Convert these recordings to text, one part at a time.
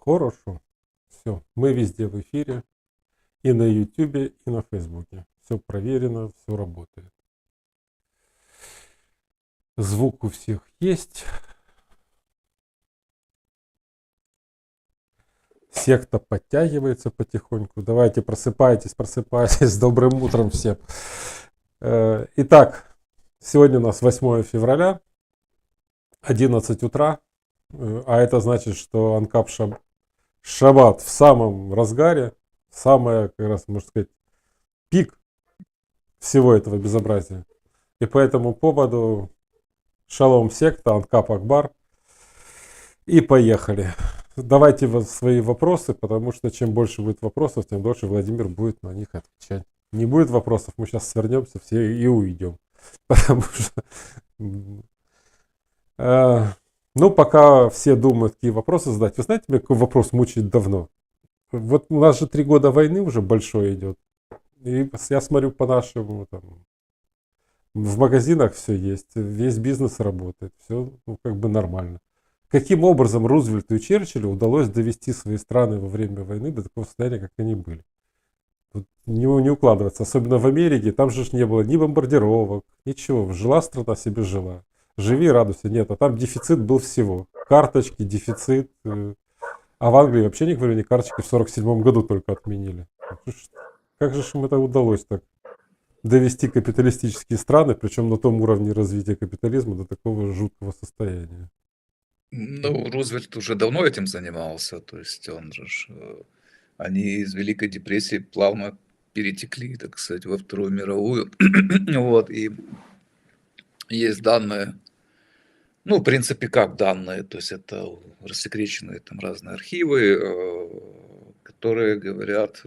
Хорошо. Все. Мы везде в эфире. И на Ютубе, и на Фейсбуке. Все проверено, все работает. Звук у всех есть. Секта подтягивается потихоньку. Давайте просыпайтесь, просыпайтесь. С добрым утром всем. Итак, сегодня у нас 8 февраля, 11 утра. А это значит, что Анкап Шаббат в самом разгаре. Самое, как раз, можно сказать, пик всего этого безобразия. И по этому поводу шалом секта, Анкап Акбар. И поехали. Давайте свои вопросы, потому что чем больше будет вопросов, тем дольше Владимир будет на них отвечать. Не будет вопросов, мы сейчас свернемся все и уйдем. Потому что... Ну, пока все думают, какие вопросы задать. Вы знаете, меня какой вопрос мучает давно? Вот у нас же 3 года войны уже большой идет. И я смотрю по нашему, там, в магазинах все есть, весь бизнес работает, все как бы нормально. Каким образом Рузвельту и Черчиллю удалось довести свои страны во время войны до такого состояния, как они были? Тут не укладывается. Особенно в Америке, там же не было ни бомбардировок, ничего. Жила страна себе жила. Живи, радуйся. Нет, а там дефицит был всего. Карточки, дефицит. А в Англии вообще не говорю, карточки в 47 году только отменили. Как же им это удалось так? Довести капиталистические страны, причем на том уровне развития капитализма, до такого жуткого состояния. Ну, Рузвельт уже давно этим занимался, то есть он же, они из Великой депрессии плавно перетекли, так сказать, во Вторую мировую. Вот, и есть данные, ну, в принципе, как данные, то есть это рассекреченные там разные архивы, которые говорят,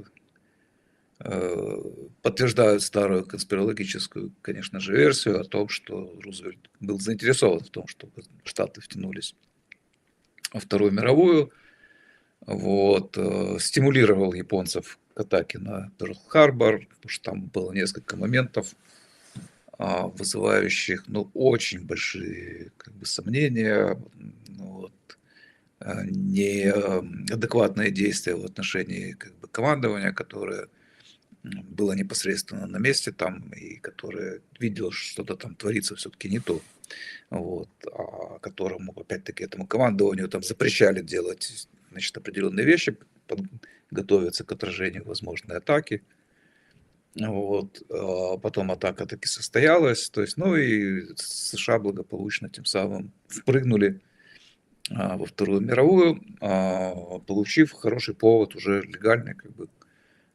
подтверждают старую конспирологическую, конечно же, версию о том, что Рузвельт был заинтересован в том, чтобы Штаты втянулись во Вторую мировую, вот, стимулировал японцев к атаке на Перл-Харбор, потому что там было несколько моментов, вызывающих, ну, очень большие как бы сомнения, ну, вот, неадекватные действия в отношении как бы командования, которое было непосредственно на месте там и которое видело, что что-то там творится все-таки не то, вот, которому, опять-таки, этому командованию там запрещали делать, значит, определенные вещи, готовиться к отражению возможной атаки. Вот, потом атака таки состоялась, то есть, ну и США благополучно тем самым впрыгнули во Вторую мировую, получив хороший повод уже легальный как бы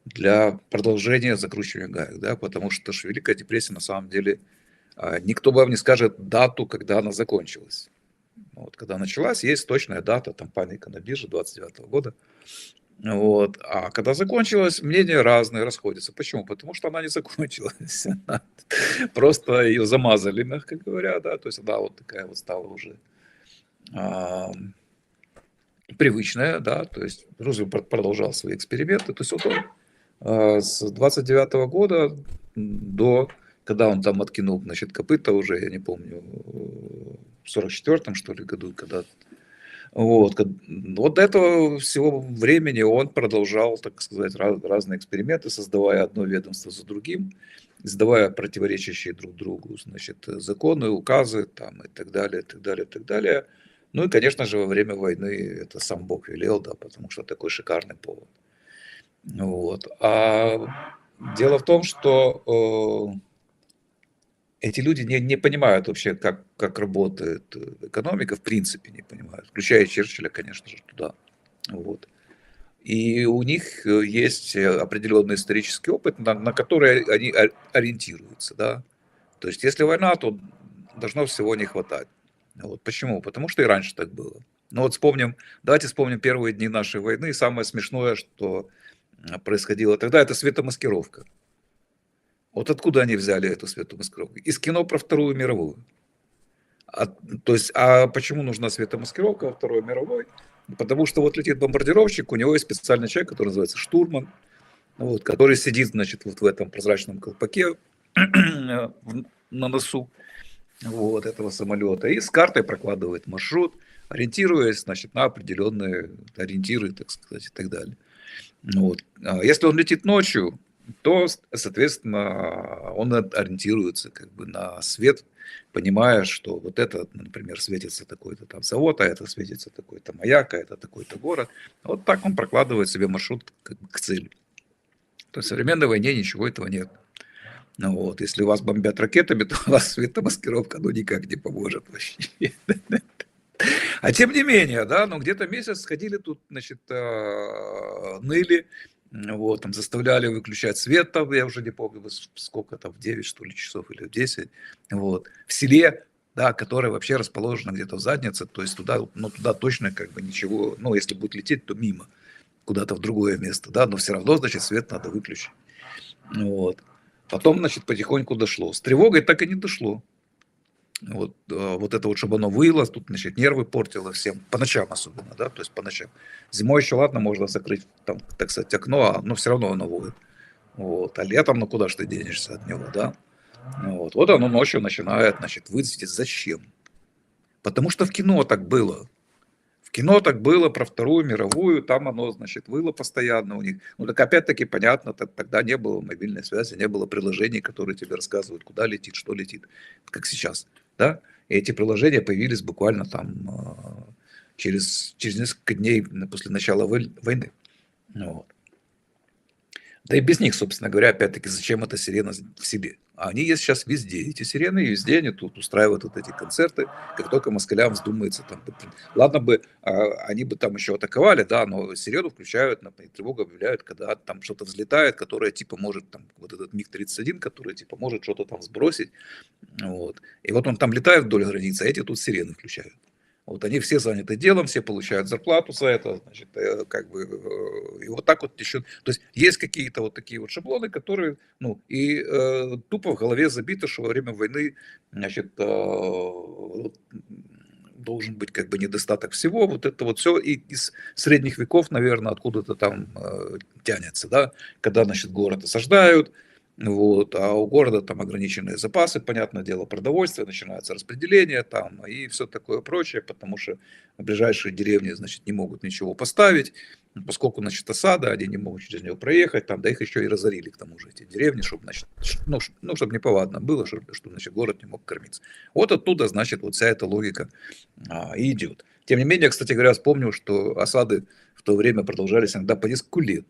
для продолжения закручивания гаек, да, потому что ж Великая депрессия на самом деле никто вам не скажет дату, когда она закончилась. Вот, когда началась, есть точная дата, там паника на бирже 29 года. Вот. А когда закончилась, мнения разные, расходятся. Почему? Потому что она не закончилась. Просто ее замазали, мягко говоря, да, то есть она вот такая вот стала уже привычная, да, то есть Рузвельт продолжал свои эксперименты, то есть вот он с 29 года до, когда он там откинул, значит, копыта уже, я не помню, в 44-м, что ли, году, когда... Вот, вот до этого всего времени он продолжал, так сказать, разные эксперименты, создавая одно ведомство за другим, издавая противоречащие друг другу, значит, законы, указы там, и так далее, и так далее, и так далее. Ну и, конечно же, во время войны это сам Бог велел, да, потому что такой шикарный повод. Вот. А дело в том, что эти люди не понимают вообще, как работает экономика, в принципе не понимают, включая Черчилля, конечно же, туда. Вот. И у них есть определенный исторический опыт, на который они ориентируются. Да? То есть, если война, то должно всего не хватать. Вот. Почему? Потому что и раньше так было. Ну вот давайте вспомним первые дни нашей войны. И самое смешное, что происходило тогда, это светомаскировка. Вот откуда они взяли эту светомаскировку? Из кино про Вторую мировую. То есть, а почему нужна светомаскировка во Второй мировой? Потому что вот летит бомбардировщик, у него есть специальный человек, который называется штурман, вот, который сидит, значит, вот в этом прозрачном колпаке на носу вот этого самолета и с картой прокладывает маршрут. ориентируясь, значит, на определенные ориентиры, так сказать, и так далее. Вот. Если он летит ночью, то, соответственно, он ориентируется как бы на свет, понимая, что вот это, например, светится такой-то там завод, а это светится такой-то маяк, а это такой-то город. Вот так он прокладывает себе маршрут к цели. То есть в современной войне ничего этого нет. Ну вот, если вас бомбят ракетами, то у вас светомаскировка ну никак не поможет вообще. А тем не менее, да, ну где-то месяц сходили тут, значит, ныли, вот, там заставляли выключать свет, там, я уже не помню, сколько там, в 9, что ли, часов или в 10, вот, в селе, да, которое вообще расположено где-то в заднице, то есть туда, ну, туда точно как бы ничего, ну, если будет лететь, то мимо, куда-то в другое место, да, но все равно, значит, свет надо выключить, вот. Потом, значит, потихоньку дошло. С тревогой так и не дошло. Вот это вот, чтобы оно выло, тут, значит, нервы портило всем, по ночам особенно, да, то есть по ночам. Зимой еще ладно, можно закрыть, там, так сказать, окно, но все равно оно воет. Вот. А летом, ну куда ж ты денешься от него, да? Вот оно ночью начинает, значит, выть. Зачем? Потому что в кино так было. В кино так было про Вторую мировую, там оно, значит, выло постоянно у них. Ну, так опять-таки, понятно, тогда не было мобильной связи, не было приложений, которые тебе рассказывают, куда летит, что летит, как сейчас, да? И эти приложения появились буквально там через несколько дней после начала войны. Вот. Да и без них, собственно говоря, опять-таки, зачем эта сирена в себе? А они есть сейчас везде, эти сирены, и везде они тут устраивают вот эти концерты, как только москалям вздумается там. Ладно бы, они бы там еще атаковали, да, но сирену включают, тревогу объявляют, когда там что-то взлетает, которое типа может, там, вот этот МиГ-31, который типа может что-то там сбросить, вот. И вот он там летает вдоль границы, а эти тут сирены включают. Вот они все заняты делом, все получают зарплату за это, значит, как бы, и вот так вот еще, то есть какие-то вот такие вот шаблоны, которые, ну, и тупо в голове забито, что во время войны, значит, должен быть как бы недостаток всего, вот это вот все и из средних веков, наверное, откуда-то там тянется, да, когда, значит, город осаждают, вот, а у города там ограниченные запасы, понятное дело, продовольствия, начинается распределение там и все такое прочее, потому что ближайшие деревни, значит, не могут ничего поставить, поскольку, значит, осада, они не могут через нее проехать, там, да их еще и разорили, к тому же, эти деревни, чтобы, значит, ну, чтобы неповадно было, чтобы, значит, город не мог кормиться. Вот оттуда, значит, вот вся эта логика и идет. Тем не менее, кстати говоря, вспомнил, что осады в то время продолжались иногда по несколько лет.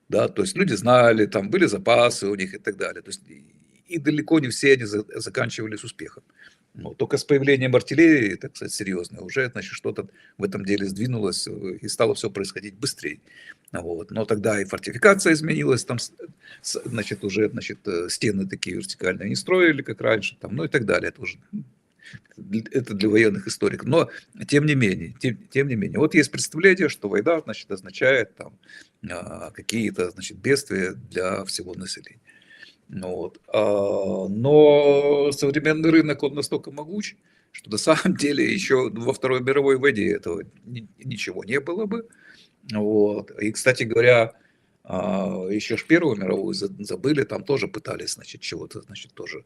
Да, то есть люди знали, там были запасы у них и так далее. То есть и далеко не все они заканчивались успехом. Но только с появлением артиллерии, так сказать, серьезно, уже, значит, что-то в этом деле сдвинулось и стало все происходить быстрее. Вот. Но тогда и фортификация изменилась, там, значит, уже, значит, стены такие вертикальные не строили, как раньше, там, ну и так далее. Это для военных историков. Но тем не менее, тем не менее, вот есть представление, что война, значит, означает там какие-то, значит, бедствия для всего населения. Ну, вот. Но современный рынок, он настолько могуч, что на самом деле еще во Второй мировой войне этого ничего не было бы. Вот. И, кстати говоря, еще ж Первую мировую забыли, там тоже пытались, значит, чего-то, значит, тоже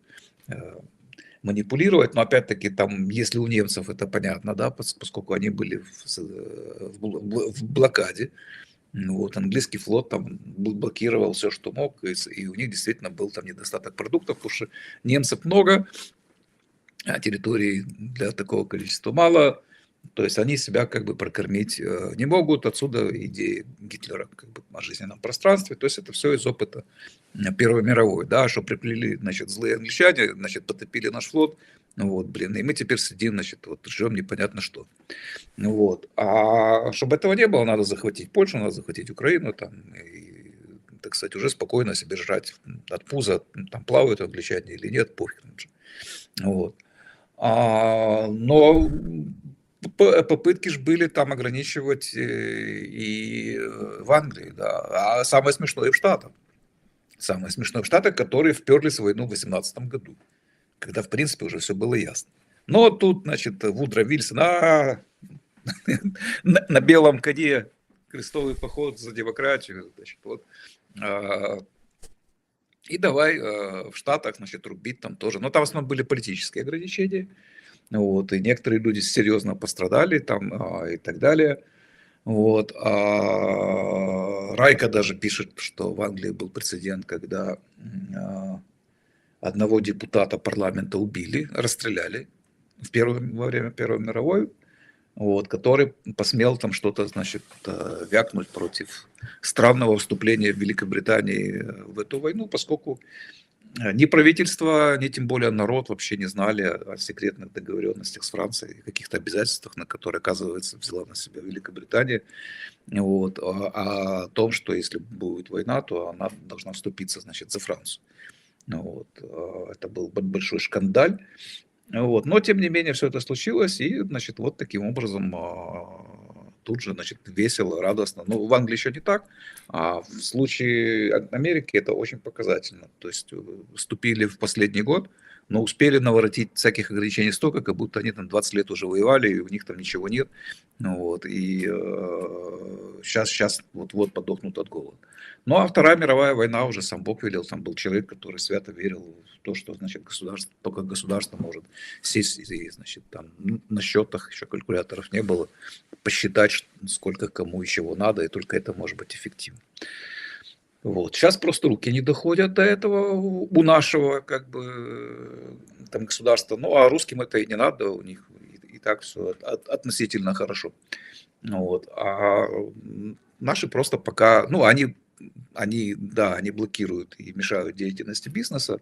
манипулировать, но опять-таки там, если у немцев это понятно, да, поскольку они были в блокаде, вот, английский флот там блокировал все, что мог, и у них действительно был там недостаток продуктов, потому что немцев много, а территорий для такого количества мало, то есть они себя как бы прокормить не могут, отсюда идея Гитлера как бы о жизненном пространстве, то есть это все из опыта Первой мировой, да, что приплели, значит, злые англичане, значит, потопили наш флот, ну вот, блин, и мы теперь сидим, значит, вот ждем непонятно что. Ну вот, а чтобы этого не было, надо захватить Польшу, надо захватить Украину, там, и, так сказать, уже спокойно себе жрать от пуза, там плавают англичане или нет, пофиг. Вот. Но попытки же были там ограничивать и в Англии, да. А самое смешное в Штатах. Самое смешное в Штатах, которые вперлись в войну в 2018 году, когда, в принципе, уже все было ясно. Но тут, значит, Вудро Вильсон, на белом коне крестовый поход за демократию, значит, вот. И давай в Штатах, значит, рубить там тоже. Но там в основном были политические ограничения. Вот, и некоторые люди серьезно пострадали там и так далее. Вот, Райка даже пишет, что в Англии был прецедент, когда одного депутата парламента убили, расстреляли во время Первой мировой, вот, который посмел там что-то, значит, вякнуть против странного вступления Великобритании в эту войну, поскольку ни правительство, ни тем более народ вообще не знали о секретных договоренностях с Францией, каких-то обязательствах, на которые, оказывается, взяла на себя Великобритания. Вот, о том, что если будет война, то она должна вступиться, значит, за Францию. Вот, это был большой шкандаль. Вот, но, тем не менее, все это случилось, и, значит, вот таким образом тут же, значит, весело, радостно. Ну, в Англии еще не так, а в случае Америки это очень показательно. То есть вступили в последний год, но успели наворотить всяких ограничений столько, как будто они там 20 лет уже воевали, и у них там ничего нет. Ну, вот, и сейчас вот подохнут от голода. Ну, а Вторая мировая война уже сам Бог велел, там был человек, который свято верил в то, что, значит, только государство может сесть и, значит, там на счетах, еще калькуляторов не было, посчитать, сколько кому и чего надо, и только это может быть эффективно. Вот. Сейчас просто руки не доходят до этого у нашего, как бы, там государства. Ну, а русским это и не надо, у них и так все относительно хорошо. Вот. А наши просто пока, ну, они блокируют и мешают деятельности бизнеса.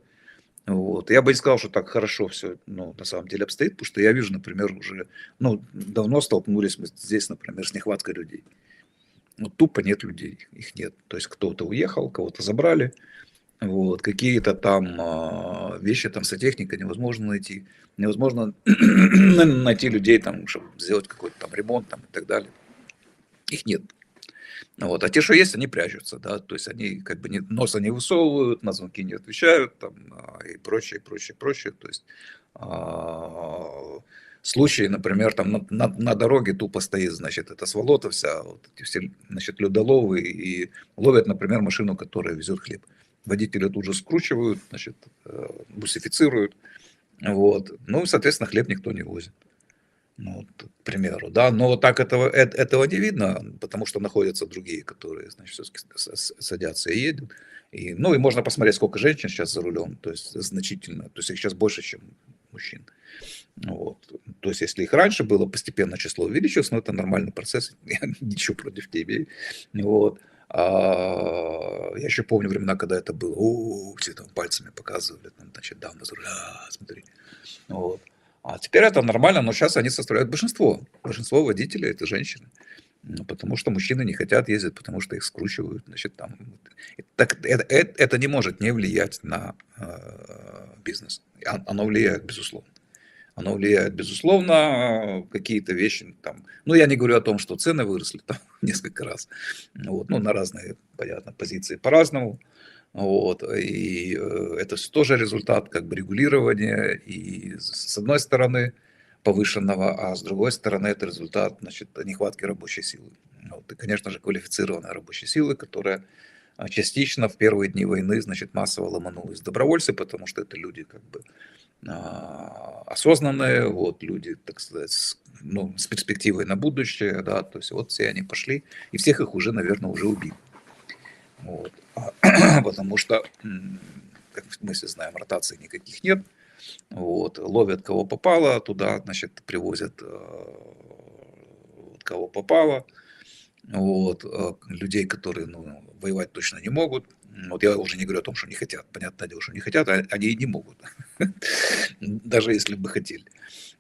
Вот. Я бы не сказал, что так хорошо все, ну, на самом деле обстоит, потому что я вижу, например, уже, ну, давно столкнулись мы здесь, например, с нехваткой людей. Ну, тупо нет людей, их нет. То есть кто-то уехал, кого-то забрали, вот, какие-то там вещи, там сантехника невозможно найти, невозможно найти людей, там, чтобы сделать какой-то там ремонт там, и так далее. Их нет. Вот. А те, что есть, они прячутся, да, то есть они как бы носа не высовывают, на звонки не отвечают, там, и прочее, прочее, прочее. То есть случаи, например, там на дороге тупо стоит, значит, эта сволота вся, вот эти все, значит, людоловы, и ловят, например, машину, которая везет хлеб. Водители тут же скручивают, значит, бусифицируют, вот. Ну, соответственно, хлеб никто не возит. Ну, вот, к примеру, да, но так этого не видно, потому что находятся другие, которые, значит, все-таки садятся и едут. И, ну, и можно посмотреть, сколько женщин сейчас за рулем, то есть значительно, то есть их сейчас больше, чем мужчин. Вот. То есть, если их раньше было, постепенно число увеличилось, но это нормальный процесс, я ничего против не имею. Вот. Я еще помню времена, когда это было, все там пальцами показывали, там, значит, дама за рулем, смотри. Вот. А теперь это нормально, но сейчас они составляют большинство. Большинство водителей это женщины. Ну, потому что мужчины не хотят ездить, потому что их скручивают. Значит, там, так, это не может не влиять на бизнес. Оно влияет, безусловно. Оно влияет, безусловно, какие-то вещи там. Ну, я не говорю о том, что цены выросли там несколько раз. Вот, ну, на разные, понятно, позиции по-разному. Вот, и это тоже результат как бы регулирования, и с одной стороны повышенного, а с другой стороны это результат, значит, нехватки рабочей силы. Вот, и, конечно же, квалифицированной рабочей силы, которая частично в первые дни войны, значит, массово ломанулась добровольцы, потому что это люди как бы осознанные, вот, люди, так сказать, с перспективой на будущее, да, то есть вот все они пошли, и всех их уже, наверное, уже убили. Вот. Потому что, как мы все знаем, ротаций никаких нет. Вот. Ловят кого попало, туда, значит, привозят кого попало. Вот. Людей, которые, ну, воевать точно не могут. Вот я уже не говорю о том, что не хотят. Понятное дело, что не хотят, а они и не могут. Даже если бы хотели,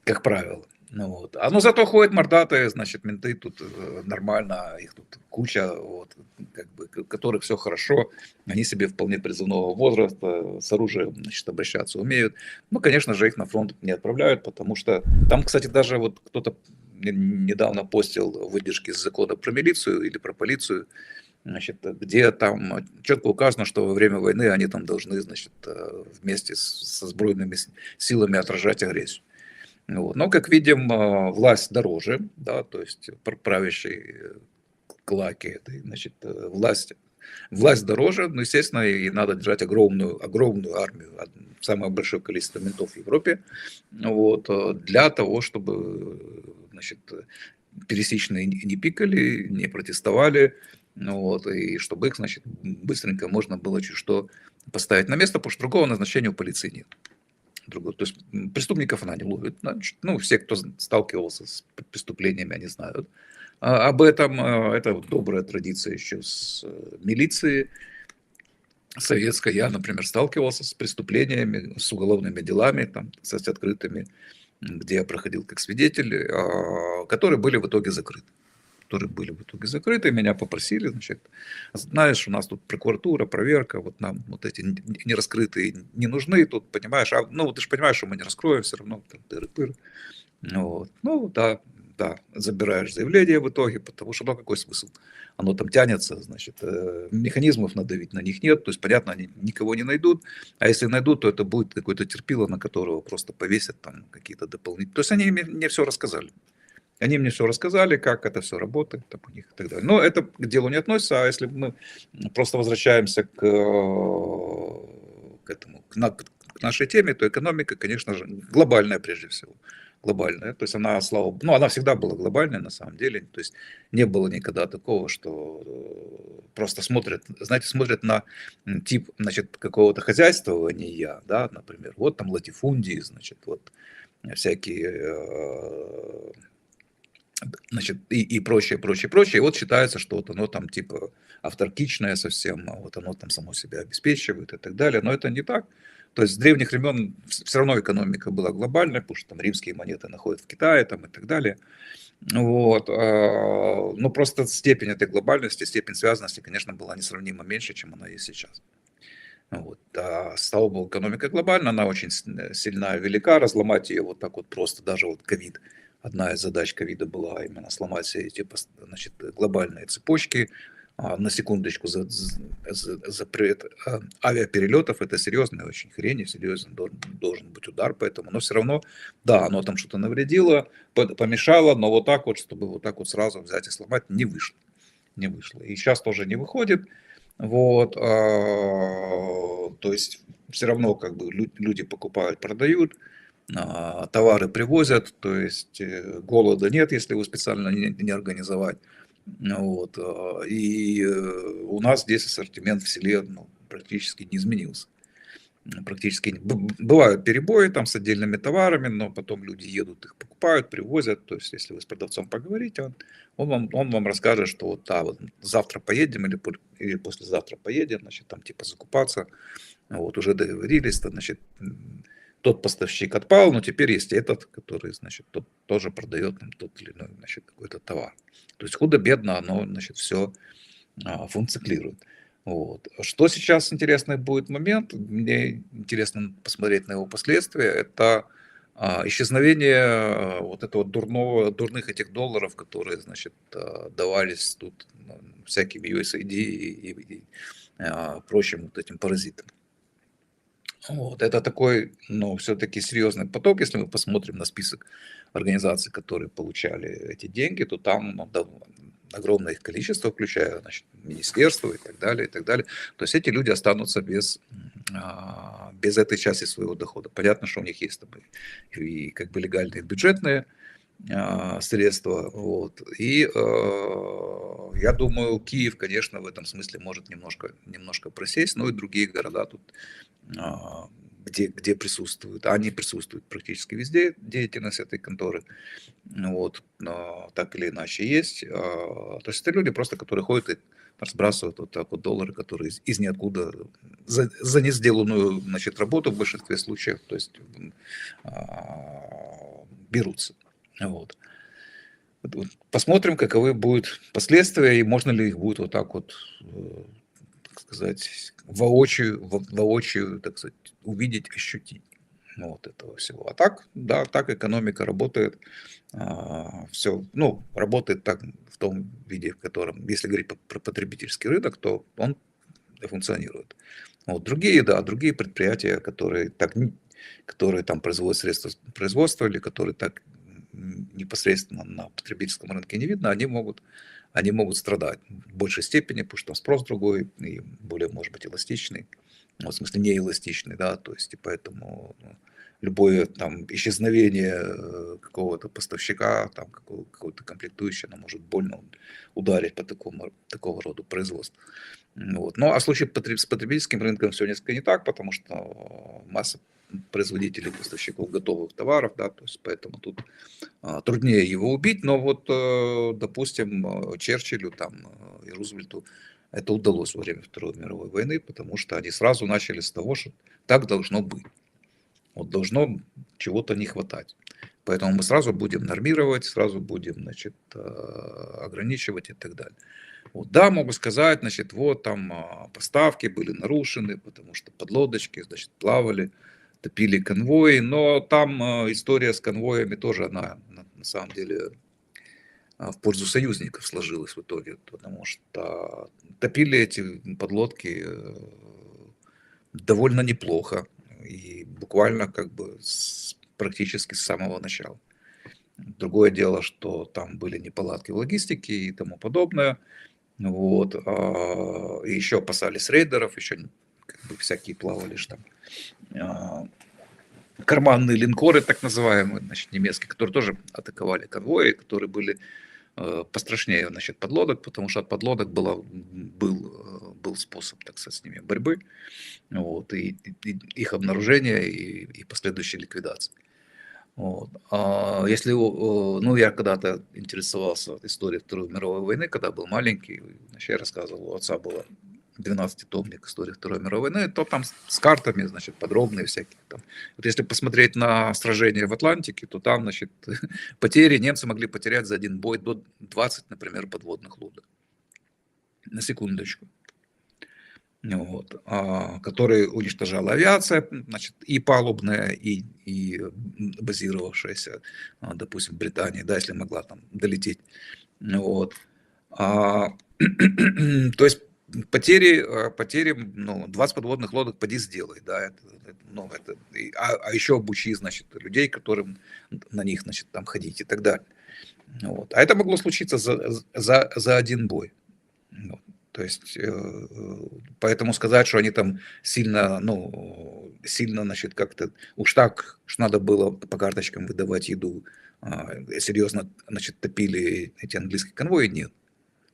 как правило. Ну, вот. Но зато ходят мордатые, значит, менты тут нормально, их тут куча, вот, как бы, которых все хорошо, они себе вполне призывного возраста, с оружием, значит, обращаться умеют. Ну, конечно же, их на фронт не отправляют, потому что там, кстати, даже вот кто-то недавно постил выдержки из закона про милицию или про полицию, значит, где там четко указано, что во время войны они там должны, значит, вместе со сбройными силами отражать агрессию. Вот. Но, как видим, власть дороже, да, то есть правящей клаки, этой, значит, власть власть дороже, но, естественно, и надо держать огромную армию, самое большое количество ментов в Европе, вот, для того, чтобы, значит, пересечные не пикали, не протестовали, ну вот, и чтобы их, значит, быстренько можно было чуть что поставить на место, потому что другого назначения у полиции нет. Другого. То есть преступников она не ловит. Значит, ну, все, кто сталкивался с преступлениями, они знают об этом. Это добрая традиция еще с милиции советской. Я, например, сталкивался с преступлениями, с уголовными делами, там, кстати, открытыми, где я проходил как свидетель, которые были в итоге закрыты. Меня попросили, значит, знаешь, у нас тут прокуратура, проверка, вот нам вот эти нераскрытые не нужны, тут, понимаешь, ну, ты же понимаешь, что мы не раскроем, все равно там тыры-пыры. Вот. Ну, да, забираешь заявление в итоге, потому что, ну, какой смысл? Оно там тянется, значит, механизмов надавить на них нет, то есть, понятно, они никого не найдут, а если найдут, то это будет какой-то терпило, на которого просто повесят там какие-то дополнительные. То есть, они мне все рассказали. Они мне все рассказали, как это все работает там у них и так далее. Но это к делу не относится, а если мы просто возвращаемся к этому, к нашей теме, то экономика, конечно же, глобальная прежде всего. Глобальная. То есть она, слава богу, ну, она всегда была глобальная на самом деле. То есть не было никогда такого, что просто смотрят, знаете, смотрят на тип, значит, какого-то хозяйствования, да, например, вот там латифундии, значит, вот всякие значит, и прочее, прочее, прочее. И вот считается, что вот оно там типа авторкичное совсем, а вот оно там само себя обеспечивает и так далее. Но это не так. То есть с древних времен все равно экономика была глобальная, потому что там римские монеты находят в Китае там, и так далее. Вот. Но просто степень этой глобальности, степень связанности, конечно, была несравнимо меньше, чем она есть сейчас. Вот. А слава богу, экономика глобальна, она очень сильна, велика, разломать ее вот так вот просто, даже вот ковид. Одна из задач ковида была именно сломать все эти, значит, глобальные цепочки. На секундочку, авиаперелетов это серьезная очень хрень, и серьезный должен быть удар, поэтому, но все равно, да, оно там что-то навредило, помешало, но вот так вот, чтобы вот так вот сразу взять и сломать, не вышло. Не вышло. И сейчас тоже не выходит. Вот, то есть все равно как бы люди покупают, продают, товары привозят, то есть голода нет, если его специально не организовать. Вот, и у нас здесь ассортимент в селе, ну, практически не изменился. Практически бывают перебои там с отдельными товарами, но потом люди едут, их покупают, привозят. То есть, если вы с продавцом поговорите, он вам расскажет, что вот, вот завтра поедем или послезавтра поедем, значит, там типа закупаться. Вот, уже договорились, то, значит, тот поставщик отпал, но теперь есть этот, который, значит, тот тоже продает нам тот или иной, значит, какой-то товар. То есть худо-бедно оно, значит, все функционирует. Вот. Что сейчас интересный будет момент, мне интересно посмотреть на его последствия, это исчезновение вот этого дурных этих долларов, которые, значит, давались тут всякими USAID и прочим вот этим паразитам. Вот. Это такой, ну, все-таки серьезный поток. Если мы посмотрим на список организаций, которые получали эти деньги, то там огромное их количество, включая, значит, министерство и так далее, и так далее. То есть эти люди останутся без этой части своего дохода. Понятно, что у них есть там и как бы легальные бюджетные средства. Вот. И я думаю, Киев, конечно, в этом смысле может немножко просесть, но и другие города тут, где присутствуют. Они присутствуют практически везде, деятельность этой конторы. Вот. Так или иначе есть. То есть это люди просто, которые ходят и разбрасывают вот так вот доллары, которые из ниоткуда за не сделанную, значит, работу в большинстве случаев, то есть берутся. Вот. Посмотрим, каковы будут последствия и можно ли их будет вот так вот, так сказать, воочию, так сказать, увидеть, ощутить. Вот этого всего. А так, да, так экономика работает. Все, ну, работает так в том виде, в котором, если говорить про потребительский рынок, то он функционирует. Вот другие предприятия, которые там производят средства производства или которые так непосредственно на потребительском рынке не видно, они могут страдать в большей степени, потому что там спрос другой и более, может быть, эластичный, ну, в смысле неэластичный, да, то есть и поэтому любое там исчезновение какого-то поставщика, там какого-то комплектующего, оно может больно ударить по такого рода производству. Вот. Ну, а в случае с потребительским рынком все несколько не так, потому что масса производителей, поставщиков готовых товаров, да, то есть поэтому тут труднее его убить, но вот, допустим, Черчиллю там, и Рузвельту это удалось во время Второй мировой войны, потому что они сразу начали с того, что так должно быть. Вот должно чего-то не хватать. Поэтому мы сразу будем нормировать, сразу будем, значит, ограничивать и так далее. Вот, да, могу сказать, значит, вот там поставки были нарушены, потому что подлодочки, значит, плавали, топили конвои, но там история с конвоями тоже, она на самом деле в пользу союзников сложилась в итоге, потому что топили эти подлодки довольно неплохо и буквально как бы практически с самого начала. Другое дело, что там были неполадки в логистике и тому подобное. Вот. И еще опасались рейдеров, еще как бы всякие плавали ж там карманные линкоры, так называемые, значит, немецкие, которые тоже атаковали конвои, которые были пострашнее, значит, подлодок, потому что от подлодок был способ, так сказать, с ними борьбы, вот, и их обнаружения и последующей ликвидации. Вот. Если, ну, я когда-то интересовался историей Второй мировой войны, когда был маленький, значит, я рассказывал, у отца было 12-томник истории Второй мировой войны, то там с картами, значит, подробные всякие. Там. Вот если посмотреть на сражения в Атлантике, то там, значит, потери немцы могли потерять за один бой до 20, например, подводных лодок. На секундочку. Вот, которые уничтожала авиация, значит, и палубная, и базировавшаяся, допустим, в Британии, да, если могла там долететь. Вот. То есть потери, ну, 20 подводных лодок поди сделай, да, ну, а еще обучи, значит, людей, которым на них, значит, там ходить и так далее. Вот. А это могло случиться за один бой. Вот. То есть, поэтому сказать, что они там сильно, ну, значит, как-то, уж так, что надо было по карточкам выдавать еду, серьезно, значит, топили эти английские конвои, нет.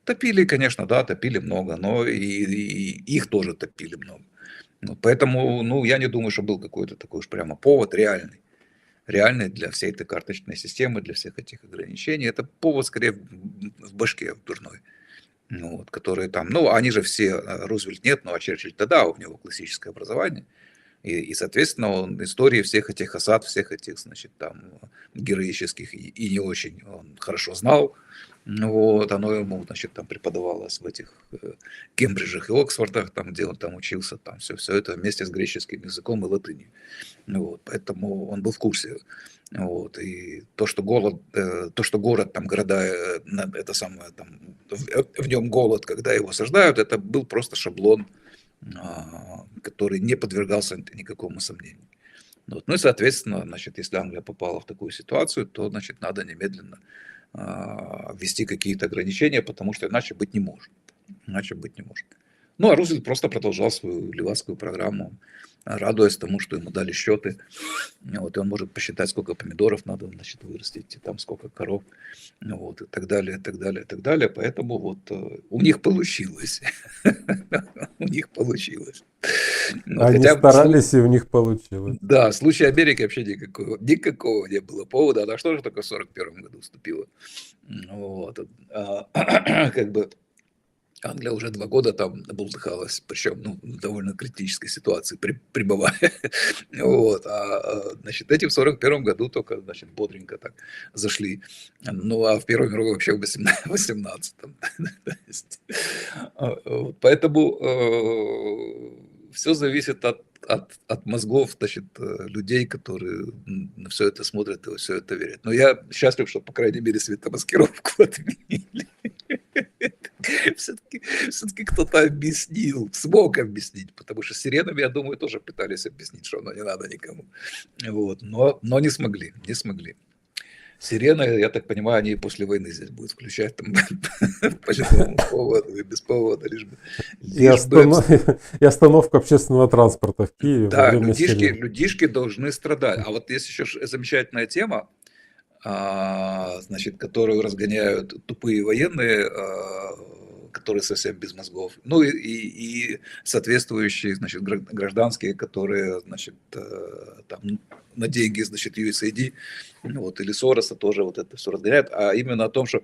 Топили, конечно, да, топили много, но и их тоже топили много. Вот, поэтому, ну, я не думаю, что был какой-то такой уж прямо повод реальный для всей этой карточной системы, для всех этих ограничений. Это повод скорее в башке дурной. Ну, вот, которые там, ну, они же все, Рузвельт нет, ну, а Черчилль-то да, у него классическое образование. И, соответственно, он истории всех этих осад, всех этих, значит, там, героических и не очень он хорошо знал. Вот, оно ему, значит, там преподавалось в этих Кембриджах и Оксфордах, там, где он там учился, там все это вместе с греческим языком и латынью. Вот, поэтому он был в курсе. Вот, и то, что город, там, города, это самое, там, в нем голод, когда его осаждают, это был просто шаблон, который не подвергался никакому сомнению. Вот. Ну и, соответственно, значит, если Англия попала в такую ситуацию, то, значит, надо немедленно ввести какие-то ограничения, потому что иначе быть не может. Ну, а Рузвельт просто продолжал свою левацкую программу, радуясь тому, что ему дали счеты. Вот, и он может посчитать, сколько помидоров надо, значит, вырастить, и там сколько коров, вот, и так далее, и так далее, и так далее. Поэтому вот у них получилось. У них получилось. Вот, Они хотя старались, и у них получилось. да, в случае Америки вообще никакого не было повода. Она что же только в 1941 году вступила? Вот. Как бы Англия уже 2 года там бултыхалась, причем, ну, в довольно критической ситуации пребывая. Вот. Значит, эти в 1941 году только, значит, бодренько так зашли. Ну, а в Первой мировой вообще в 18-м. Поэтому все зависит от мозгов, значит, людей, которые на все это смотрят и все это верят. Но я счастлив, что, по крайней мере, светомаскировку отменили. Все-таки кто-то объяснил, смог объяснить, потому что с сиренами, я думаю, тоже пытались объяснить, что оно не надо никому. Вот. Но не смогли. Сирены, я так понимаю, они после войны здесь будут включать там по любому поводу и без повода, И, лишь бы и остановка общественного транспорта в Киеве во да, время сирен. людишки должны страдать. А вот есть еще замечательная тема, значит, которую разгоняют тупые военные, которые совсем без мозгов, ну и соответствующие, значит, гражданские, которые, значит, там на деньги, значит, USAID, ну, вот, или Сороса тоже вот это все разгоняют, а именно о том, что,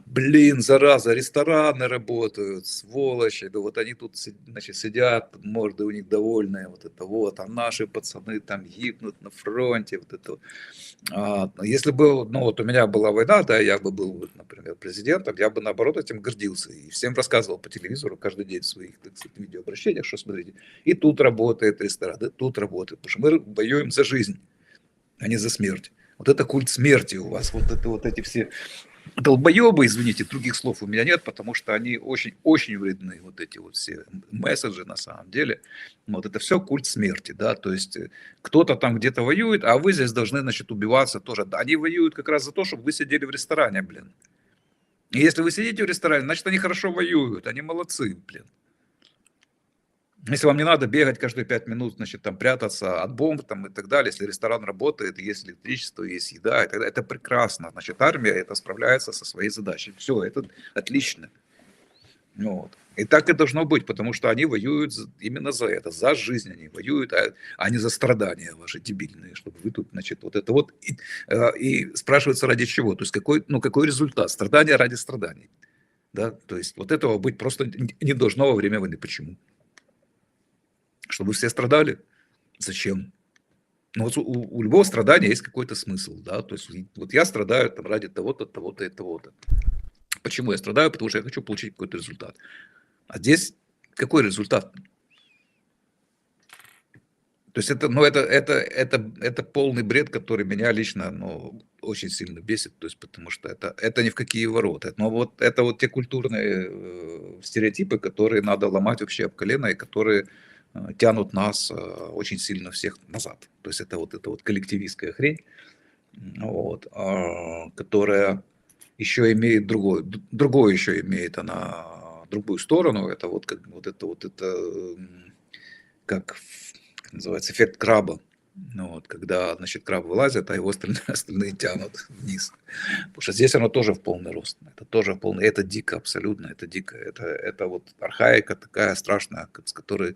блин, зараза, рестораны работают, сволочи, да вот они тут, значит, сидят, морды у них довольные, вот это вот, а наши пацаны там гибнут на фронте, вот это вот. Если бы, ну вот у меня была война, да, я бы был, например, президентом, я бы наоборот этим гордился и всем рассказывал по телевизору каждый день в своих, так сказать, видеообращениях, что смотрите, и тут работает ресторан, и тут работает, потому что мы воюем за жизнь, а не за смерть. Вот это культ смерти у вас, вот это вот эти все долбоебы, извините, других слов у меня нет, потому что они очень-очень вредны, вот эти вот все месседжи на самом деле. Вот это все культ смерти, да, то есть кто-то там где-то воюет, а вы здесь должны, значит, убиваться тоже. Они воюют как раз за то, чтобы вы сидели в ресторане, блин. И если вы сидите в ресторане, значит, они хорошо воюют, они молодцы, блин. Если вам не надо бегать каждые 5 минут, значит, там прятаться от бомб там, и так далее, если ресторан работает, есть электричество, есть еда, и так далее, это прекрасно. Значит, армия это справляется со своей задачей. Все, это отлично. Вот. И так и должно быть, потому что они воюют именно за это, за жизнь они воюют, а не за страдания ваши дебильные, чтобы вы тут, значит, вот это вот. И спрашивается ради чего, то есть какой результат? Страдания ради страданий. Да? То есть вот этого быть просто не должно во время войны. Почему? Чтобы все страдали? Зачем? Ну, вот у любого страдания есть какой-то смысл, да, то есть вот я страдаю там ради того-то, того-то и того-то. Почему я страдаю? Потому что я хочу получить какой-то результат. А здесь какой результат? То есть это, ну, это полный бред, который меня лично, ну, очень сильно бесит, то есть потому что это ни в какие ворота. Но вот это вот те культурные стереотипы, которые надо ломать вообще об колено и которые тянут нас очень сильно всех назад. То есть это вот коллективистская хрень, вот, которая еще имеет другой еще имеет она другую сторону. Это вот как вот это как называется эффект краба. Ну, вот, когда, значит, краб вылазит, а его остальные тянут вниз. Потому что здесь оно тоже в полный рост. Это тоже в полный. Это дико, абсолютно. Это дико. Это вот архаика такая страшная, с которую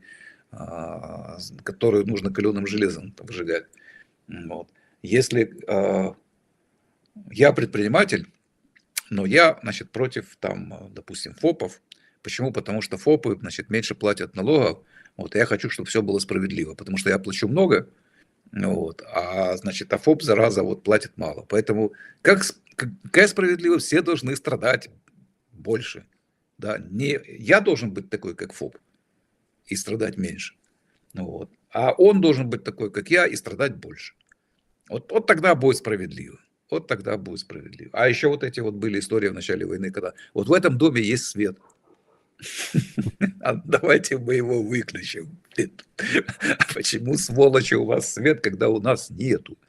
нужно каленым железом там выжигать. Вот. Если я предприниматель, но я, значит, против там, допустим, ФОПов. Почему? Потому что ФОПы, значит, меньше платят налогов. Вот, я хочу, чтобы все было справедливо, потому что я плачу много, вот, а значит, а ФОП, зараза, вот платит мало. Поэтому какая справедливость? Все должны страдать больше. Да? Не я должен быть такой, как ФОП, и страдать меньше. Вот. А он должен быть такой, как я, и страдать больше. Вот тогда будет справедливо. Вот тогда будет справедливо. А еще вот эти вот были истории в начале войны, когда вот в этом доме есть свет. Давайте мы его выключим. А почему, сволочи, у вас свет, когда у нас нету?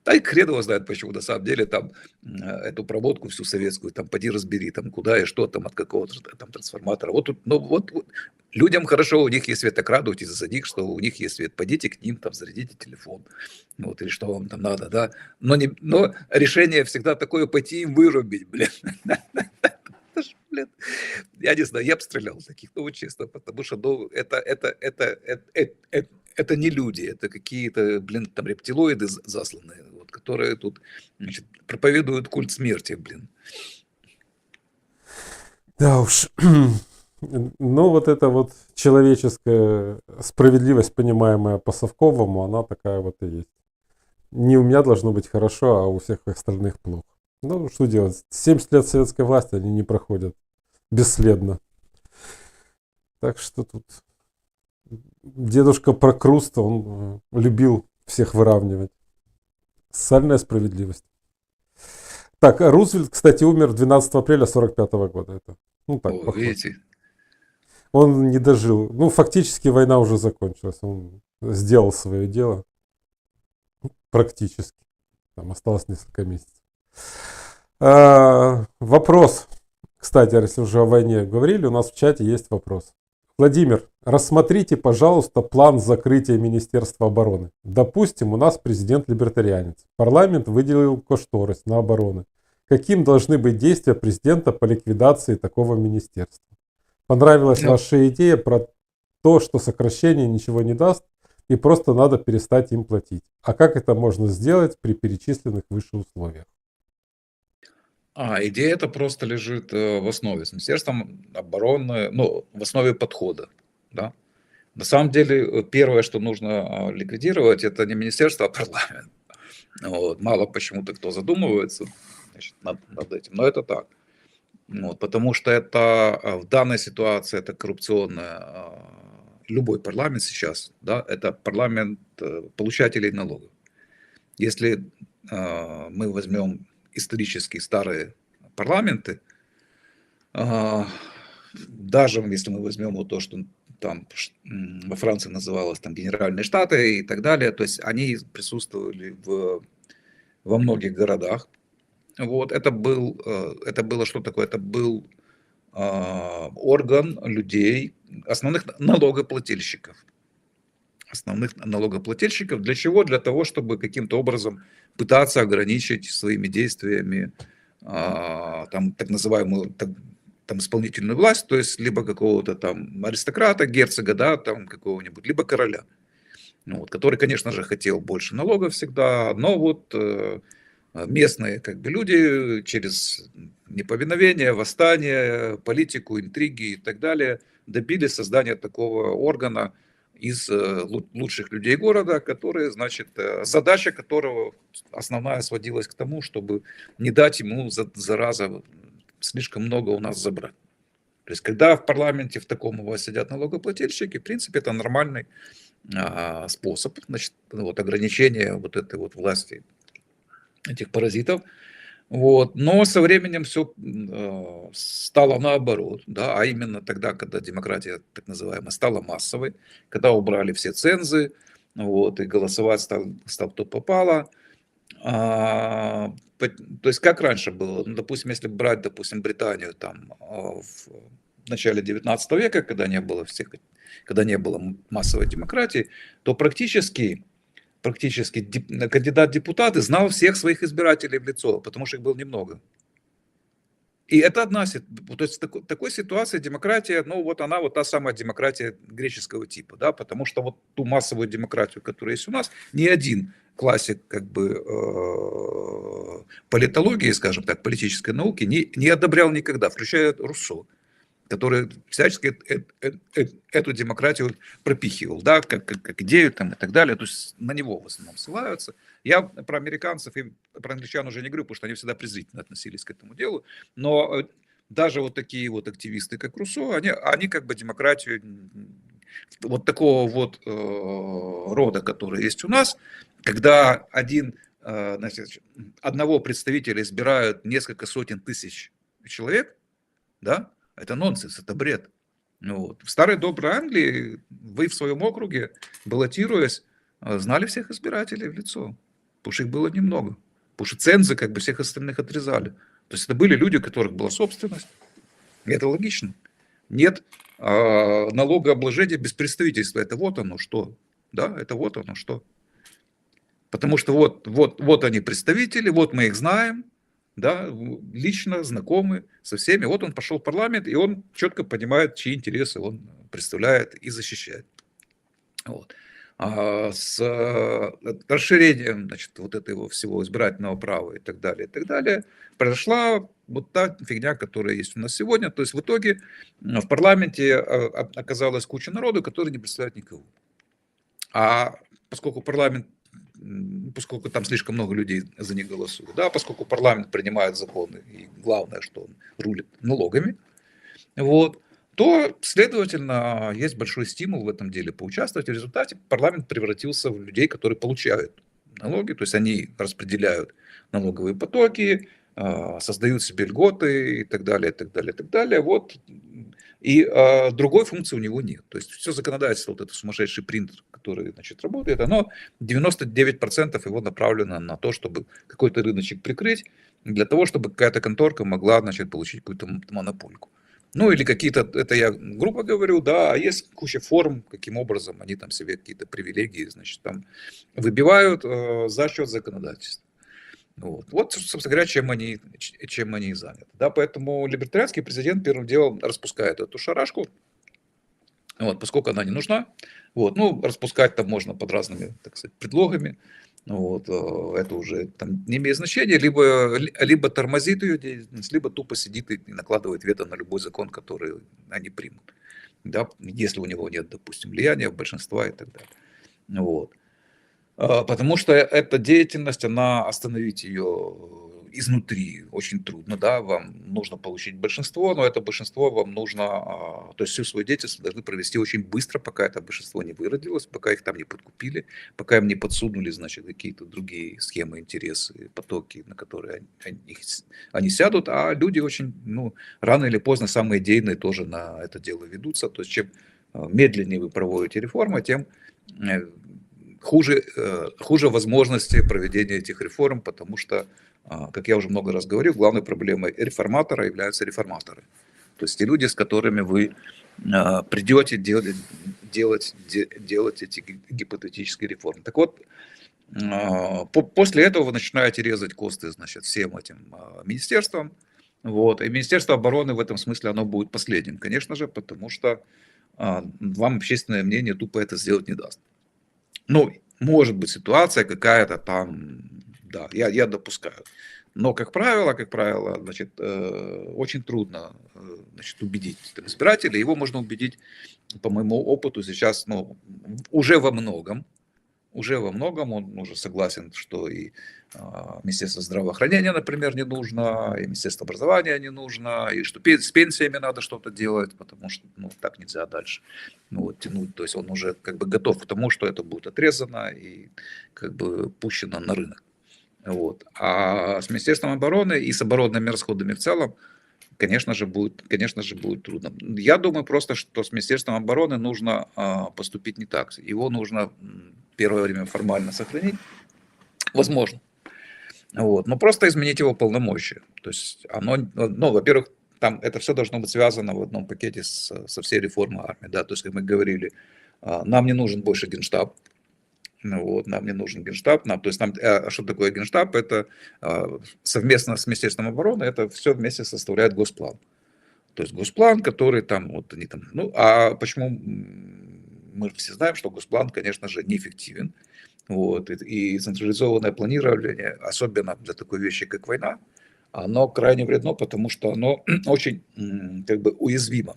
Да и хрен его знает почему. На самом деле там эту проводку всю советскую, там поди разбери, там куда и что там, от какого-то там трансформатора. Вот тут, ну вот людям хорошо, у них есть свет, так радуйтесь за них, что у них есть свет. Пойдите к ним, там зарядите телефон, вот, или что вам там надо, да. Но решение всегда такое, пойти им вырубить, блин. Блин, я не знаю, я бы стрелял таких, ну, вот честно, потому что, ну, это не люди, это какие-то, блин, там рептилоиды засланные, вот, которые тут, значит, проповедуют культ смерти, блин. Да уж. Ну, вот эта вот человеческая справедливость, понимаемая по Совковому, она такая вот и есть. Не у меня должно быть хорошо, а у всех остальных плохо. Ну, что делать? 70 лет советской власти, они не проходят бесследно. Так что тут дедушка Прокруст, он любил всех выравнивать. Социальная справедливость. Так, Рузвельт, кстати, умер 12 апреля 1945 года. Это, ну, так, О, видите? Он не дожил. Ну, фактически война уже закончилась. Он сделал свое дело. Практически. Там осталось несколько месяцев. Вопрос. Кстати, если уже о войне говорили, у нас в чате есть вопрос. Владимир, рассмотрите, пожалуйста, план закрытия Министерства обороны. Допустим, у нас президент-либертарианец. Парламент выделил кошторис на оборону. Каким должны быть действия президента по ликвидации такого министерства? Понравилась Ну, ваша идея про то, что сокращение ничего не даст и просто надо перестать им платить. А как это можно сделать при перечисленных выше условиях? идея это просто лежит в основе с Министерством обороны, ну, в основе подхода, да. На самом деле, первое, что нужно ликвидировать, это не министерство, а парламент. Вот. Мало почему-то кто задумывается, значит, над этим, но это так. Вот, потому что это в данной ситуации это коррупционная, любой парламент сейчас, да, это парламент получателей налогов. Если мы возьмем исторические старые парламенты, а, даже если мы возьмем вот то, что там во Франции называлось там Генеральные Штаты и так далее, то есть они присутствовали во многих городах. Вот, это было что такое? Это был орган людей, основных налогоплательщиков. Основных налогоплательщиков. Для чего? Для того, чтобы каким-то образом пытаться ограничить своими действиями там, так называемую там, исполнительную власть, то есть либо какого-то там аристократа, герцога, да, там какого-нибудь, либо короля. Ну, вот, который, конечно же, хотел больше налогов всегда, но вот местные как бы люди через неповиновение, восстание, политику, интриги и так далее добились создания такого органа из лучших людей города, который, значит, задача которого основная сводилась к тому, чтобы не дать ему зараза слишком много у нас забрать. То есть, когда в парламенте в таком у вас сидят налогоплательщики, в принципе, это нормальный способ, значит, вот, ограничения вот этой вот власти этих паразитов. Вот. Но со временем все стало наоборот, да, а именно тогда, когда демократия, так называемая, стала массовой, когда убрали все цензы, вот, и голосовать стал кто попало. То есть как раньше было, ну, допустим, если брать, допустим, Британию там в начале 19 века, когда не было массовой демократии, то практически кандидат в депутаты знал всех своих избирателей в лицо, потому что их было немного. И это то есть в такой ситуации демократия, ну вот она вот та самая демократия греческого типа, да, потому что вот ту массовую демократию, которая есть у нас, ни один классик как бы политологии, скажем так, политической науки не одобрял никогда, включая Руссо, который всячески эту демократию пропихивал, да, как идею там и так далее, то есть на него в основном ссылаются. Я про американцев и про англичан уже не говорю, потому что они всегда презрительно относились к этому делу, но даже вот такие вот активисты, как Руссо, они как бы демократию вот такого вот рода, который есть у нас, когда значит, одного представителя избирают несколько сотен тысяч человек, да, это нонсенс, это бред. Вот. В старой доброй Англии вы в своем округе, баллотируясь, знали всех избирателей в лицо, потому что их было немного, потому что цензы как бы всех остальных отрезали. То есть это были люди, у которых была собственность, и это логично. Нет налогообложения без представительства, это вот оно что, да, это вот оно что. Потому что вот они представители, вот мы их знаем, да, лично знакомы со всеми. Вот он пошел в парламент, и он четко понимает, чьи интересы он представляет и защищает. Вот. С расширением, значит, вот этого всего избирательного права и так далее, произошла вот та фигня, которая есть у нас сегодня. То есть в итоге в парламенте оказалась куча народу, который не представляет никого. А поскольку поскольку там слишком много людей за них голосуют, да, поскольку парламент принимает законы, и главное, что он рулит налогами, вот, то, следовательно, есть большой стимул в этом деле поучаствовать. В результате парламент превратился в людей, которые получают налоги, то есть они распределяют налоговые потоки, создают себе льготы и так далее, и так далее, и так далее. Вот. И другой функции у него нет. То есть все законодательство, вот этот сумасшедший принтер, который, значит, работает, оно 99% его направлено на то, чтобы какой-то рыночек прикрыть для того, чтобы какая-то конторка могла, значит, получить какую-то монопольку. Ну, или какие-то, это я грубо говорю, да, а есть куча форм, каким образом они там себе какие-то привилегии, значит, там выбивают за счет законодательства. Вот, собственно говоря, чем они и заняты. Да, поэтому либертарианский президент первым делом распускает эту шарашку, вот, поскольку она не нужна. Вот, ну, распускать там можно под разными, так сказать, предлогами. Вот, это уже там не имеет значения, либо тормозит ее деятельность, либо тупо сидит и накладывает вето на любой закон, который они примут. Да, если у него нет, допустим, влияния, большинства и так далее. Вот. Потому что эта деятельность, она остановить ее изнутри очень трудно, да, вам нужно получить большинство, но это большинство вам нужно, то есть всю свою деятельность должны провести очень быстро, пока это большинство не выродилось, пока их там не подкупили, пока им не подсунули, значит, какие-то другие схемы, интересы, потоки, на которые они сядут, а люди очень, ну, рано или поздно самые идейные тоже на это дело ведутся, то есть чем медленнее вы проводите реформы, тем хуже возможности проведения этих реформ, потому что, как я уже много раз говорил, главной проблемой реформатора являются реформаторы. То есть те люди, с которыми вы придете делать эти гипотетические реформы. Так вот, после этого вы начинаете резать косты, значит, всем этим министерствам. Вот. И Министерство обороны в этом смысле оно будет последним, конечно же, потому что вам общественное мнение тупо это сделать не даст. Ну, может быть ситуация какая-то там, да, я допускаю. Но, как правило, значит, очень трудно, значит, убедить избирателя. Его можно убедить, по моему опыту, сейчас, ну, уже во многом он уже согласен, что и Министерство здравоохранения, например, не нужно, и Министерство образования не нужно, и что с пенсиями надо что-то делать, потому что, ну, так нельзя дальше, ну, вот, тянуть. То есть он уже как бы готов к тому, что это будет отрезано и как бы пущено на рынок. Вот. А с Министерством обороны и с оборонными расходами в целом, конечно же, будет трудно. Я думаю просто, что с Министерством обороны нужно поступить не так. Его нужно первое время формально сохранить, возможно. Вот. Но просто изменить его полномочия. То есть оно, ну, во-первых, там это все должно быть связано в одном пакете со всей реформой армии. Да? То есть, как мы говорили, нам не нужен больше генштаб. Ну, вот, нам не нужен генштаб. То есть, что такое генштаб? Это совместно с Министерством обороны, это все вместе составляет госплан. То есть госплан, который там, вот они там, ну, а почему мы все знаем, что госплан, конечно же, неэффективен. Вот, и централизованное планирование, особенно для такой вещи, как война, оно крайне вредно, потому что оно очень как бы уязвимо.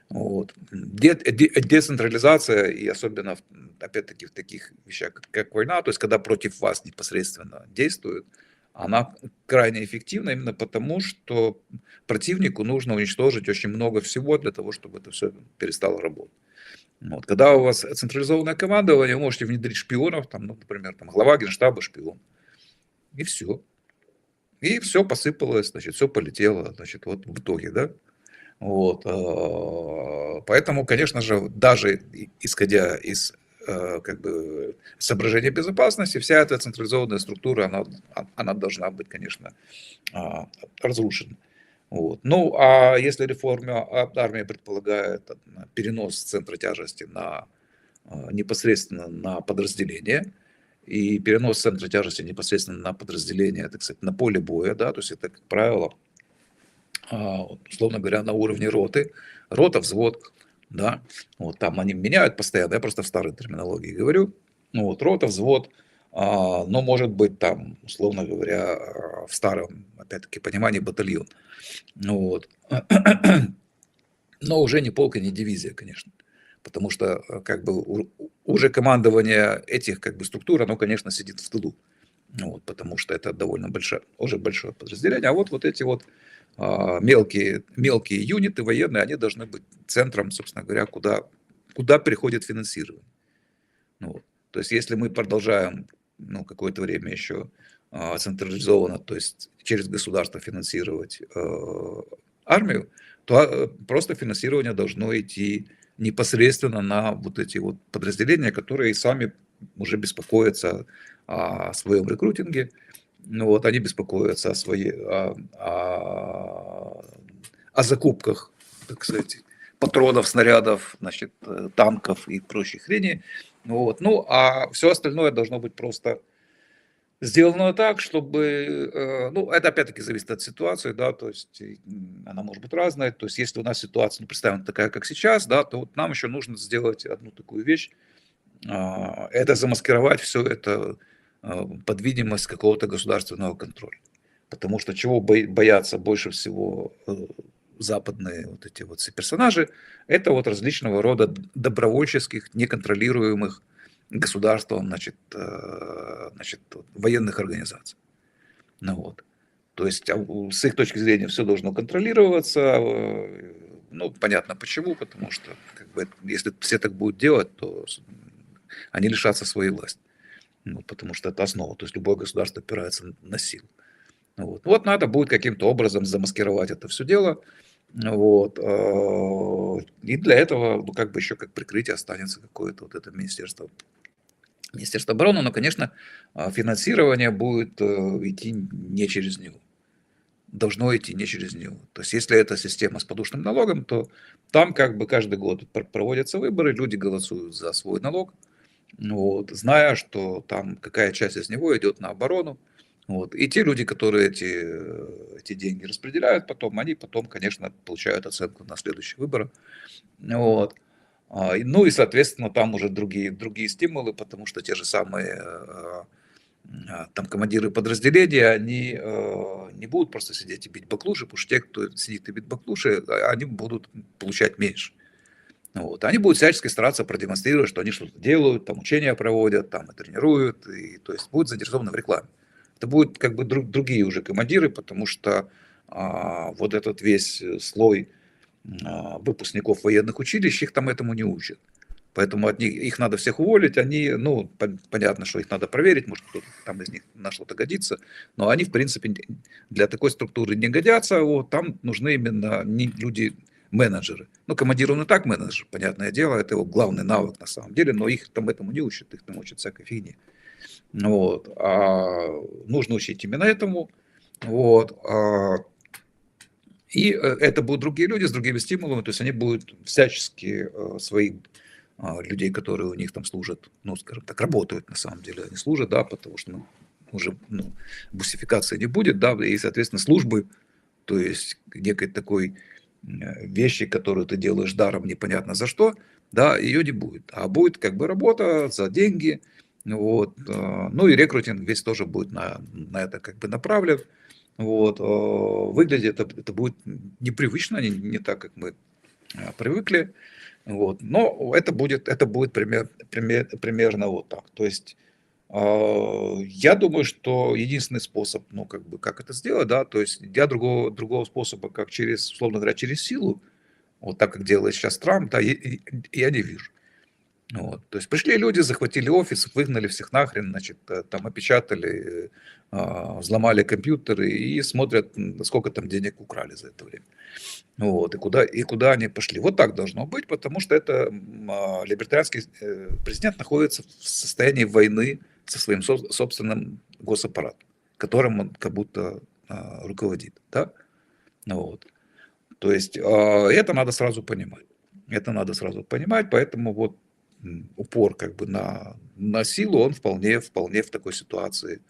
Вот. Децентрализация, и особенно, опять-таки, в таких вещах, как война, то есть когда против вас непосредственно действуют, она крайне эффективна именно потому, что противнику нужно уничтожить очень много всего для того, чтобы это все перестало работать. Вот. Когда у вас централизованное командование, вы можете внедрить шпионов, там, ну, например, там, глава генштаба шпион, и все. И все посыпалось, значит, все полетело, значит, вот в итоге, да. Вот. Поэтому, конечно же, даже исходя из как бы соображения безопасности, вся эта централизованная структура, она должна быть, конечно, разрушена. Вот. Ну, а если реформа армии предполагает перенос центра тяжести непосредственно на подразделение, и перенос центра тяжести непосредственно на подразделение, так сказать, на поле боя, да, то есть это, как правило, условно говоря, на уровне роты, рота, взвод, да, вот там они меняют постоянно, я просто в старой терминологии говорю, ну вот рота, взвод, но может быть там, условно говоря, в старом, опять-таки, понимании батальон, ну вот, но уже не полк и не дивизия, конечно, потому что как бы уже командование этих как бы структур, оно, конечно, сидит в тылу, вот, потому что это довольно уже большое подразделение, а вот эти вот мелкие юниты военные, они должны быть центром, собственно говоря, куда приходит финансирование. Ну, вот. То есть если мы продолжаем, ну, какое-то время еще централизованно, то есть через государство финансировать армию, то просто финансирование должно идти непосредственно на вот эти вот подразделения, которые сами уже беспокоятся о своем рекрутинге, Ну вот, они беспокоятся о закупках, так сказать, патронов, снарядов, значит, танков и прочей хрени. Вот. Ну, а все остальное должно быть просто сделано так, чтобы, ну, это опять-таки зависит от ситуации, да, то есть она может быть разная. То есть если у нас ситуация, ну, представим, такая, как сейчас, да, то вот нам еще нужно сделать одну такую вещь, это замаскировать все это под видимость какого-то государственного контроля. Потому что чего боятся больше всего западные вот эти вот все персонажи, это вот различного рода добровольческих, неконтролируемых государством, значит, военных организаций. Ну вот. То есть с их точки зрения все должно контролироваться. Ну, понятно почему, потому что как бы, если все так будут делать, то они лишатся своей власти. Ну, потому что это основа. То есть любое государство опирается на силу. Вот. Вот надо будет каким-то образом замаскировать это все дело. Вот. И для этого, ну, как бы еще как прикрытие останется какое-то вот это Министерство обороны, но, конечно, финансирование будет идти не через него. Должно идти не через него. То есть, если это система с подушным налогом, то там как бы каждый год проводятся выборы, люди голосуют за свой налог, вот, зная, что там какая часть из него идет на оборону. Вот. И те люди, которые эти деньги распределяют потом, они потом, конечно, получают оценку на следующих выборах. Вот. Ну и, соответственно, там уже другие стимулы, потому что те же самые там командиры подразделения, они не будут просто сидеть и бить баклуши, потому что те, кто сидит и бит баклуши, они будут получать меньше. Вот. Они будут всячески стараться продемонстрировать, что они что-то делают, там учения проводят, там и тренируют, и, то есть будут заинтересованы в рекламе. Это будут как бы другие уже командиры, потому что вот этот весь слой выпускников военных училищ, их там этому не учат. Поэтому от них, их надо всех уволить, они, ну, понятно, что их надо проверить, может, кто-то там из них на что-то годится, но они, в принципе, для такой структуры не годятся, вот, там нужны именно люди-менеджеры. Ну, командир он и так менеджер, понятное дело, это его главный навык на самом деле, но их там этому не учат, их там учат всякой фигне. Вот. Нужно учить именно этому, вот. И это будут другие люди с другими стимулами, то есть они будут всячески своих людей, которые у них там служат, ну, скажем так, работают на самом деле, они служат, да, потому что ну, уже ну, бусификации не будет, да, и, соответственно, службы, то есть некой такой вещи, которую ты делаешь даром, непонятно за что, да, ее не будет. А будет как бы работа за деньги, вот, ну и рекрутинг весь тоже будет на это как бы направлен. Вот, выглядит это будет непривычно, не так, как мы привыкли. Вот. Но это будет примерно вот так. То есть я думаю, что единственный способ, ну, как бы, как это сделать, да, то есть я другого способа, как через, условно говоря, через силу, вот так, как делает сейчас Трамп, да, я не вижу. Вот. То есть пришли люди, захватили офис, выгнали всех нахрен, значит, там опечатали, взломали компьютеры и смотрят, сколько там денег украли за это время. Вот, и куда они пошли. Вот так должно быть, потому что это либертарианский президент находится в состоянии войны со своим собственным госаппаратом, которым он как будто руководит. Да? Вот. То есть это надо сразу понимать. Это надо сразу понимать, поэтому вот упор как бы на силу, он вполне в такой ситуации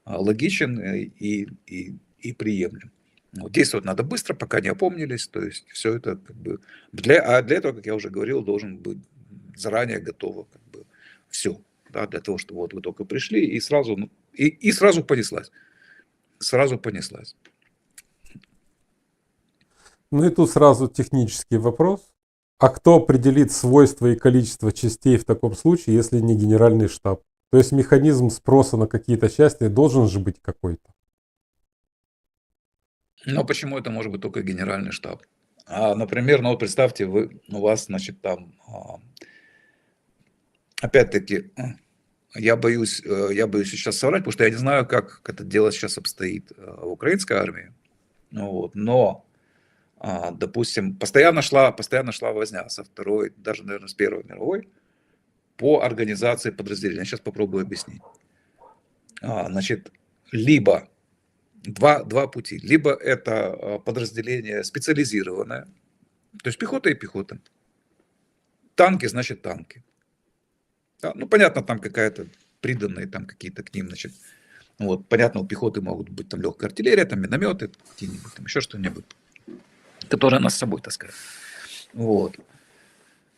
логичен и приемлем. Вот действовать надо быстро, пока не опомнились, то есть все это как бы для этого, как я уже говорил, должен быть заранее готово как бы все, да, для того, чтобы вот вы только пришли и сразу, ну, и сразу понеслась. Ну и тут сразу технический вопрос. А кто определит свойства и количество частей в таком случае, если не генеральный штаб? То есть механизм спроса на какие-то части должен же быть какой-то. Но почему это может быть только генеральный штаб? Например, ну вот представьте, у вас, значит, там, опять-таки, я боюсь сейчас соврать, потому что я не знаю, как это дело сейчас обстоит в украинской армии. Ну вот, но, допустим, постоянно шла возня со Второй, даже, наверное, с Первой мировой по организации подразделений. Я сейчас попробую объяснить. Значит, либо два пути. Либо это подразделение специализированное, то есть пехота и пехота. Танки, значит, танки. Да, ну, понятно, там какая-то приданные, там какие-то к ним, значит, вот, понятно, у пехоты могут быть там легкая артиллерия, там минометы, какие-нибудь, там еще что-нибудь, которые нас с собой таскают. Вот.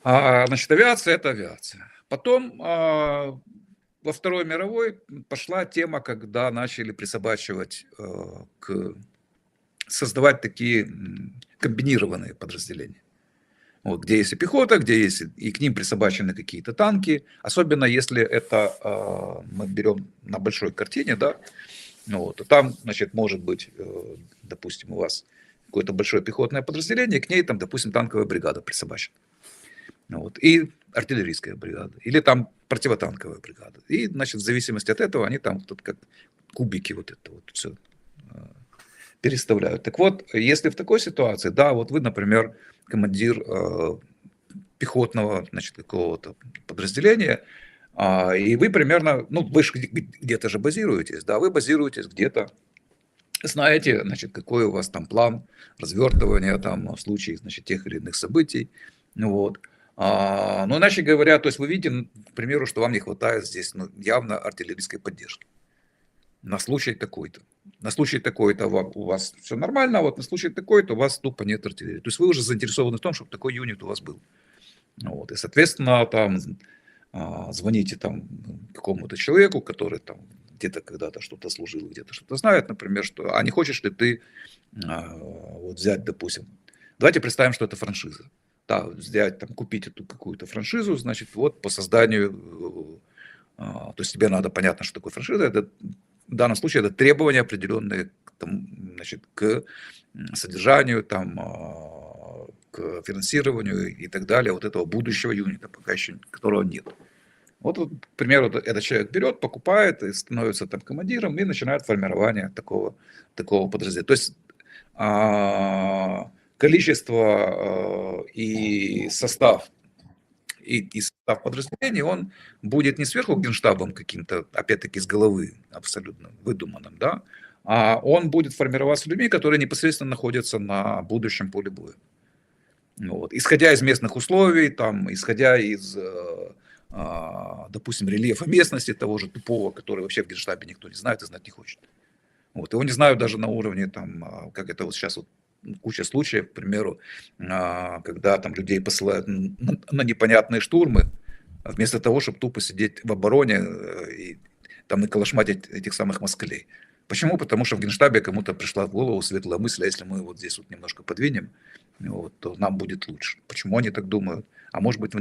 Значит, авиация – это авиация. Потом во Второй мировой пошла тема, когда начали присобачивать, создавать такие комбинированные подразделения. Вот, где есть и пехота, где есть и к ним присобачены какие-то танки. Особенно если это мы берем на большой картине, да, вот, то там, значит, может быть, допустим, у вас какое-то большое пехотное подразделение, к ней там, допустим, танковая бригада присобачена. Вот, и артиллерийская бригада, или там противотанковая бригада. И, значит, в зависимости от этого они там тут как кубики вот это вот все переставляют. Так вот, если в такой ситуации, да, вот вы, например, командир пехотного, значит, какого-то подразделения, и вы примерно, ну, вы же где-то же базируетесь, да, вы базируетесь где-то, знаете, значит, какой у вас там план развертывания там в случае, значит, тех или иных событий, вот. Ну, иначе говоря, то есть вы видите, к примеру, что вам не хватает здесь, ну, явно артиллерийской поддержки на случай такой-то. На случай такой-то у вас все нормально, а вот на случай такой-то у вас тупо нет артиллерии. То есть вы уже заинтересованы в том, чтобы такой юнит у вас был. Вот. И, соответственно, там звоните там какому-то человеку, который там где-то когда-то что-то служил, где-то что-то знает, например, что, а не хочешь ли ты вот взять, допустим, давайте представим, что это франшиза. Да, взять, там, купить эту какую-то франшизу, значит, вот по созданию, то есть тебе надо, понятно, что такое франшиза, это в данном случае это требования определенные там, значит, к содержанию, там, к финансированию и так далее, вот этого будущего юнита, пока еще которого нет. Вот, к примеру, этот человек берет, покупает и становится там командиром и начинает формирование такого подразделения. То есть количество и состав и состав подразделений, он будет не сверху генштабом каким-то, опять-таки, с головы абсолютно выдуманным, да, а он будет формироваться людьми, которые непосредственно находятся на будущем поле боя. Вот. Исходя из местных условий, там, исходя из, допустим, рельефа местности, того же тупого, который вообще в генштабе никто не знает и знать не хочет. Вот. Его не знают даже на уровне, там, как это вот сейчас вот куча случаев, к примеру, когда там людей посылают на непонятные штурмы, вместо того, чтобы тупо сидеть в обороне и там и калашматить этих самых москалей. Почему? Потому что в Генштабе кому-то пришла в голову светлая мысль, а если мы вот здесь вот немножко подвинем, вот, то нам будет лучше. Почему они так думают? А может быть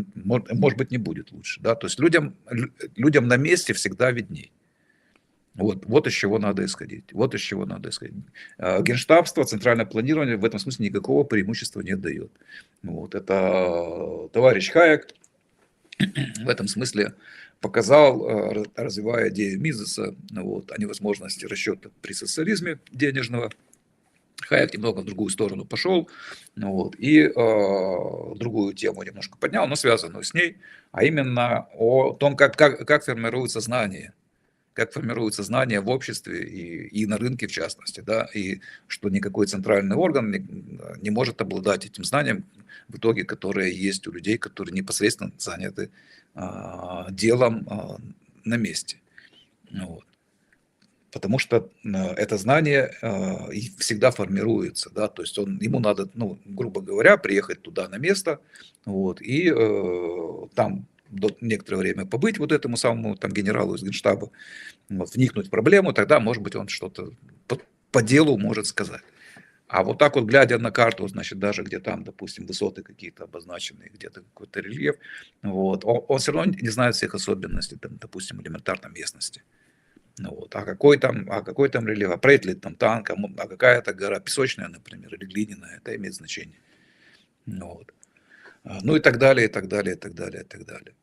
не будет лучше. Да? То есть людям на месте всегда видней. Вот из чего надо исходить. Вот из чего надо исходить. Генштабство, центральное планирование в этом смысле никакого преимущества не дает. Вот. Это товарищ Хаек в этом смысле показал, развивая идею Мизеса, вот, о невозможности расчета при социализме денежного. Хаек немного в другую сторону пошел, вот, и другую тему немножко поднял, но связанную с ней, а именно о том, как формируется знание. Как формируются знания в обществе и на рынке в частности, да, и что никакой центральный орган не может обладать этим знанием в итоге, которое есть у людей, которые непосредственно заняты делом на месте. Вот. Потому что это знание всегда формируется, да, то есть ему надо, ну, грубо говоря, приехать туда на место, вот, и там некоторое время побыть вот этому самому там генералу из Генштаба, вот, вникнуть в проблему, тогда, может быть, он что-то по делу может сказать. А вот так вот, глядя на карту, значит, даже где там, допустим, высоты какие-то обозначены, где-то какой-то рельеф, вот, он все равно не знает всех особенностей, там, допустим, элементарной местности. Вот. А какой там рельеф, а проедет ли там танк, а какая-то гора песочная, например, или глиняная, это имеет значение. Вот. Ну и так далее, и так далее, и так далее, и так далее.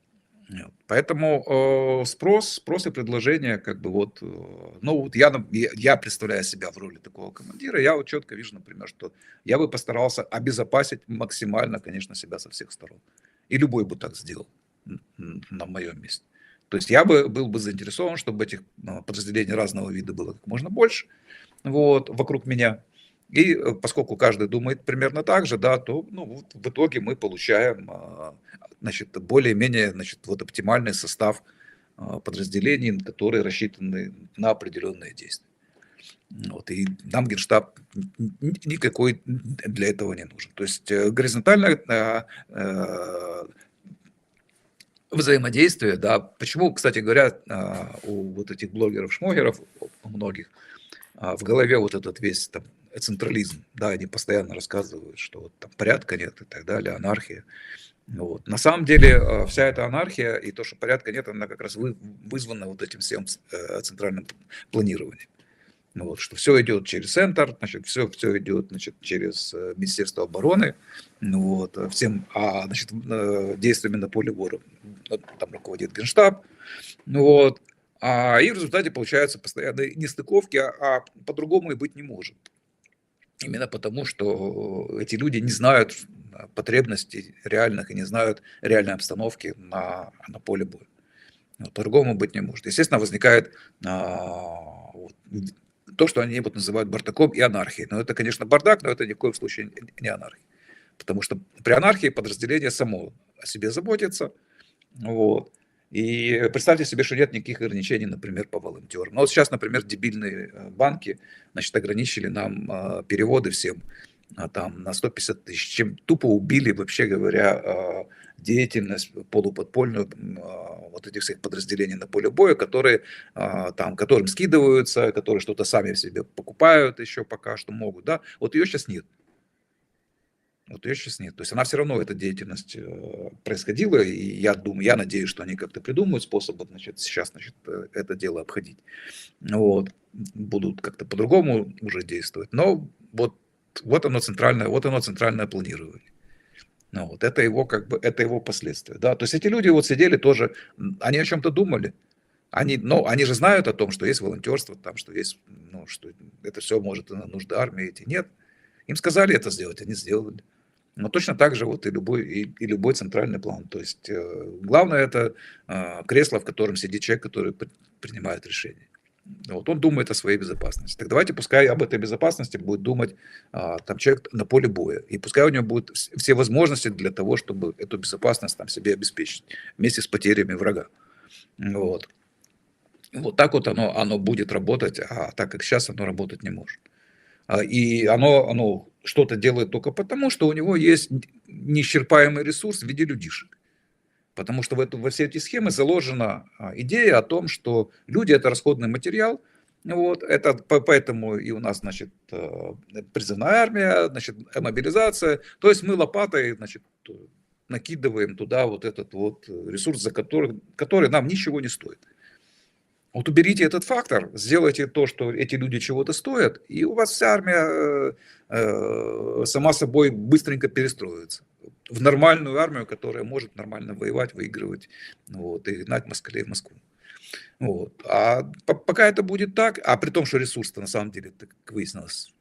Поэтому спрос и предложение, как бы вот, ну вот я представляю себя в роли такого командира, я вот четко вижу, например, что я бы постарался обезопасить максимально, конечно, себя со всех сторон. И любой бы так сделал на моем месте. То есть я был бы заинтересован, чтобы этих подразделений разного вида было как можно больше, вот, вокруг меня. И поскольку каждый думает примерно так же, да, то вот в итоге мы получаем значит, более-менее значит, вот оптимальный состав подразделений, которые рассчитаны на определенные действия. Вот, и нам Генштаб никакой для этого не нужен. То есть горизонтальное взаимодействие, да, почему, кстати говоря, у вот этих блогеров-шмогеров, у многих, в голове вот этот весь там централизм, да, они постоянно рассказывают, что вот там порядка нет и так далее, анархия. Вот. На самом деле вся эта анархия и то, что порядка нет, она как раз вызвана вот этим всем центральным планированием. Вот, что все идет через центр, значит, все идет, значит, через Министерство обороны, вот, всем, значит, действиями на поле боя там руководит Генштаб, вот, и в результате получаются постоянные нестыковки, по-другому и быть не может. Именно потому, что эти люди не знают потребностей реальных и не знают реальной обстановки на поле боя. Вот, по-другому быть не может. Естественно, возникает то, что они вот называют бардаком и анархией. Но это, конечно, бардак, но это ни в коем случае не анархия. Потому что при анархии подразделение само о себе заботится. Вот. И представьте себе, что нет никаких ограничений, например, по волонтерам. Ну, вот сейчас, например, дебильные банки, значит, ограничили нам переводы всем там на 150 тысяч, чем тупо убили, вообще говоря, деятельность полуподпольную вот этих всех подразделений на поле боя, которые там, которым скидываются, которые что-то сами в себе покупают еще пока что могут, да, вот ее сейчас нет. Вот ее сейчас нет. То есть она все равно, эта деятельность происходила, и я думаю, я надеюсь, что они как-то придумают способ, значит, сейчас, значит, это дело обходить. Вот. Будут как-то по-другому уже действовать. Но вот оно центральное планирование. Ну, вот это его как бы, это его последствия, да. То есть эти люди вот сидели тоже, они о чем-то думали. Они же знают о том, что есть волонтерство, там, что есть, что это все может на нужды армии идти. Нет. Им сказали это сделать, они сделали. Но точно так же вот и любой центральный план. То есть главное это кресло, в котором сидит человек, который принимает решения. Вот он думает о своей безопасности. Так давайте пускай об этой безопасности будет думать там человек на поле боя. И пускай у него будут все возможности для того, чтобы эту безопасность там себе обеспечить вместе с потерями врага. Вот. Вот так вот оно будет работать, а так как сейчас оно работать не может. И оно что-то делает только потому, что у него есть неисчерпаемый ресурс в виде людишек. Потому что во все эти схемы заложена идея о том, что люди – это расходный материал. Вот, это поэтому и у нас, значит, призывная армия, значит, мобилизация. То есть мы лопатой, значит, накидываем туда вот этот вот ресурс, который нам ничего не стоит. Вот уберите этот фактор, сделайте то, что эти люди чего-то стоят, и у вас вся армия сама собой быстренько перестроится в нормальную армию, которая может нормально воевать, выигрывать, вот, и гнать москалей в Москву. Вот. А пока это будет так, а при том, что ресурс-то на самом деле, как выяснилось,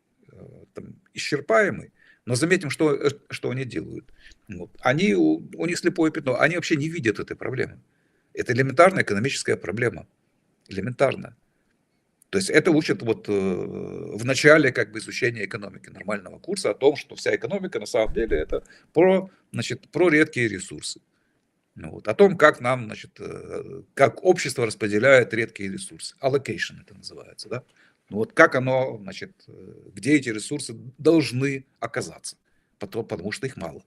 там, исчерпаемый, но заметим, что они делают. Вот. У них слепое пятно, они вообще не видят этой проблемы. Это элементарная экономическая проблема. Элементарно. То есть это учат вот в начале как бы изучения экономики, нормального курса, о том, что вся экономика на самом деле это про редкие ресурсы. Вот. О том, как нам, значит, как общество распределяет редкие ресурсы. Allocation это называется, да? Вот как оно, значит, где эти ресурсы должны оказаться, потому что их мало.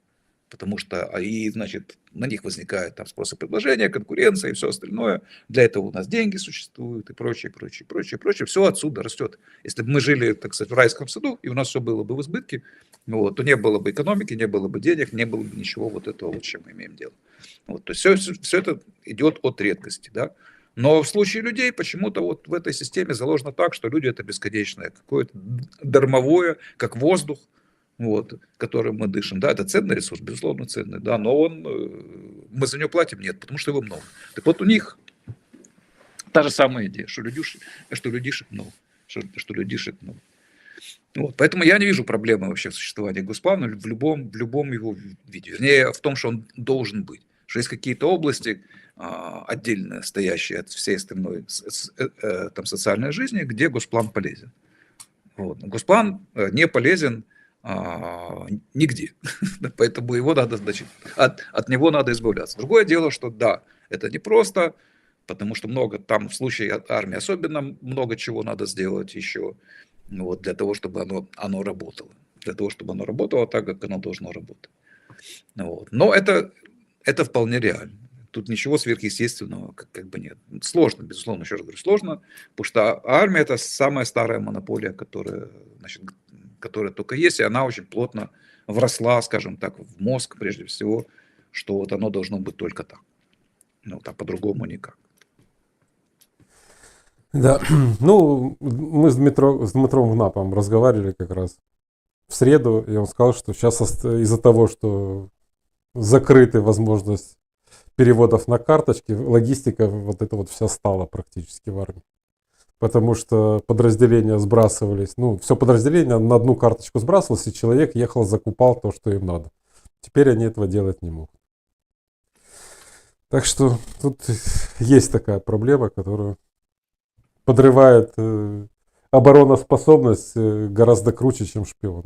Потому что, значит, на них возникает там спрос и предложение, конкуренция и все остальное. Для этого у нас деньги существуют и прочее, прочее, прочее, прочее. Все отсюда растет. Если бы мы жили, так сказать, в райском саду, и у нас все было бы в избытке, вот, то не было бы экономики, не было бы денег, не было бы ничего вот этого, вот, с чем мы имеем дело. Вот, то есть все это идет от редкости, да. Но в случае людей почему-то вот в этой системе заложено так, что люди это бесконечное, какое-то дармовое, как воздух, вот, которым мы дышим. Да, это ценный ресурс, безусловно, ценный, да, но мы за него платим? Нет, потому что его много. Так вот у них та же самая идея, что людишек много. Что людишек много. Вот, поэтому я не вижу проблемы вообще в существовании Госплана в любом его виде. Вернее, в том, что он должен быть. что есть какие-то области, отдельно стоящие от всей остальной там, социальной жизни, где госплан полезен. Вот. Госплан не полезен нигде, поэтому его надо, значит, от него надо избавляться. Другое дело, что да, это непросто, потому что много, там в случае армии особенно много чего надо сделать еще, вот, для того, чтобы оно работало. Для того, чтобы оно работало так, как оно должно работать. Вот. Но это вполне реально. Тут ничего сверхъестественного как бы нет. Сложно, безусловно, еще раз говорю, сложно, потому что армия – это самая старая монополия, которая только есть, и она очень плотно вросла, скажем так, в мозг прежде всего, что вот оно должно быть только так. Ну, так по-другому никак. Да, ну, мы с Дмитром Внапом разговаривали как раз в среду, и он сказал, что сейчас из-за того, что закрыта возможность переводов на карточки, логистика вот это вот вся стала практически в армии. Потому что подразделения сбрасывались, ну, все подразделение на одну карточку сбрасывалось, и человек ехал, закупал то, что им надо. Теперь они этого делать не могут. Так что тут есть такая проблема, которая подрывает обороноспособность гораздо круче, чем шпион.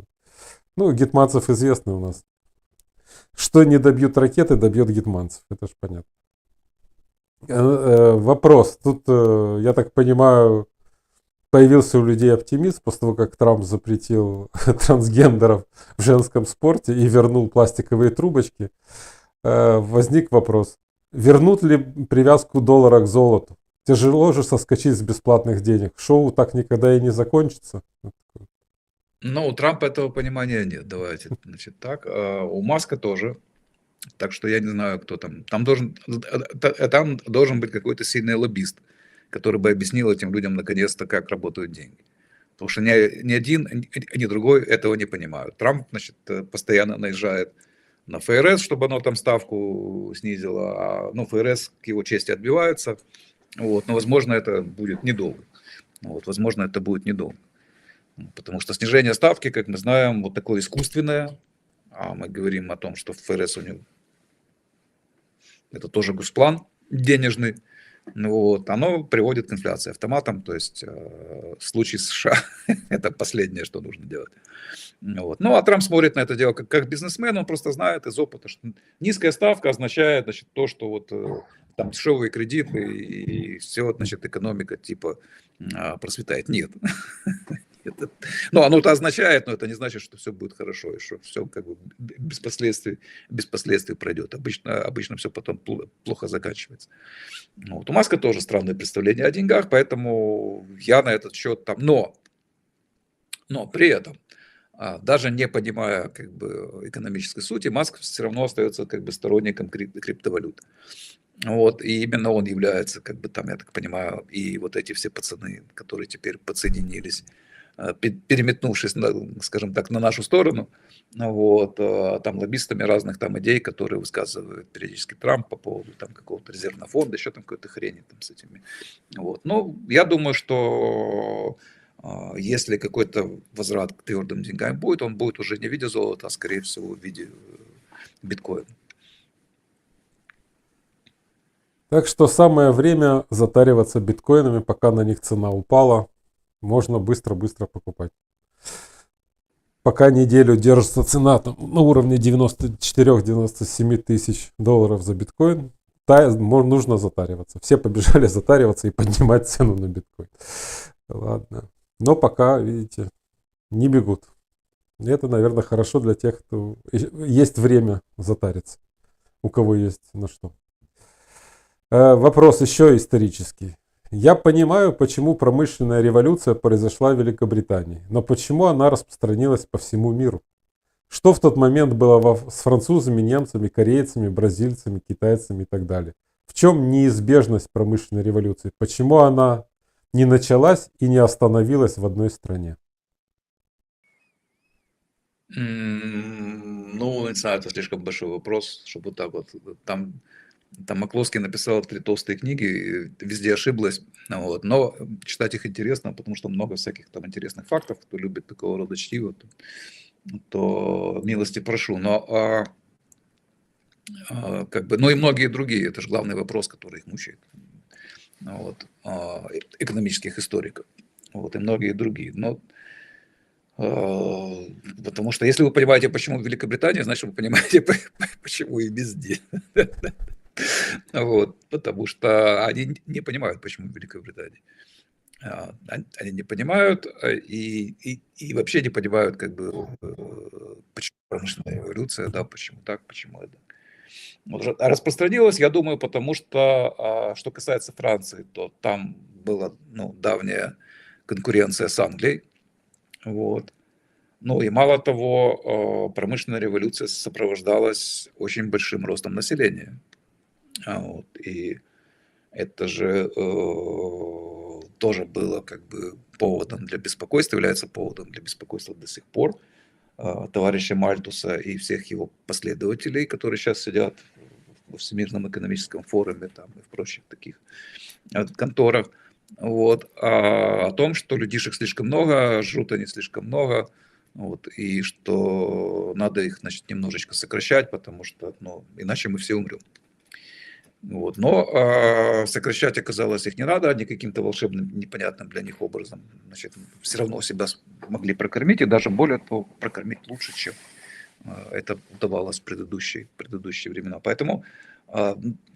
Ну, гетманцев известны у нас. Что не добьют ракеты, добьет гетманцев. Это же понятно. Вопрос. Тут, я так понимаю, появился у людей оптимизм после того, как Трамп запретил трансгендеров в женском спорте и вернул пластиковые трубочки. Возник вопрос. Вернут ли привязку доллара к золоту? Тяжело же соскочить с бесплатных денег. Шоу так никогда и не закончится. Ну, у Трампа этого понимания нет. Давайте, значит, так. У Маска тоже. Так что я не знаю, кто там. Там должен быть какой-то сильный лоббист, который бы объяснил этим людям наконец-то, как работают деньги. Потому что ни один, ни другой этого не понимают. Трамп, значит, постоянно наезжает на ФРС, чтобы оно там ставку снизило. Ну, ФРС к его чести отбивается. Вот, но, возможно, это будет недолго. Вот, возможно, это будет недолго. Потому что снижение ставки, как мы знаем, вот такое искусственное. А мы говорим о том, что ФРС у него это тоже госплан денежный. Вот, оно приводит к инфляции автоматом. То есть в случае США это последнее, что нужно делать. Вот. Ну, а Трамп смотрит на это дело как бизнесмен, он просто знает из опыта, что низкая ставка означает, значит, то, что вот там дешевые кредиты и все, значит, экономика типа процветает. Нет. Ну, оно-то означает, но это не значит, что все будет хорошо, и что все как бы без последствий пройдет. Обычно все потом плохо заканчивается. Вот. У Маска тоже странное представление о деньгах, поэтому я на этот счет там. Но при этом, даже не понимая как бы экономической сути, Маск все равно остается как бы сторонником криптовалют. Вот, и именно он является, как бы там, я так понимаю, и вот эти все пацаны, которые теперь подсоединились, переметнувшись, скажем так, на нашу сторону, вот, там лоббистами разных там идей, которые высказывает периодически Трамп по поводу там какого-то резервного фонда, еще там какой-то хрени там с этими. Вот. Ну, я думаю, что если какой-то возврат к твердым деньгам будет, он будет уже не в виде золота, а скорее всего в виде биткоина. Так что самое время затариваться биткоинами, пока на них цена упала. Можно быстро-быстро покупать. Пока неделю держится цена там, на уровне 94-97 тысяч долларов за биткоин, нужно затариваться. Все побежали затариваться и поднимать цену на биткоин. Ладно. Но пока, видите, не бегут. И это, наверное, хорошо для тех, кто есть время затариться. У кого есть на что. Вопрос еще исторический. Я понимаю, почему промышленная революция произошла в Великобритании, но почему она распространилась по всему миру? Что в тот момент было с французами, немцами, корейцами, бразильцами, китайцами и так далее? В чем неизбежность промышленной революции? Почему она не началась и не остановилась в одной стране? Ну, не знаю, это слишком большой вопрос, чтобы вот так вот. Там Макловский написал 3 толстые книги, везде ошиблась. Вот. Но читать их интересно, потому что много всяких там интересных фактов. Кто любит такого рода чтиво, то милости прошу. Но Как бы, но и многие другие. Это же главный вопрос, который их мучает. Вот, экономических историков. Вот, и многие другие. Но потому что если вы понимаете, почему в Великобритании, значит, вы понимаете, почему и везде. Вот, потому что они не понимают, почему в Великобритании. Они не понимают и вообще не понимают, как бы, почему промышленная революция, да, почему так, почему это. Вот, а распространилось, я думаю, потому что, что касается Франции, то там была, ну, давняя конкуренция с Англией. Вот. Ну и мало того, промышленная революция сопровождалась очень большим ростом населения. Вот. И это же тоже было как бы поводом для беспокойства, является поводом для беспокойства до сих пор товарища Мальтуса и всех его последователей, которые сейчас сидят во Всемирном экономическом форуме там, и в прочих таких конторах. Вот, о том, что людишек слишком много, жрут они слишком много, вот, и что надо их, значит, немножечко сокращать, потому что, ну, иначе мы все умрем. Вот. Но сокращать оказалось их не надо, они каким-то волшебным, непонятным для них образом, значит, все равно себя могли прокормить, и даже более того, прокормить лучше, чем это удавалось в предыдущие времена. Поэтому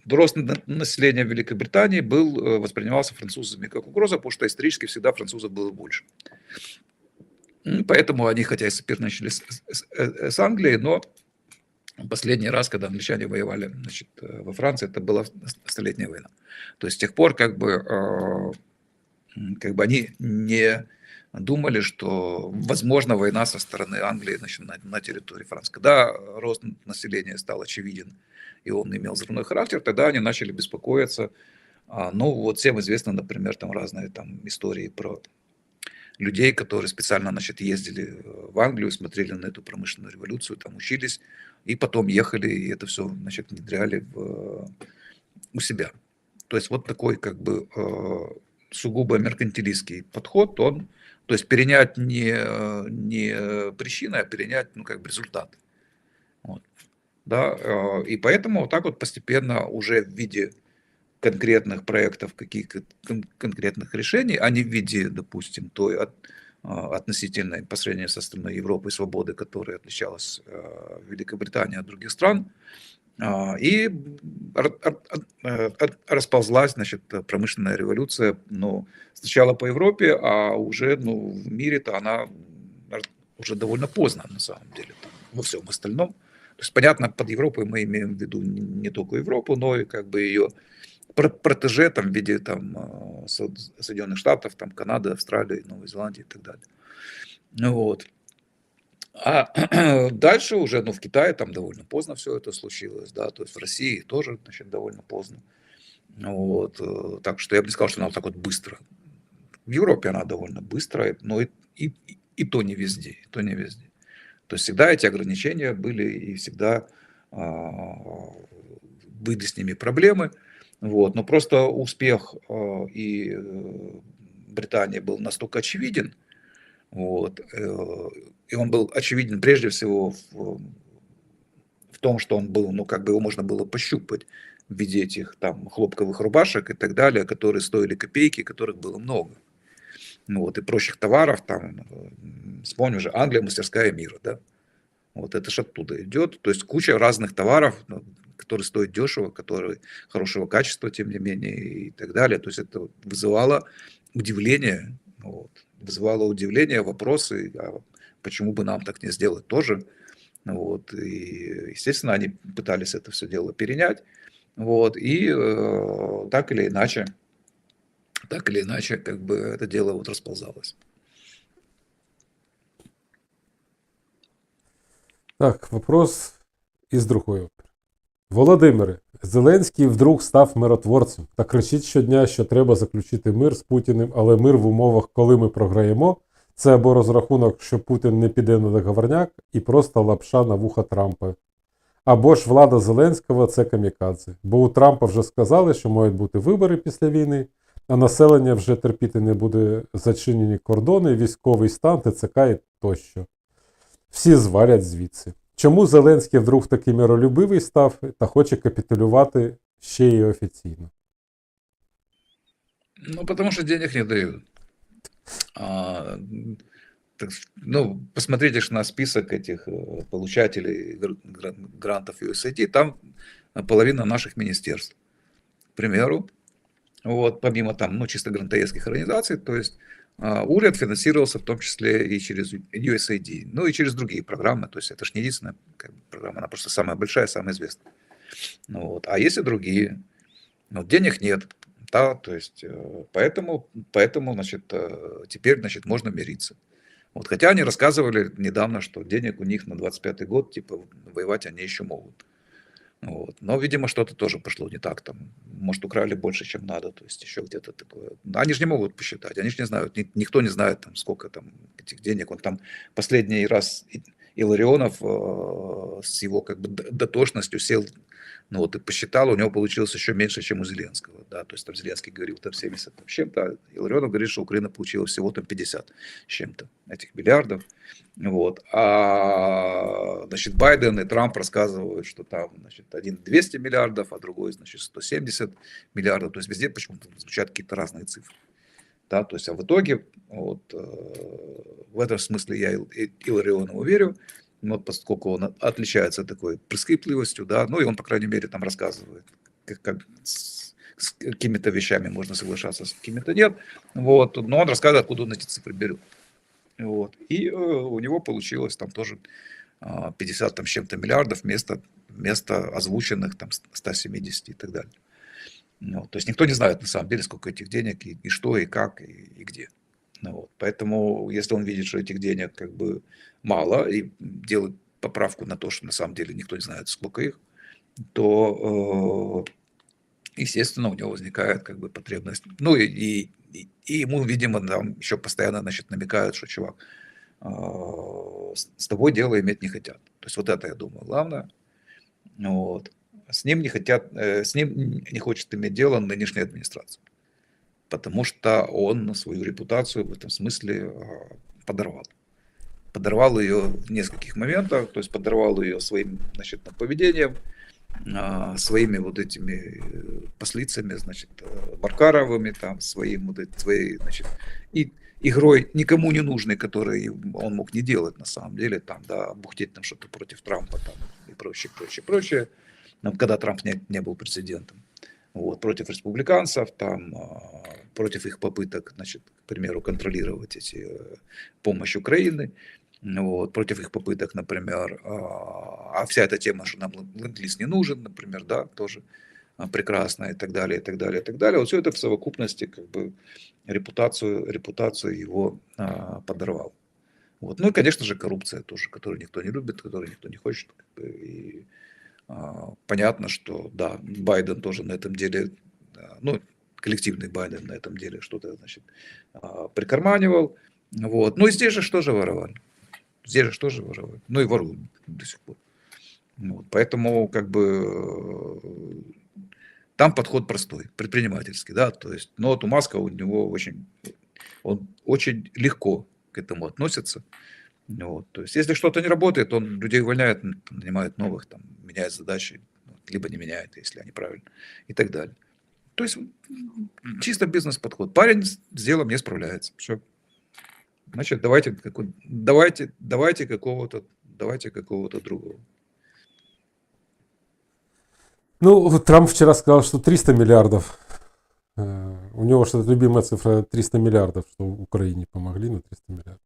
рост населения Великобритании воспринимался французами как угроза, потому что исторически всегда французов было больше. Поэтому они, хотя и соперничали с Англией, но последний раз, когда англичане воевали, значит, во Франции, это была Столетняя война. То есть с тех пор как бы они не думали, что возможна война со стороны Англии, значит, на территории Франции. Когда рост населения стал очевиден, и он имел взрывной характер, тогда они начали беспокоиться. Ну, вот всем известно, например, там разные там истории про людей, которые специально, значит, ездили в Англию, смотрели на эту промышленную революцию, там учились, и потом ехали, и это все, значит, внедряли у себя. То есть вот такой как бы сугубо меркантилистский подход, то есть перенять не причины, а перенять, ну, как бы результат. Вот. Да, и поэтому вот так вот постепенно уже в виде конкретных проектов, каких-то конкретных решений, а не в виде, допустим, той относительной по сравнению с остальной Европой свободы, которая отличалась в Великобритании от других стран, и расползлась, значит, промышленная революция, ну, сначала по Европе, а уже, ну, в мире-то она уже довольно поздно, на самом деле, там, во всем остальном. То есть, понятно, под Европой мы имеем в виду не только Европу, но и как бы ее протеже там, в виде там, Соединенных Штатов, там, Канады, Австралии, Новой Зеландии и так далее. Вот. А дальше уже, ну, в Китае там довольно поздно все это случилось, да, то есть в России тоже, значит, довольно поздно. Вот. Так что я бы не сказал, что она вот так вот быстро. В Европе она довольно быстрая, но и то не везде, и то не везде. То есть всегда эти ограничения были, и всегда были с ними проблемы. Вот. Но просто успех и Британии был настолько очевиден, вот, и он был очевиден прежде всего в том, что он был, ну, как бы его можно было пощупать в виде этих там хлопковых рубашек и так далее, которые стоили копейки, которых было много. Вот, и прочих товаров, там, вспомню же, Англия, мастерская мира, да. Вот это же оттуда идет. То есть куча разных товаров, которые стоят дешево, которые хорошего качества, тем не менее, и так далее. То есть это вызывало удивление, вот, вопросы, а почему бы нам так не сделать тоже. Вот, и, естественно, они пытались это все дело перенять. Вот, и так или иначе, как бы это дело вот расползалось. Так, вопрос із другої опери. Володимире, Зеленський вдруг став миротворцем та кричить щодня, що треба заключити мир з Путіним, але мир в умовах, коли ми програємо, це або розрахунок, що Путін не піде на договорняк і просто лапша на вуха Трампа. Або ж влада Зеленського – це камікадзе. Бо у Трампа вже сказали, що мають бути вибори після війни, а населення вже терпіти не буде зачинені кордони, військовий стан, ТЦК і тощо. Всі звалять звідси. Чому Зеленський вдруг такий миролюбивий став та хоче капітулювати ще й офіційно? Ну, потому что денег не дают. Ну, посмотрите ж на список этих получателей грантов USAID, там половина наших министерств. К примеру, вот, помимо там, ну, чисто грантоедских организаций, то есть уряд финансировался в том числе и через USAID, ну и через другие программы, то есть это же не единственная как бы, программа, она просто самая большая, самая известная. Ну, вот. А есть и другие, но денег нет, да, то есть поэтому значит, теперь значит, можно мириться. Вот, хотя они рассказывали недавно, что денег у них на 25-й год, типа, воевать они еще могут. Вот. Но, видимо, что-то тоже пошло не так. Там, может, украли больше, чем надо, то есть еще где-то такое. Они же не могут посчитать, они же не знают, никто не знает, там, сколько там этих денег. Он там последний раз Илларионов с его как бы дотошностью сел, ну вот и посчитал, у него получилось еще меньше, чем у Зеленского, да, то есть там Зеленский говорил там 70 там, с чем-то, Илларионов говорит, что Украина получила всего там 50 с чем-то этих миллиардов, вот, а, значит, Байден и Трамп рассказывают, что там, значит, один 200 миллиардов, а другой, значит, 170 миллиардов, то есть везде почему-то звучат какие-то разные цифры. Да, то есть, а в итоге, вот, в этом смысле я Илларионову верю, вот, поскольку он отличается такой прискіпливостью, да, ну и он, по крайней мере, там рассказывает, как с какими-то вещами можно соглашаться, с какими-то нет, вот, но он рассказывает, откуда он эти цифры берет. Вот, и у него получилось там тоже 50 там, с чем-то миллиардов вместо озвученных там 170 и так далее. Ну, то есть никто не знает на самом деле, сколько этих денег, и что, и как, и где. Ну, вот. Поэтому, если он видит, что этих денег как бы мало, и делает поправку на то, что на самом деле никто не знает, сколько их, то, естественно, у него возникает как бы потребность. Ну, и ему, видимо, там еще постоянно, значит, намекают, что, чувак, с тобой дело иметь не хотят. То есть вот это, я думаю, главное. Вот. С ним не хочет иметь дело нынешняя администрация, потому что он свою репутацию в этом смысле подорвал. Подорвал ее в нескольких моментах, то есть подорвал ее своим, значит, поведением, своими вот этими послицами, значит, Маркаровыми, там, своей, значит, и игрой никому не нужной, которой он мог не делать на самом деле, там, да, бухтеть там что-то против Трампа там, и прочее, когда Трамп не был президентом. Вот, против республиканцев, там, против их попыток, значит, к примеру, контролировать помощь Украины, вот, против их попыток, например, а вся эта тема, что нам ленд-лиз не нужен, например, да, тоже прекрасно и так далее, и так далее, и так далее. Вот все это в совокупности как бы репутацию его подорвал. Вот. Ну и, конечно же, коррупция тоже, которую никто не любит, которую никто не хочет. Как бы, и понятно, что да, Байден тоже на этом деле, ну, коллективный Байден на этом деле что-то, значит, прикарманивал. Вот. Ну и здесь же что же воровали? Здесь же тоже воровали. Ну и воруют до сих пор. Вот. Поэтому как бы там подход простой, предпринимательский, да, то есть, но вот у Маска у него он очень легко к этому относится. Вот. То есть, если что-то не работает, он людей увольняет, нанимает новых, там, меняет задачи, либо не меняет, если они правильно, и так далее. То есть, чисто бизнес-подход. Парень с делом не справляется. Все. Значит, давайте какого-то другого. Ну, Трамп вчера сказал, что 300 миллиардов. У него что-то любимая цифра 300 миллиардов, что Украине помогли на 300 миллиардов.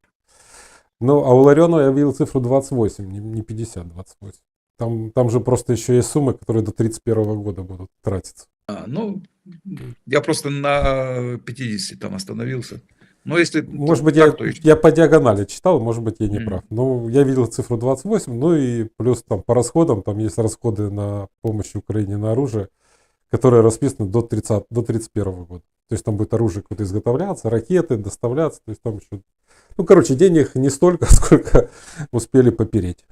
Ну, а у Ларионова я видел цифру 28, не 50, 28. Там же просто еще есть суммы, которые до 31 года будут тратиться. Ну, я просто на 50 там остановился. Но если может быть, так, я по диагонали читал, может быть, я не прав. Но я видел цифру 28, ну и плюс там по расходам, там есть расходы на помощь Украине на оружие, которые расписаны до 31 года. То есть там будет оружие какое-то изготовляться, ракеты доставляться, то есть там еще... Ну, короче, денег не столько, сколько успели попереть.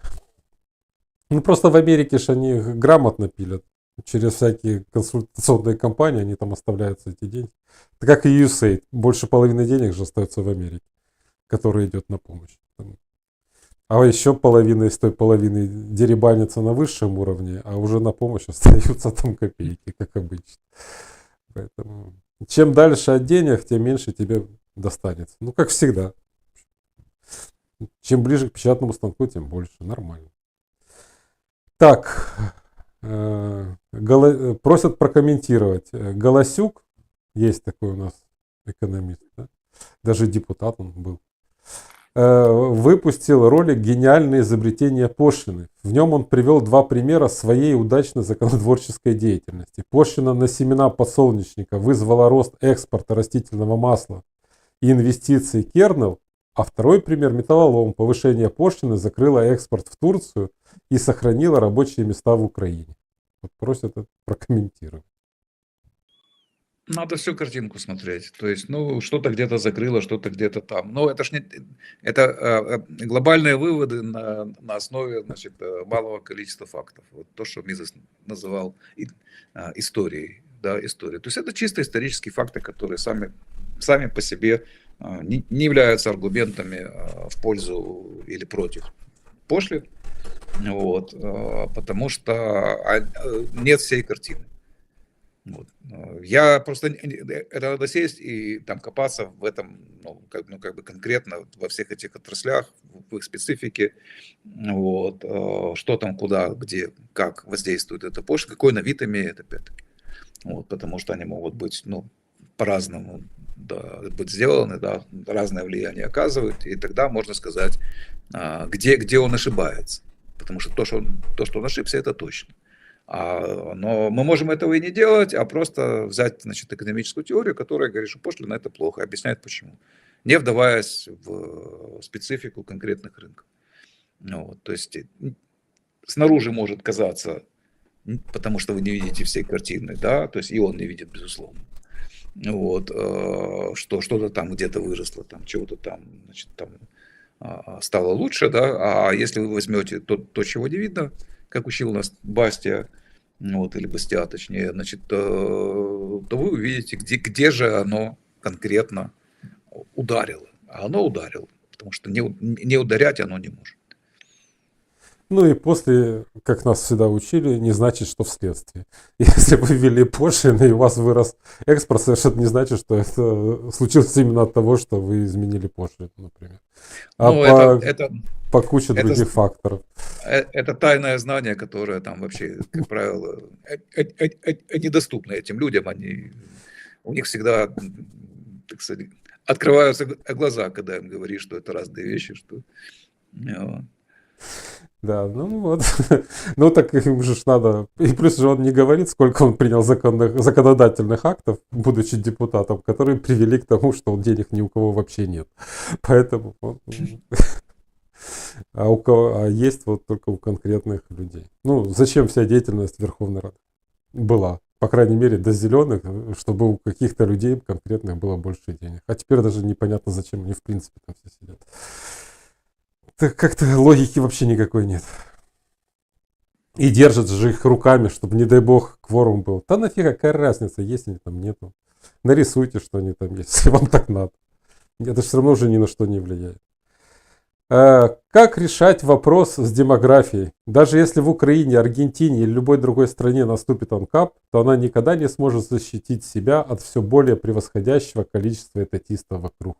Ну, просто в Америке же они грамотно пилят. Через всякие консультационные компании они там оставляются эти деньги. Так как и USAID. Больше половины денег же остается в Америке, который идет на помощь. А еще половина из той половины деребанится на высшем уровне, а уже на помощь остаются там копейки, как обычно. Поэтому чем дальше от денег, тем меньше тебе достанется. Ну, как всегда. Чем ближе к печатному станку, тем больше. Нормально. Так, просят прокомментировать. Голосюк, есть такой у нас экономист, да? Даже депутат он был, выпустил ролик «Гениальное изобретение пошлины». В нем он привел два примера своей удачной законотворческой деятельности. Пошлина на семена подсолнечника вызвала рост экспорта растительного масла и инвестиций Кернел, а второй пример — металлолом. Повышение пошлины закрыло экспорт в Турцию и сохранило рабочие места в Украине. Вот просят это прокомментировать. Надо всю картинку смотреть. То есть, ну, что-то где-то закрыло, что-то где-то там. Но это ж не, это глобальные выводы на основе, значит, малого количества фактов. Вот то, что Мизес называл историей, да, историей. То есть это чисто исторические факты, которые сами по себе не являются аргументами в пользу или против пошлин. Вот, потому что нет всей картины. Вот. Я просто, это надо сесть и там копаться в этом, ну, как бы конкретно во всех этих отраслях, в их специфике, вот, что там, куда, где, как воздействует эта пошлина, какой на вид имеет, опять-таки. Вот, потому что они могут быть, ну, по-разному, да, быть сделаны, да, разное влияние оказывают, и тогда можно сказать, где он ошибается. Потому что то, что он ошибся, это точно. Но мы можем этого и не делать, а просто взять, значит, экономическую теорию, которая говорит, что пошлина — это плохо, и объясняет почему, не вдаваясь в специфику конкретных рынков. Ну, вот, то есть снаружи может казаться, потому что вы не видите всей картины, да, то есть и он не видит, безусловно, вот, что что-то там где-то выросло, там чего-то там, значит, там стало лучше, да, а если вы возьмете то, чего не видно, как учил нас Бастия, вот, или Бастиа, точнее, значит, то вы увидите, где же оно конкретно ударило. А оно ударило, потому что не ударять оно не может. Ну и после, как нас всегда учили, не значит, что вследствие. Если вы ввели пошлины и у вас вырос экспорт, совершенно не значит, что это случилось именно от того, что вы изменили пошлину, например. А Ну, по куче других факторов. Это тайное знание, которое там вообще, как правило, недоступно этим людям. У них всегда, так сказать, открываются глаза, когда им говоришь, что это разные вещи. Что... Да, ну вот. Ну так им же надо. И плюс же он не говорит, сколько он принял законодательных актов, будучи депутатом, которые привели к тому, что денег ни у кого вообще нет. Поэтому а есть вот только у конкретных людей. Ну, зачем вся деятельность Верховной Рады была? По крайней мере, до зеленых, чтобы у каких-то людей конкретных было больше денег. А теперь даже непонятно, зачем они в принципе там все сидят. Так как-то логики вообще никакой нет. И держат же их руками, чтобы, не дай бог, кворум был. Да нафиг, какая разница, есть они там, нету. Нарисуйте, что они там есть, если вам так надо. Это же все равно уже ни на что не влияет. Как решать вопрос с демографией? Даже если в Украине, Аргентине или любой другой стране наступит анкап, то она никогда не сможет защитить себя от все более превосходящего количества этатистов вокруг.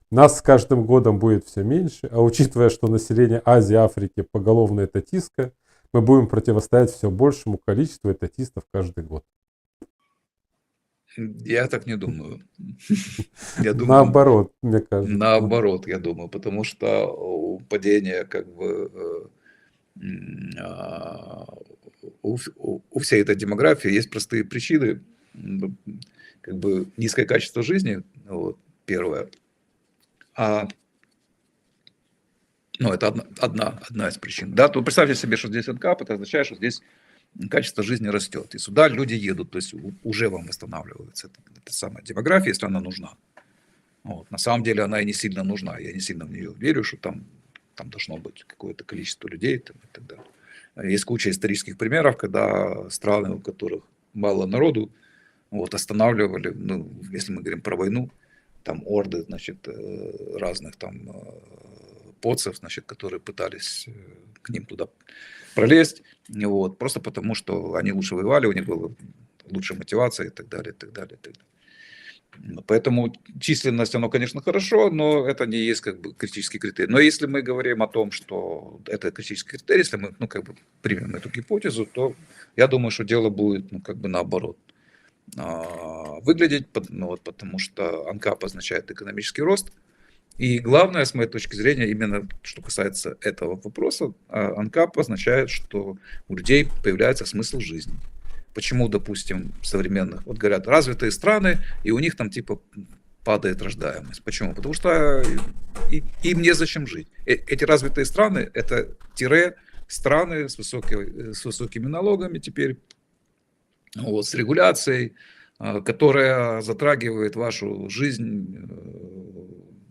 Нас с каждым годом будет все меньше, а учитывая, что население Азии и Африки поголовно этатистское, мы будем противостоять все большему количеству этатистов каждый год. Я так не думаю. Я думаю, наоборот, мне кажется. Наоборот, я думаю, потому что у падения как бы у всей этой демографии есть простые причины, как бы низкое качество жизни, вот, первое. Ну, это одна из причин. Да, то представьте себе, что здесь анкап, это означает, что здесь качество жизни растет. И сюда люди едут, то есть уже вам восстанавливается эта самая демография, если она нужна. Вот. На самом деле она и не сильно нужна. Я не сильно в нее верю, что там должно быть какое-то количество людей там, и так далее. Есть куча исторических примеров, когда страны, у которых мало народу, вот, останавливали, ну, если мы говорим про войну, там орды, значит, разных там поцев, значит, которые пытались к ним туда пролезть, вот, просто потому, что они лучше воевали, у них была лучшая мотивация и так далее, и так далее, и так далее. Поэтому численность, оно, конечно, хорошо, но это не есть как бы критический критерий. Но если мы говорим о том, что это критический критерий, если мы, ну, как бы примем эту гипотезу, то я думаю, что дело будет, ну, как бы наоборот выглядеть, ну, вот, потому что АНКАП означает экономический рост. И главное, с моей точки зрения, именно что касается этого вопроса, АНКАП означает, что у людей появляется смысл жизни. Почему, допустим, современных, вот говорят, развитые страны, и у них там типа падает рождаемость. Почему? Потому что им незачем жить. Эти развитые страны, это страны с высокими налогами теперь, вот, с регуляцией, которая затрагивает вашу жизнь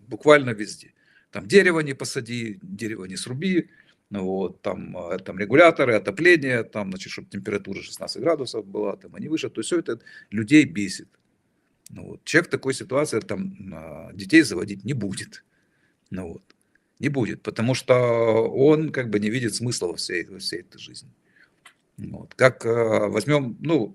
буквально везде. Там дерево не посади, дерево не сруби, вот, там регуляторы, отопление, там, значит, чтобы температура 16 градусов была, там, а не выше. То есть все это людей бесит. Вот. Человек в такой ситуации там, детей заводить не будет. Вот. Не будет, потому что он как бы не видит смысла во всей этой жизни. Вот. Как возьмем, ну,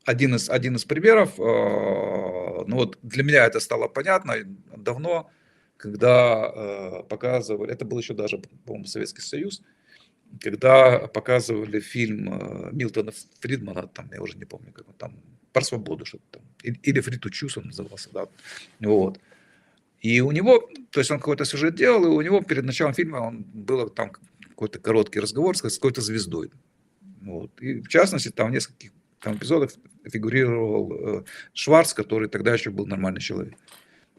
один из примеров, ну вот для меня это стало понятно давно, когда показывали, это был еще даже, по-моему, Советский Союз, когда показывали фильм Милтона Фридмана, там, я уже не помню, как он там, про свободу что-то там, или Free to Choose он назывался, да, вот. И у него, то есть он какой-то сюжет делал, и у него перед началом фильма он был там какой-то короткий разговор с какой-то звездой. Вот. И в частности, там в нескольких там эпизодах фигурировал Шварц, который тогда еще был нормальный человек.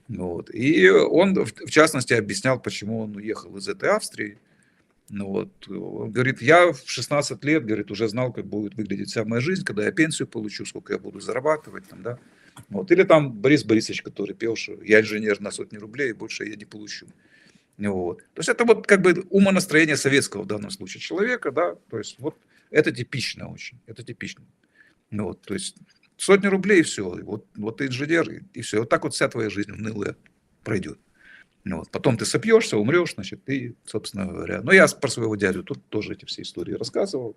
Вот. И он, в частности, объяснял, почему он уехал из этой Австрии. Ну вот, он говорит, я в 16 лет, говорит, уже знал, как будет выглядеть вся моя жизнь, когда я пенсию получу, сколько я буду зарабатывать. Там, да? Вот. Или там Борис Борисович, который пел, что я инженер на сотни рублей, больше я не получу. Вот. То есть это вот как бы умонастроение советского в данном случае человека, да, то есть вот это типично очень, это типично. Вот, то есть сотни рублей и все, вот ты инженер и все, вот так вот вся твоя жизнь унылая пройдет. Вот. Потом ты сопьешься, умрешь, значит, и, собственно говоря. Но я про своего дядю тут тоже эти все истории рассказывал.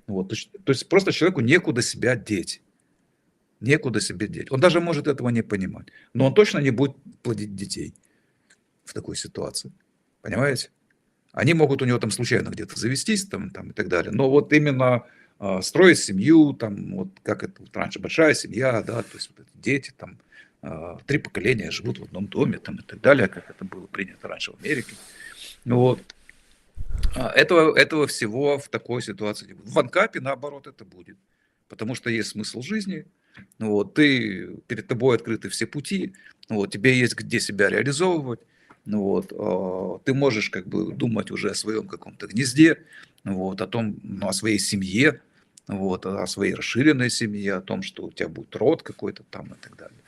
Вот. То есть просто человеку некуда себя деть. Некуда себя деть. Он даже может этого не понимать. Но он точно не будет плодить детей в такой ситуации. Понимаете? Они могут у него там случайно где-то завестись там и так далее. Но вот именно строить семью, там, вот как это вот раньше большая семья, да, то есть вот дети там, 3 поколения живут в одном доме там, и так далее, как это было принято раньше в Америке. Вот. Этого всего в такой ситуации не будет. В Анкапе, наоборот, это будет. Потому что есть смысл жизни, вот, перед тобой открыты все пути, вот, тебе есть где себя реализовывать, вот, ты можешь как бы думать уже о своем каком-то гнезде, вот, о том, о своей семье, вот, о своей расширенной семье, о том, что у тебя будет род какой-то там и так далее.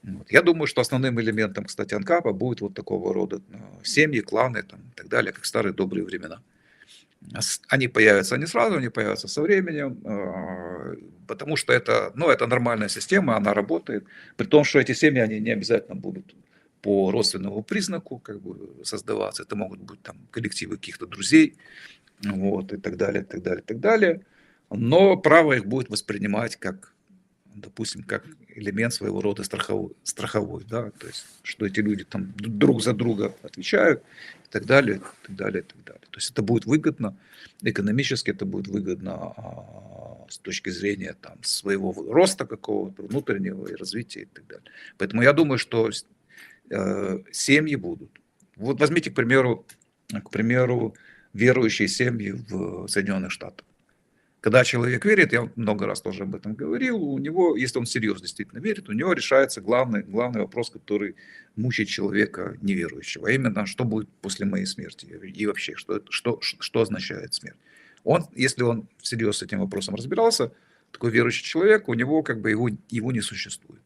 Вот. Я думаю, что основным элементом, кстати, Анкапа будет вот такого рода семьи, кланы там, и так далее, как в старые добрые времена. Они появятся не сразу, они появятся со временем, потому что это, ну, это нормальная система, она работает, при том, что эти семьи, они не обязательно будут по родственному признаку как бы создаваться, это могут быть там коллективы каких-то друзей, вот, и так далее, и так далее, и так далее, но право их будет воспринимать как, допустим, как элемент своего рода страховой, да, то есть, что эти люди там друг за друга отвечают, и так далее, и так далее, и так далее. То есть это будет выгодно, экономически это будет выгодно с точки зрения там, своего роста какого-то, внутреннего и развития и так далее. Поэтому я думаю, что семьи будут. Вот возьмите, к примеру, верующие семьи в Соединенных Штатах. Когда человек верит, я много раз тоже об этом говорил, у него, если он серьезно действительно верит, у него решается главный вопрос, который мучает человека неверующего, а именно, что будет после моей смерти и вообще, что означает смерть. Если он всерьез с этим вопросом разбирался, такой верующий человек, у него как бы его не существует.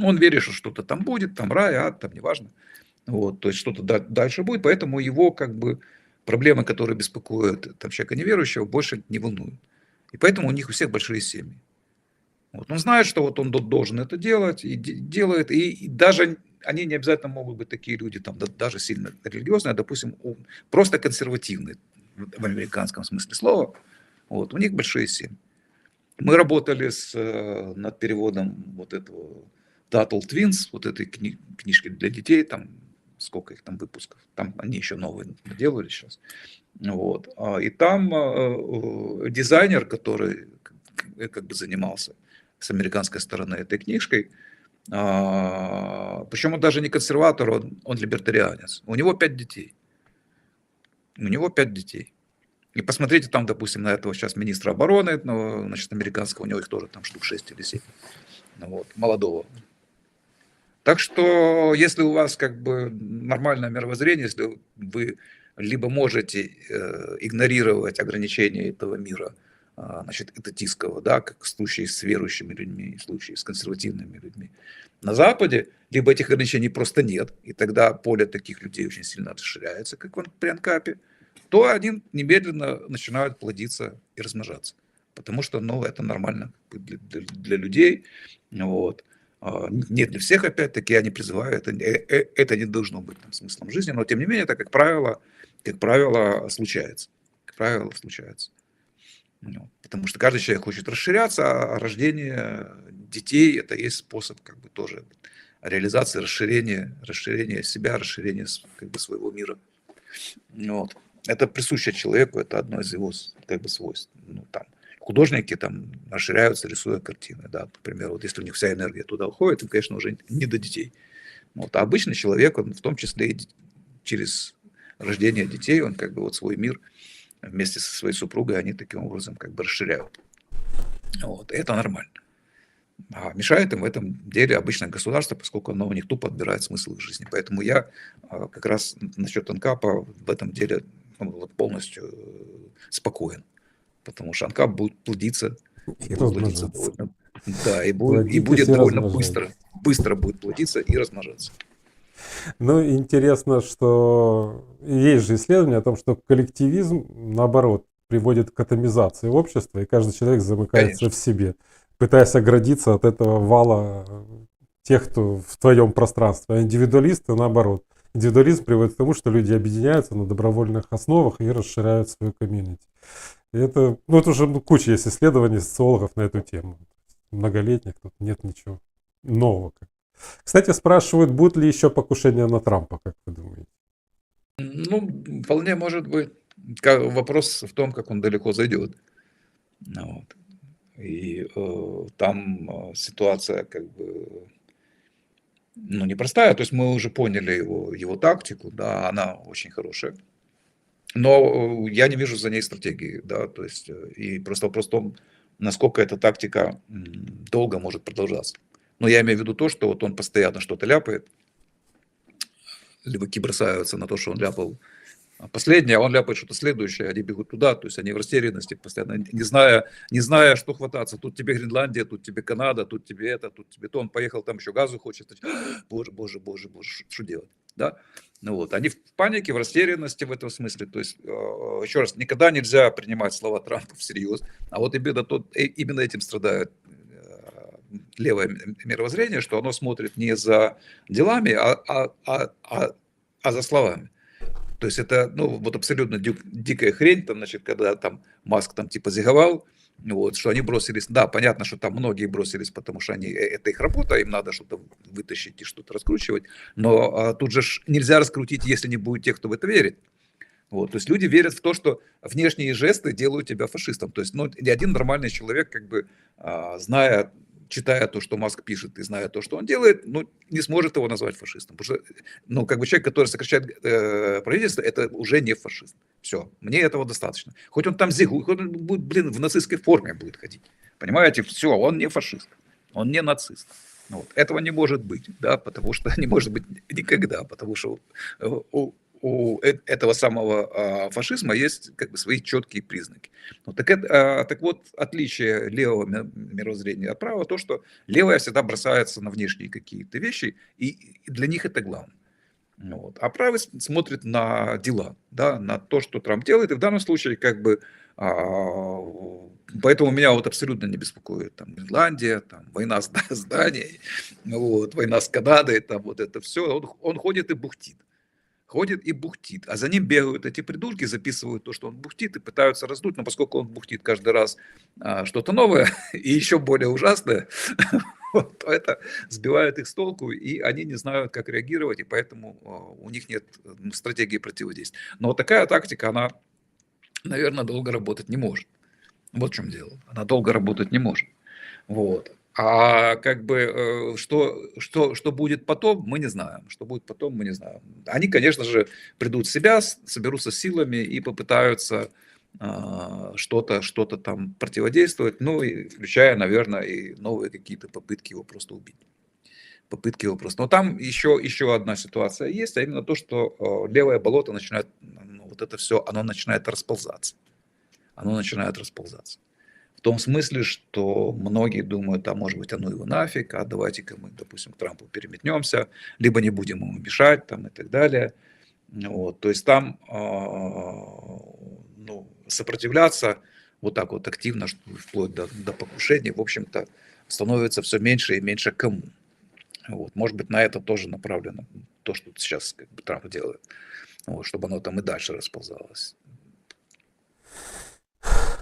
Он верит, что что-то там будет, там рай, ад, там неважно. Вот, то есть что-то дальше будет, поэтому его как бы проблемы, которые беспокоят там, человека неверующего, больше не волнуют. И поэтому у них у всех большие семьи. Вот. Он знает, что вот он должен это делать, и делает, и даже они не обязательно могут быть такие люди, там, даже сильно религиозные, а, допустим, просто консервативные в американском смысле слова. Вот, у них большие семьи. Мы работали над переводом вот этого Tuttle Twins, вот этой книжки для детей, там сколько их там выпусков, там они еще новые делали сейчас. Вот. И там дизайнер, который как бы занимался с американской стороны этой книжкой, причем он даже не консерватор, он либертарианец. У него 5 детей. У него 5 детей. И посмотрите там, допустим, на этого сейчас министра обороны, ну, значит, американского, у него их тоже там штук 6 или 7. Ну, вот, молодого. Так что, если у вас как бы нормальное мировоззрение, если вы либо можете игнорировать ограничения этого мира, значит, этатистского, да, как в случае с верующими людьми, в случае с консервативными людьми на Западе, либо этих ограничений просто нет, и тогда поле таких людей очень сильно расширяется, как при Анкапе, то они немедленно начинают плодиться и размножаться. Потому что, ну, это нормально для людей. Вот. Не для всех, опять-таки, я не призываю, это не должно быть там, смыслом жизни, но тем не менее, это, как правило, случается. Как правило, случается. Ну, потому что каждый человек хочет расширяться, а рождение детей – это есть способ как бы тоже реализации, расширения себя, расширения как бы своего мира. Вот. Это присуще человеку, это одно из его как бы свойств. Ну, там, художники там расширяются, рисуя картины. Да. Например, вот если у них вся энергия туда уходит, им, конечно, уже не до детей. Вот. А обычный человек, он в том числе и через рождение детей, он как бы вот свой мир вместе со своей супругой, они таким образом как бы расширяют. Вот. И это нормально. А мешает им в этом деле обычное государство, поскольку оно у них тупо отбирает смысл их жизни. Поэтому я как раз насчет Анкапа в этом деле полностью спокоен. Потому что Анкап будет плодиться, И будет плодиться размножаться. довольно, да, и Плодитесь будет и довольно размножайтесь. быстро будет плодиться и размножаться. Ну, интересно, что есть же исследование о том, что коллективизм, наоборот, приводит к атомизации общества, и каждый человек замыкается Конечно. в себе, пытаясь оградиться от этого вала тех, кто в твоем пространстве. А индивидуалисты, наоборот. Индивидуализм приводит к тому, что люди объединяются на добровольных основах и расширяют свою комьюнити. И это, ну, это уже куча есть исследований социологов на эту тему. Многолетних, тут нет ничего нового. Кстати, спрашивают, будут ли еще покушения на Трампа, как вы думаете? Ну, вполне может быть. Вопрос в том, как он далеко зайдет. Вот. И там ситуация как бы ну, непростая. То есть мы уже поняли его тактику, да, она очень хорошая. Но я не вижу за ней стратегии, да, то есть и просто вопрос в том, насколько эта тактика долго может продолжаться. Но я имею в виду то, что вот он постоянно что-то ляпает, либо бросаются на то, что он ляпал последнее, а он ляпает что-то следующее, они бегут туда, то есть они в растерянности постоянно, не зная, что хвататься. Тут тебе Гренландия, тут тебе Канада, тут тебе это, тут тебе то. Он поехал, там еще газу хочет. Боже, боже, боже, боже, что делать? Да? Ну вот, они в панике, в растерянности в этом смысле. То есть, еще раз, никогда нельзя принимать слова Трампа всерьез. А вот именно этим страдает левое мировоззрение, что оно смотрит не за делами, а за словами. То есть это, ну, вот абсолютно дикая хрень, там, значит, когда там Маск там типа зиговал, вот, что они бросились, да, понятно, что там многие бросились, потому что это их работа, им надо что-то вытащить и что-то раскручивать, но тут же нельзя раскрутить, если не будет тех, кто в это верит. Вот, то есть люди верят в то, что внешние жесты делают тебя фашистом. То есть, ну, ни один нормальный человек, как бы, читая то, что Маск пишет, и зная то, что он делает, ну, не сможет его назвать фашистом. Потому что, ну, как бы человек, который сокращает правительство, это уже не фашист. Все, мне этого достаточно. Хоть он там зигует, хоть он будет, блин, в нацистской форме будет ходить. Понимаете, все, он не фашист, он не нацист. Ну, вот. Этого не может быть, да, потому что не может быть никогда, потому что у этого самого фашизма есть как бы свои четкие признаки. Ну, так вот, отличие левого мировоззрения от правого, то, что левое всегда бросается на внешние какие-то вещи, и для них это главное. Вот. А правый смотрит на дела, да, на то, что Трамп делает. И в данном случае как бы Поэтому меня вот абсолютно не беспокоит там Гренландия, там война с Данией, вот, война с Канадой, там вот это все. Он ходит и бухтит. Ходит и бухтит, а за ним бегают эти придурки, записывают то, что он бухтит, и пытаются раздуть, но поскольку он бухтит каждый раз что-то новое и еще более ужасное, вот, то это сбивает их с толку, и они не знают, как реагировать, и поэтому у них нет стратегии противодействия. Но вот такая тактика, она, наверное, долго работать не может. Вот в чем дело. Она долго работать не может. Вот. А как бы что будет потом, мы не знаем. Что будет потом, мы не знаем. Они, конечно же, придут в себя, соберутся с силами и попытаются что-то там противодействовать, ну и включая, наверное, и новые какие-то попытки его просто убить. Попытки его просто. Но там еще одна ситуация есть, а именно то, что левое болото начинает, ну, вот это все, оно начинает расползаться. Оно начинает расползаться. В том смысле, что многие думают, а может быть, оно его нафиг, а давайте-ка мы, допустим, к Трампу переметнемся, либо не будем ему мешать там, и так далее. Вот. То есть там ну, сопротивляться вот так вот активно, вплоть до покушения, в общем-то, становится все меньше и меньше кому. Вот. Может быть, на это тоже направлено то, что сейчас как бы Трамп делает, вот, чтобы оно там и дальше расползалось.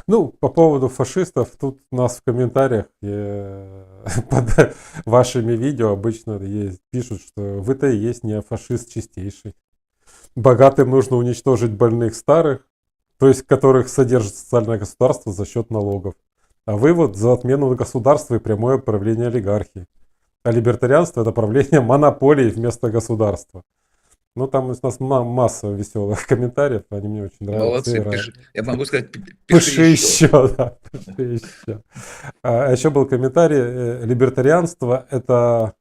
Ну, по поводу фашистов, тут у нас в комментариях под вашими видео обычно пишут, что вы-то и есть неофашист чистейший. Богатым нужно уничтожить больных старых, то есть которых содержит социальное государство за счет налогов. А вы вот за отмену государства и прямое правление олигархии. А либертарианство – это правление монополии вместо государства. Ну, там у нас масса веселых комментариев, они мне очень нравятся. Молодцы, пиши. Я могу сказать, Пиши еще, да, пиши еще. А еще был комментарий, либертарианство – это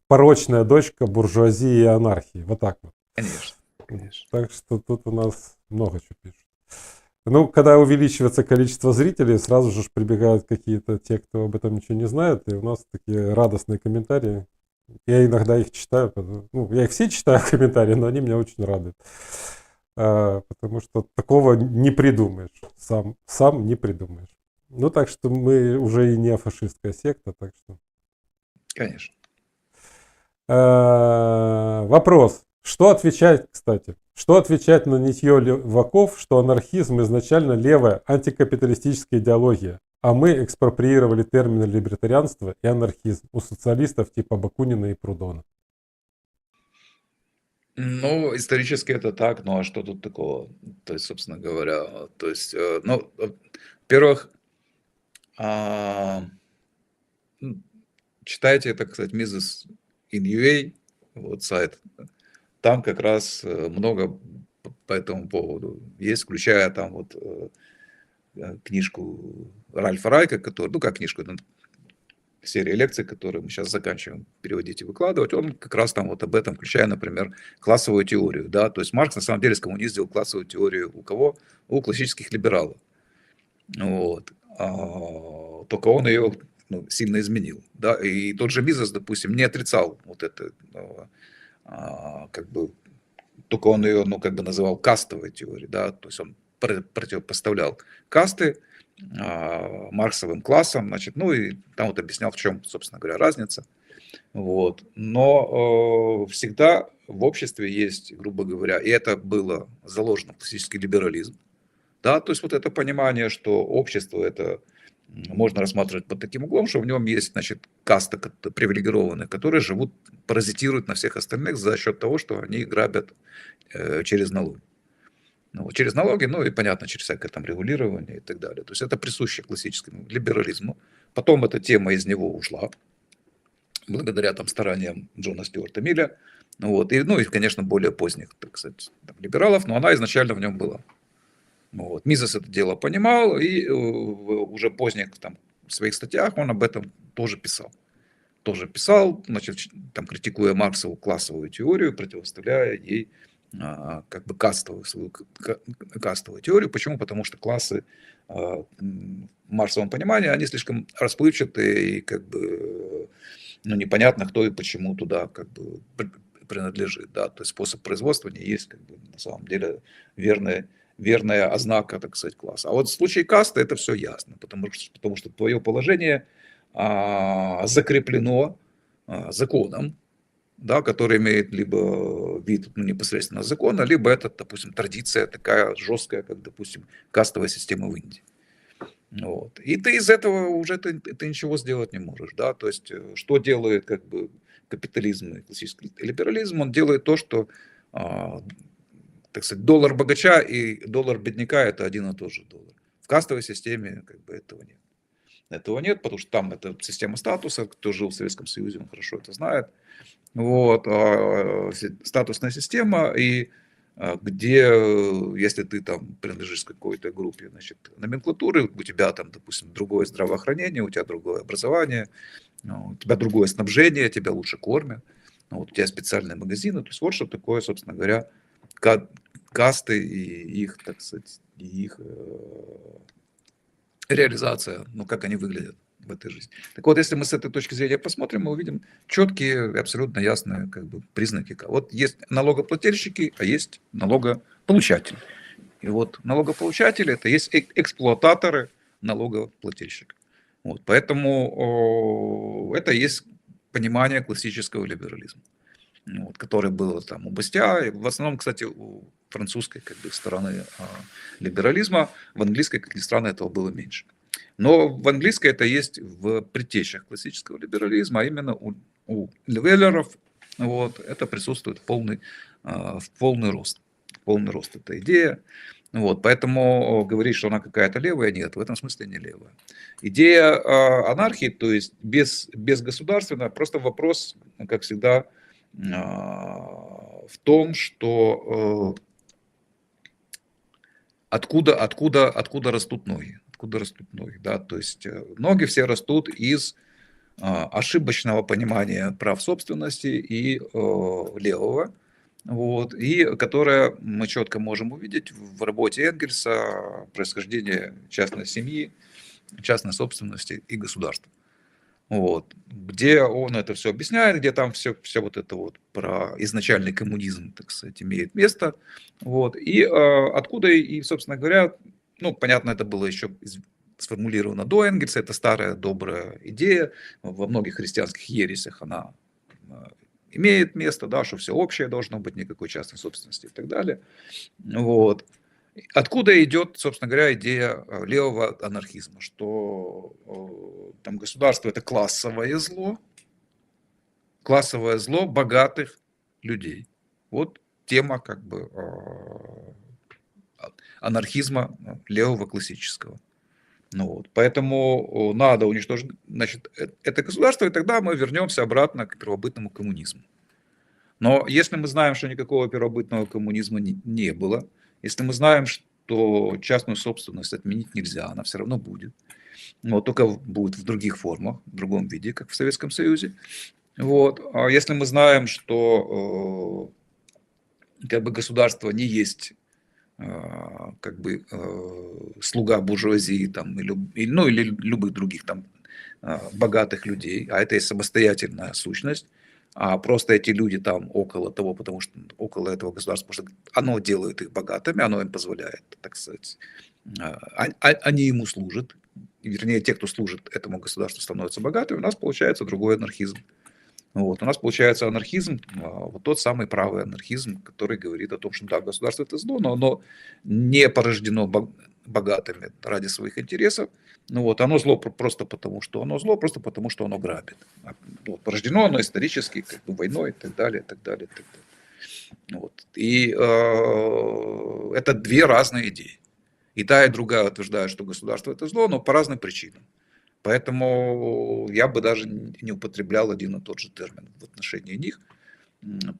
порочная дочка буржуазии и анархии. Вот так вот. Конечно, конечно. Так что тут у нас много чего пишут. Ну, когда увеличивается количество зрителей, сразу же прибегают какие-то те, кто об этом ничего не знает, и у нас такие радостные комментарии. Я иногда их читаю, ну, я их все читаю комментарии, но они меня очень радуют. Потому что такого не придумаешь, сам не придумаешь. Ну, так что мы уже и не фашистская секта, так что... Конечно. Вопрос. Что отвечать, кстати? Что отвечать на нытье леваков, что анархизм изначально левая антикапиталистическая идеология, а мы экспроприировали термины либертарианство и анархизм у социалистов типа Бакунина и Прудона? Ну, исторически это так, ну а что тут такого? То есть, собственно говоря, то есть, ну, во-первых, читайте, так сказать, Mises in UA, вот сайт, там как раз много по этому поводу есть, включая там вот книжку Ральфа Райка, который, ну как книжку, серия лекций, которые мы сейчас заканчиваем переводить и выкладывать, он как раз там вот об этом, включая, например, классовую теорию, да, то есть Маркс на самом деле скоммуниздил классовую теорию у кого? У классических либералов, вот, только он ее сильно изменил, да, и тот же Мизес, допустим, не отрицал вот это, как бы, только он ее, ну, как бы называл кастовой теорией, да, то есть он противопоставлял касты марксовым классам, значит, ну и там вот объяснял, в чем, собственно говоря, разница. Вот. Но всегда в обществе есть, грубо говоря, и это было заложено в классический либерализм, да, то есть вот это понимание, что общество это можно рассматривать под таким углом, что в нем есть, значит, каста привилегированных, которые живут, паразитируют на всех остальных за счет того, что они грабят через налоги. Ну, через налоги, ну и, понятно, через всякое там регулирование и так далее. То есть это присуще классическому либерализму. Потом эта тема из него ушла, благодаря там стараниям Джона Стюарта Милля. Вот. И, ну и, конечно, более поздних, так сказать, там, либералов, но она изначально в нем была. Вот. Мизес это дело понимал, и в уже поздних там, своих статьях он об этом тоже писал. Значит, там, критикуя Марксову классовую теорию, противоставляя ей как бы свою кастовую теорию. Почему? Потому что классы в марксовом понимании, они слишком расплывчатые и как бы ну, непонятно, кто и почему туда как бы принадлежит. Да? То есть способ производства не есть как бы, на самом деле верный верная ознака, так сказать, класса. А вот в случае касты это все ясно, потому что твое положение закреплено законом, да, который имеет либо вид непосредственно закона, либо это, допустим, традиция такая жесткая, как, допустим, кастовая система в Индии. Вот. И ты из этого уже ты ничего сделать не можешь, да, то есть что делает как бы капитализм и классический либерализм, он делает то, что, так сказать, доллар богача и доллар бедняка это один и тот же доллар. В кастовой системе как бы этого нет. Этого нет, потому что там это система статуса, кто жил в Советском Союзе, он хорошо это знает. Вот, статусная система, и где, если ты там принадлежишь к какой-то группе, значит, номенклатуры, у тебя там, допустим, другое здравоохранение, у тебя другое образование, у тебя другое снабжение, тебя лучше кормят, вот, у тебя специальные магазины, то есть вот что такое, собственно говоря, касты и их, так сказать, и их реализация, ну, как они выглядят в этой жизни. Так вот, если мы с этой точки зрения посмотрим, мы увидим четкие, абсолютно ясные как бы, признаки. Вот есть налогоплательщики, а есть налогополучатели. И вот налогополучатели – это есть эксплуататоры налогоплательщика. Вот, поэтому это есть понимание классического либерализма, вот, которое было там у Бастиа, в основном, кстати, у французской как бы, стороны либерализма, в английской, как ни странно, этого было меньше. Но в английской это есть в предтечах классического либерализма, а именно у Веллеров вот, это присутствует в полный рост. В полный рост эта идея. Вот, поэтому говорить, что она какая-то левая, нет, в этом смысле не левая. Идея анархии, то есть безгосударственная, просто вопрос, как всегда, в том, что откуда растут ноги. Откуда растут ноги, да, то есть ноги все растут из ошибочного понимания прав собственности и левого, вот, и которое мы четко можем увидеть в работе Энгельса, происхождение частной семьи, частной собственности и государства. Вот, где он это все объясняет, где там все вот это вот про изначальный коммунизм, так сказать, имеет место. Вот, и откуда, и, собственно говоря, ну, понятно, это было еще сформулировано до Энгельса, это старая добрая идея, во многих христианских ересях она имеет место, да, что все общее должно быть, никакой частной собственности и так далее. Вот. Откуда идет, собственно говоря, идея левого анархизма, что там государство это классовое зло богатых людей. Вот тема как бы анархизма левого классического. Ну вот, поэтому надо уничтожить, значит, это государство, и тогда мы вернемся обратно к первобытному коммунизму. Но если мы знаем, что никакого первобытного коммунизма не было, если мы знаем, что частную собственность отменить нельзя, она все равно будет, но только будет в других формах, в другом виде, как в Советском Союзе. Вот. А если мы знаем, что как бы государство не есть как бы слуга буржуазии там, или любых других там богатых людей, а это есть самостоятельная сущность, а просто эти люди там около того, потому что около этого государства, потому что оно делает их богатыми, оно им позволяет, так сказать, они ему служат, вернее, те, кто служит этому государству, становятся богатыми, у нас получается другой анархизм. Вот. У нас получается анархизм, вот тот самый правый анархизм, который говорит о том, что да, государство это зло, но оно не порождено богатыми ради своих интересов. Ну вот, оно зло просто потому, что оно зло, просто потому, что оно грабит. Вот, порождено оно исторически как бы, войной и так далее, и так далее, и так далее. Вот. И это две разные идеи. И та, и другая утверждают, что государство это зло, но по разным причинам. Поэтому я бы даже не употреблял один и тот же термин в отношении них.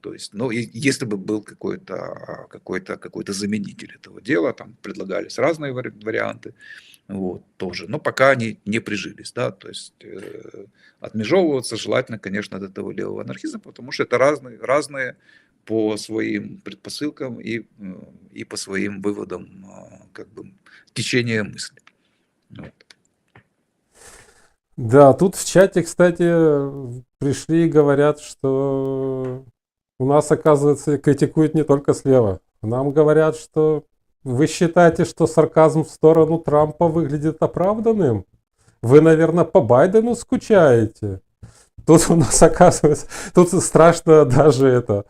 То есть, ну, если бы был какой-то заменитель этого дела, там предлагались разные варианты, вот, тоже, но пока они не прижились, да, то есть отмежевываться желательно, конечно, от этого левого анархизма, потому что это разные по своим предпосылкам и по своим выводам как бы течения мысли. Вот. Да, тут в чате, кстати, пришли и говорят, что у нас, оказывается, критикуют не только слева. Нам говорят, что Вы считаете, что сарказм в сторону Трампа выглядит оправданным? Вы, наверное, по Байдену скучаете. Тут у нас оказывается, тут страшно даже это.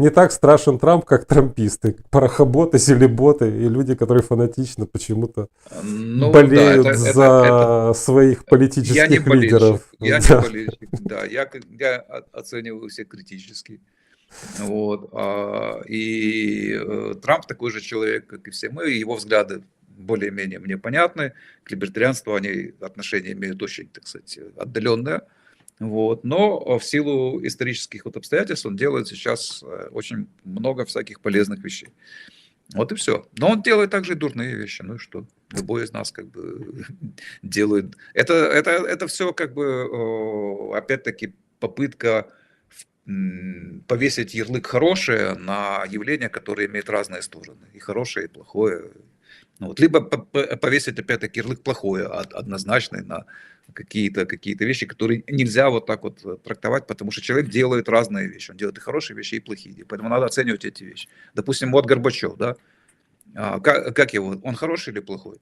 Не так страшен Трамп, как трамписты, парохоботы, селеботы и люди, которые фанатично почему-то Ну да, болеют это за своих я не политических болельщик, лидеров. я не Да. болельщик, да, я оцениваю всех критически. Вот, Трамп такой же человек, как и все мы, и его взгляды более-менее мне понятны. К либертарианству они отношения имеют очень, так сказать, отдаленные. Вот. Но в силу исторических вот обстоятельств он делает сейчас очень много всяких полезных вещей. Вот и все. Но он делает также и дурные вещи. Ну и что? Любой из нас как бы делает. Это все как бы, опять-таки, попытка повесить ярлык хорошее на явление, которое имеет разные стороны. И хорошее, и плохое. Ну, вот. Либо повесить, опять-таки, ярлык плохое, однозначный, на какие-то вещи, которые нельзя вот так вот трактовать, потому что человек делает разные вещи. Он делает и хорошие вещи, и плохие. Поэтому надо оценивать эти вещи. Допустим, вот Горбачев, да? Как его? Он хороший или плохой?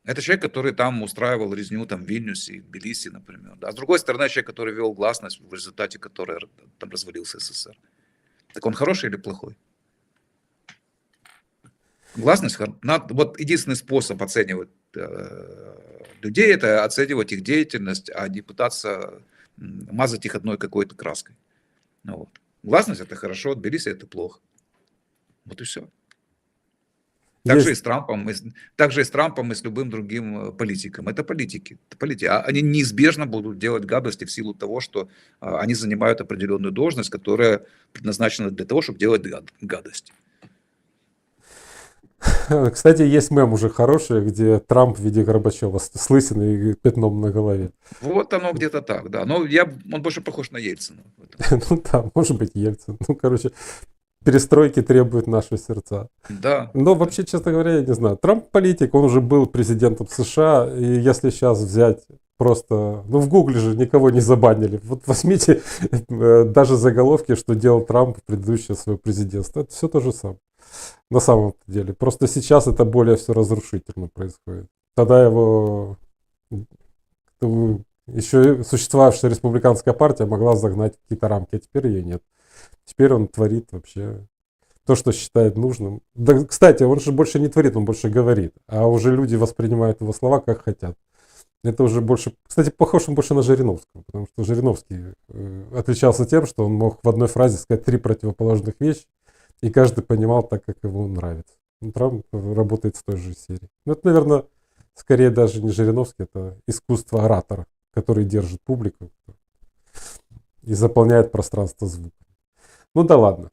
Это человек, который там устраивал резню там, в Вильнюсе, в Тбилиси, например. Да? А с другой стороны, человек, который вел гласность, в результате которой там развалился СССР. Так он хороший или плохой? Гласность, вот единственный способ оценивать людей, это оценивать их деятельность, а не пытаться мазать их одной какой-то краской. Ну, вот. Гласность это хорошо, Тбилиси это плохо. Вот и все. Также и Есть. с Трампом, также и с Трампом, и с любым другим политиком. Это политики. Это политики. Они неизбежно будут делать гадости в силу того, что они занимают определенную должность, которая предназначена для того, чтобы делать гадости. Кстати, есть мем уже хороший, где Трамп в виде Горбачева с лысиной и пятном на голове. Вот оно где-то так, да. Но он больше похож на Ельцина. Ну да, может быть, Ельцин. Ну, короче, перестройки требуют наши сердца. Да. Но вообще, честно говоря, я не знаю. Трамп политик, он уже был президентом США, и если сейчас взять просто... Ну, в Гугле же никого не забанили. Вот возьмите даже заголовки, что делал Трамп в предыдущее свое президентство. Это все то же самое. На самом деле. Просто сейчас это более все разрушительно происходит. Тогда его... Еще существовавшая республиканская партия могла загнать в какие-то рамки, а теперь ее нет. Теперь он творит вообще то, что считает нужным. Да, кстати, он же больше не творит, он больше говорит. А уже люди воспринимают его слова как хотят. Это уже больше... Кстати, похож он больше на Жириновского, потому что Жириновский отличался тем, что он мог в одной фразе сказать 3 противоположных вещи, и каждый понимал так, как ему нравится. Ну, Трамп работает с той же серии. Ну, это, наверное, скорее даже не Жириновский, это искусство оратора, который держит публику и заполняет пространство звуком. Ну да ладно.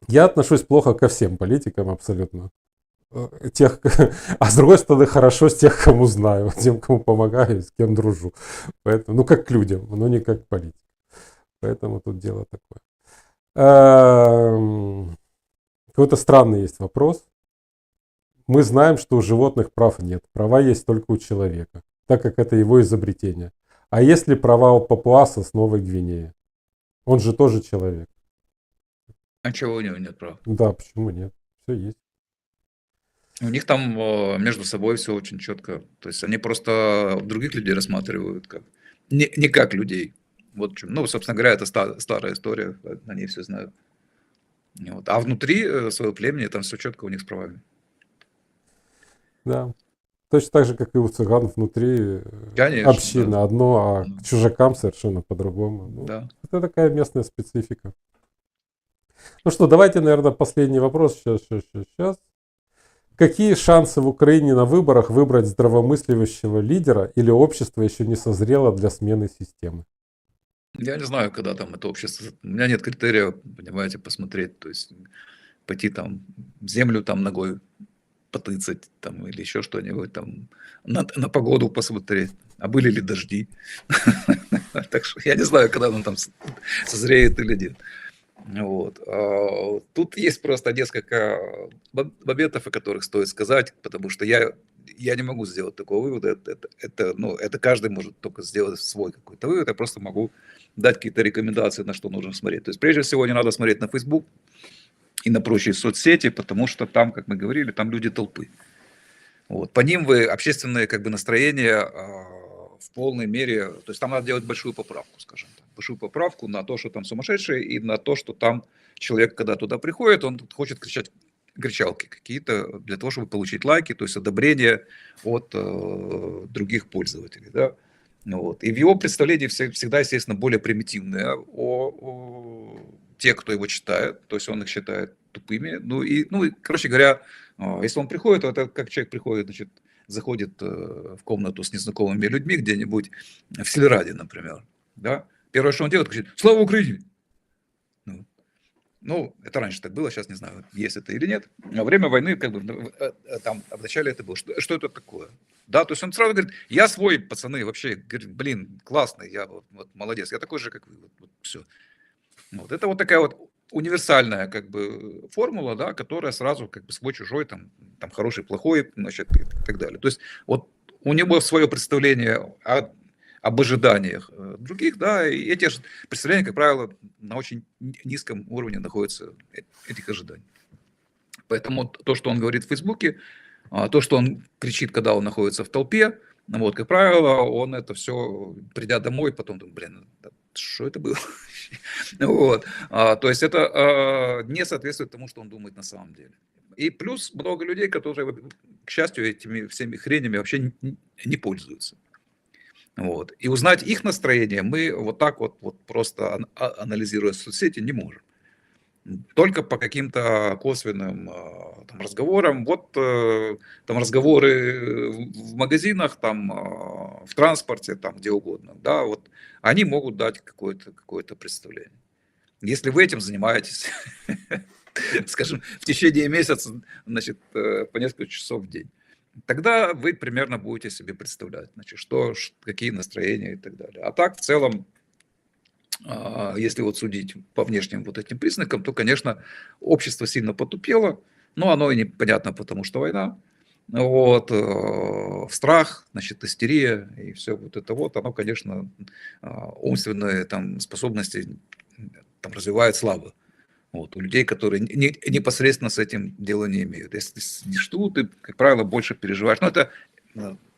Я отношусь плохо ко всем политикам абсолютно. Тех, а с другой стороны, хорошо с тех, кому знаю, тем, кому помогаю, с кем дружу. Поэтому, ну, как к людям, но не как к политике. Поэтому тут дело такое. Какой-то странный есть вопрос. Мы знаем, что у животных прав нет. Права есть только у человека, так как это его изобретение. А есть ли права у папуаса с Новой Гвинеи? Он же тоже человек. А чего у него нет прав? Да, почему нет? Все есть. У них там между собой все очень четко. То есть они просто других людей рассматривают как не как людей. Вот в чем. Ну, собственно говоря, это старая история, на ней все знают. Вот. А внутри своего племени там все четко у них с правами. Да. Точно так же, как и у цыган внутри Конечно, общины да. одно, а Да. к чужакам совершенно по-другому. Ну, Да. это такая местная специфика. Ну что, давайте, наверное, последний вопрос. Сейчас. Какие шансы в Украине на выборах выбрать здравомыслящего лидера или общество еще не созрело для смены системы? Я не знаю, когда там это общество. У меня нет критерия, понимаете, посмотреть. То есть пойти там землю там ногой потыцать там, или еще что-нибудь там, на погоду посмотреть, а были ли дожди. Так что я не знаю, когда он там созреет или нет. Вот. Тут есть просто несколько моментов, о которых стоит сказать, потому что я не могу сделать такого вывода. Это каждый может только сделать свой какой-то вывод. Я просто могу дать какие-то рекомендации, на что нужно смотреть. То есть, прежде всего, не надо смотреть на Facebook, и на прочие соцсети, потому что там, как мы говорили, там люди толпы. Вот. По ним вы общественное как бы настроение в полной мере, то есть там надо делать большую поправку, скажем так, большую поправку на то, что там сумасшедшие, и на то, что там человек, когда туда приходит, он хочет кричать кричалки какие-то для того, чтобы получить лайки, то есть одобрение от других пользователей, да. Ну вот. И в его представлении всегда, естественно, более примитивное о те, кто его читает, то есть он их считает тупыми. Ну и короче говоря, если он приходит, то это как человек приходит, значит, заходит в комнату с незнакомыми людьми где-нибудь в Сельраде, например, да. Первое, что он делает, кричит: «Слава Украине!» Ну, это раньше так было, сейчас не знаю, есть это или нет. Во время войны, как бы, там, вначале это было. Что это такое? Да, то есть он сразу говорит: я свой, пацаны, вообще, говорит, блин, классный, я вот молодец, я такой же, как вы, вот все. Вот. Это вот такая вот универсальная, как бы, формула, да, которая сразу, как бы, свой-чужой, там хороший, плохой, значит, и так далее. То есть вот у него свое представление об ожиданиях других, да, и эти представления, как правило, на очень низком уровне находятся этих ожиданий. Поэтому то, что он говорит в Фейсбуке, то, что он кричит, когда он находится в толпе, вот, как правило, он это все, придя домой, потом думает: блин, что это было? Вот. То есть это не соответствует тому, что он думает на самом деле. И плюс много людей, которые, к счастью, этими всеми хренями вообще не пользуются. Вот. И узнать их настроение мы вот так вот просто анализируя соцсети не можем. Только по каким-то косвенным там разговорам. Вот там разговоры в магазинах, там в транспорте, там где угодно, да, вот они могут дать какое-то представление. Если вы этим занимаетесь, скажем, в течение месяца, значит, по несколько часов в день, тогда вы примерно будете себе представлять, значит, какие настроения и так далее. А так, в целом, если вот судить по внешним вот этим признакам, то, конечно, общество сильно потупело, но оно и непонятно, потому что война. Вот, страх, значит, истерия и все вот это вот, оно, конечно, умственные там способности там развивает слабо. Вот, у людей, которые непосредственно с этим дело не имеют. Если сидишь тут, ты, как правило, больше переживаешь. Но это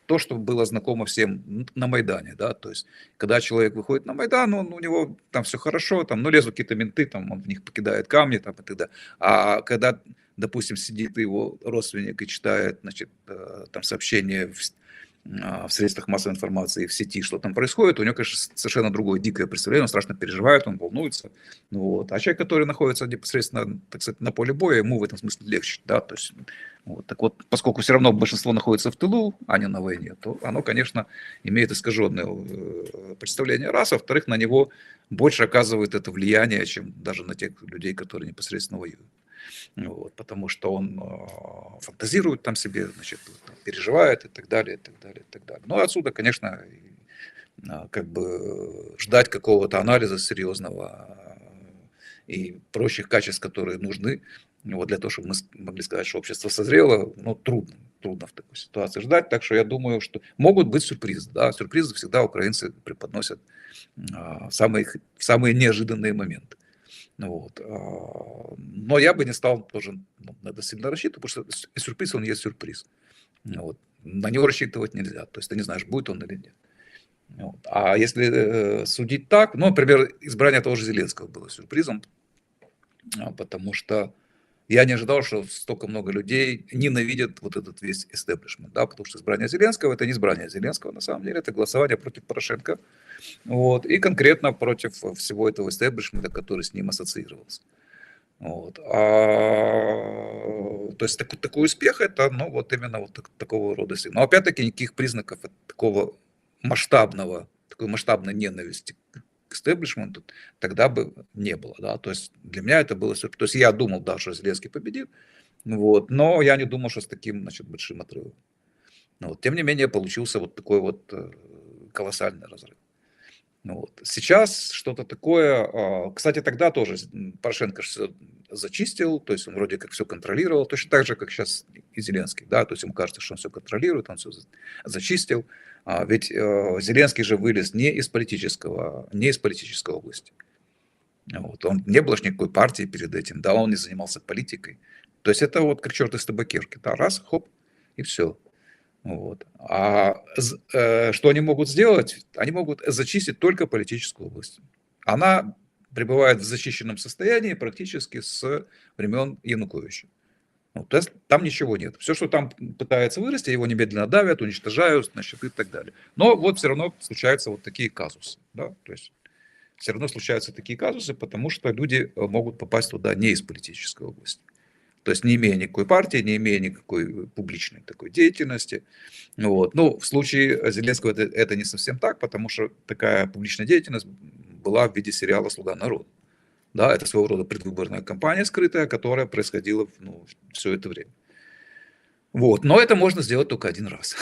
то, что было знакомо всем на Майдане, да, то есть, когда человек выходит на Майдан, у него там все хорошо, там, ну, лезут какие-то менты, там, он в них покидает камни, там, и так далее. А когда, допустим, сидит его родственник и читает, значит, там, сообщения в средствах массовой информации, в сети, что там происходит, у него, конечно, совершенно другое дикое представление, он страшно переживает, он волнуется. Вот. А человек, который находится непосредственно, так сказать, на поле боя, ему в этом смысле легче. Да? То есть, вот. Так вот, поскольку все равно большинство находится в тылу, а не на войне, то оно, конечно, имеет искаженное представление раз, а во-вторых, на него больше оказывает это влияние, чем даже на тех людей, которые непосредственно воюют. Вот, потому что он фантазирует там себе, значит, переживает и так далее, и так далее, и так далее. Ну, отсюда, конечно, как бы ждать какого-то анализа серьезного и прочих качеств, которые нужны, вот, для того, чтобы мы могли сказать, что общество созрело, ну, трудно в такой ситуации ждать. Так что я думаю, что могут быть сюрпризы. Да? Сюрпризы всегда украинцы преподносят в самые неожиданные моменты. Вот. Но я бы не стал тоже на это сильно рассчитывать, потому что сюрприз, он есть сюрприз. Вот. На него рассчитывать нельзя. То есть ты не знаешь, будет он или нет. Вот. А если судить так, ну, например, избрание того же Зеленского было сюрпризом, потому что я не ожидал, что столько много людей ненавидят вот этот весь истеблишмент, да, потому что избрание Зеленского – это не избрание Зеленского, на самом деле, это голосование против Порошенко, вот, и конкретно против всего этого истеблишмента, который с ним ассоциировался. Вот. То есть такой успех – это, ну, вот именно вот такого рода сигнал. Но опять-таки никаких признаков такой масштабной ненависти к истеблишменту тогда бы не было, да, то есть для меня это было, то есть я думал, да, что Зеленский победит, вот, но я не думал, что с таким, значит, большим отрывом. Вот. Тем не менее, получился вот такой вот колоссальный разрыв. Вот. Сейчас что-то такое, кстати, тогда тоже Порошенко все зачистил, то есть он вроде как все контролировал, точно так же, как сейчас и Зеленский, да, то есть ему кажется, что он все контролирует, он все зачистил, ведь Зеленский же вылез не из политической области, Вот. Он не было ж никакой партии перед этим, да, он не занимался политикой. То есть это вот как черт из табакерки. Да, раз, хоп, и все. Вот. Что они могут сделать? Они могут зачистить только политическую область. Она пребывает в защищенном состоянии практически с времен Януковича. Ну, то есть там ничего нет. Все, что там пытается вырасти, его немедленно давят, уничтожают, значит, и так далее. Но вот все равно случаются вот такие казусы. Да? То есть все равно случаются такие казусы, потому что люди могут попасть туда не из политической области. То есть не имея никакой партии, не имея никакой публичной такой деятельности. Вот. Ну, в случае Зеленского это не совсем так, потому что такая публичная деятельность была в виде сериала «Слуга народа». Да, это своего рода предвыборная кампания скрытая, которая происходила все это время. Вот. Но это можно сделать только один раз.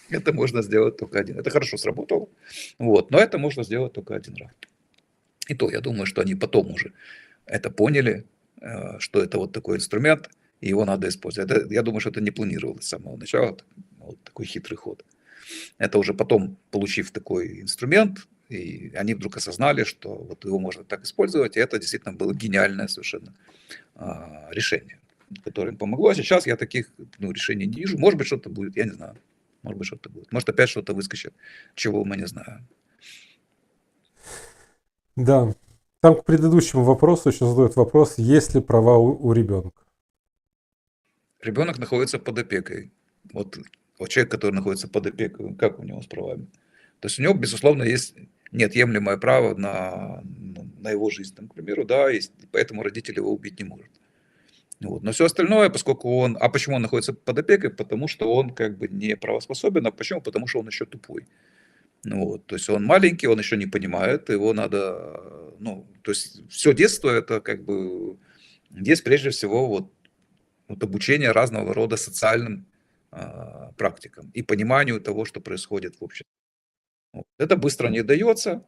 Это можно сделать только один. Это хорошо сработало. Вот. Но это можно сделать только один раз. И то, я думаю, что они потом уже это поняли, что это вот такой инструмент, и его надо использовать. Я думаю, что это не планировалось с самого начала, вот такой хитрый ход. Это уже потом, получив такой инструмент, и они вдруг осознали, что вот его можно так использовать, и это действительно было гениальное совершенно решение, которое им помогло. А сейчас я таких решений не вижу. Может быть, что-то будет, я не знаю. Может быть, что-то будет. Может, опять что-то выскочит, чего мы не знаем. Да. Там к предыдущему вопросу еще задают вопрос, есть ли права у ребенка. Ребенок находится под опекой. Вот человек, который находится под опекой, как у него с правами? То есть у него, безусловно, есть неотъемлемое право на его жизнь, там, к примеру, да, и поэтому родитель его убить не может. Вот. Но все остальное, поскольку он... А почему он находится под опекой? Потому что он как бы не правоспособен. А почему? Потому что он еще тупой. Вот. То есть он маленький, он еще не понимает, его надо... Ну, то есть все детство это как бы... Есть прежде всего вот обучение разного рода социальным практикам и пониманию того, что происходит в обществе. Вот. Это быстро не дается.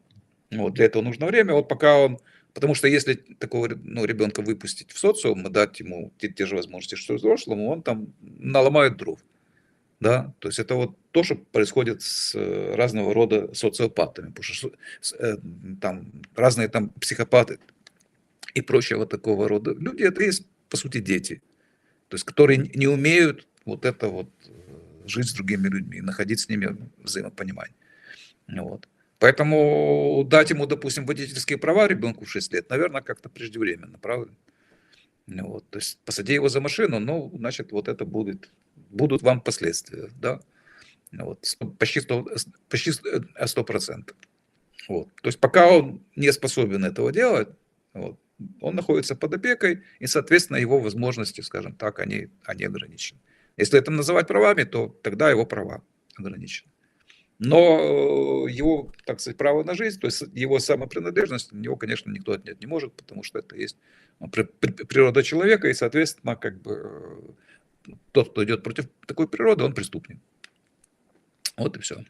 Вот. Для этого нужно время. Вот пока он... Потому что если такого ребенка выпустить в социум и дать ему те же возможности, что и взрослому, он там наломает дров. Да? То есть это вот то, что происходит с разного рода социопатами. Потому что там разные там психопаты и прочего такого рода люди, это есть, по сути, дети. То есть которые не умеют вот это вот жить с другими людьми, находить с ними взаимопонимание. Вот. Поэтому дать ему, допустим, водительские права ребенку в 6 лет, наверное, как-то преждевременно, правда? Вот. То есть посади его за машину, ну, значит, вот это будут вам последствия, да? Вот. Почти 100%. Вот. То есть пока он не способен этого делать, вот, он находится под опекой, и, соответственно, его возможности, скажем так, они ограничены. Если это называть правами, то тогда его права ограничены. Но его, так сказать, право на жизнь, то есть его самопринадлежность, у него, конечно, никто отнять не может, потому что это есть природа человека, и, соответственно, как бы тот, кто идет против такой природы, он преступник. Вот и все.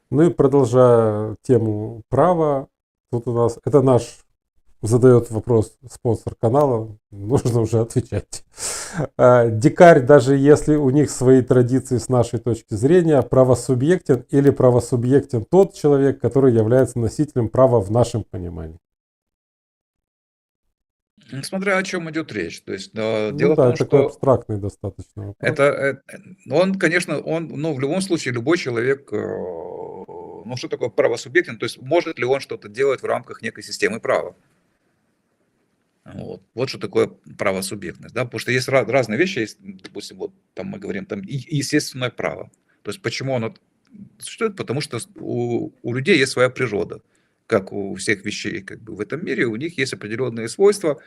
Ну и продолжая тему права, тут у нас, это наш задает вопрос спонсор канала, нужно уже отвечать. Дикарь, даже если у них свои традиции с нашей точки зрения, правосубъектен или правосубъектен тот человек, который является носителем права в нашем понимании? Смотря о чем идет речь. То есть Ну дело в да, том, это такой что абстрактный достаточно вопрос. он, конечно, ну, в любом случае, любой человек, ну, что такое правосубъектен? То есть может ли он что-то делать в рамках некой системы права? Вот что такое правосубъектность, да, потому что есть разные вещи, есть, допустим, вот там мы говорим, там естественное право. То есть почему оно существует? Потому что у людей есть своя природа, как у всех вещей как бы в этом мире, у них есть определенные свойства,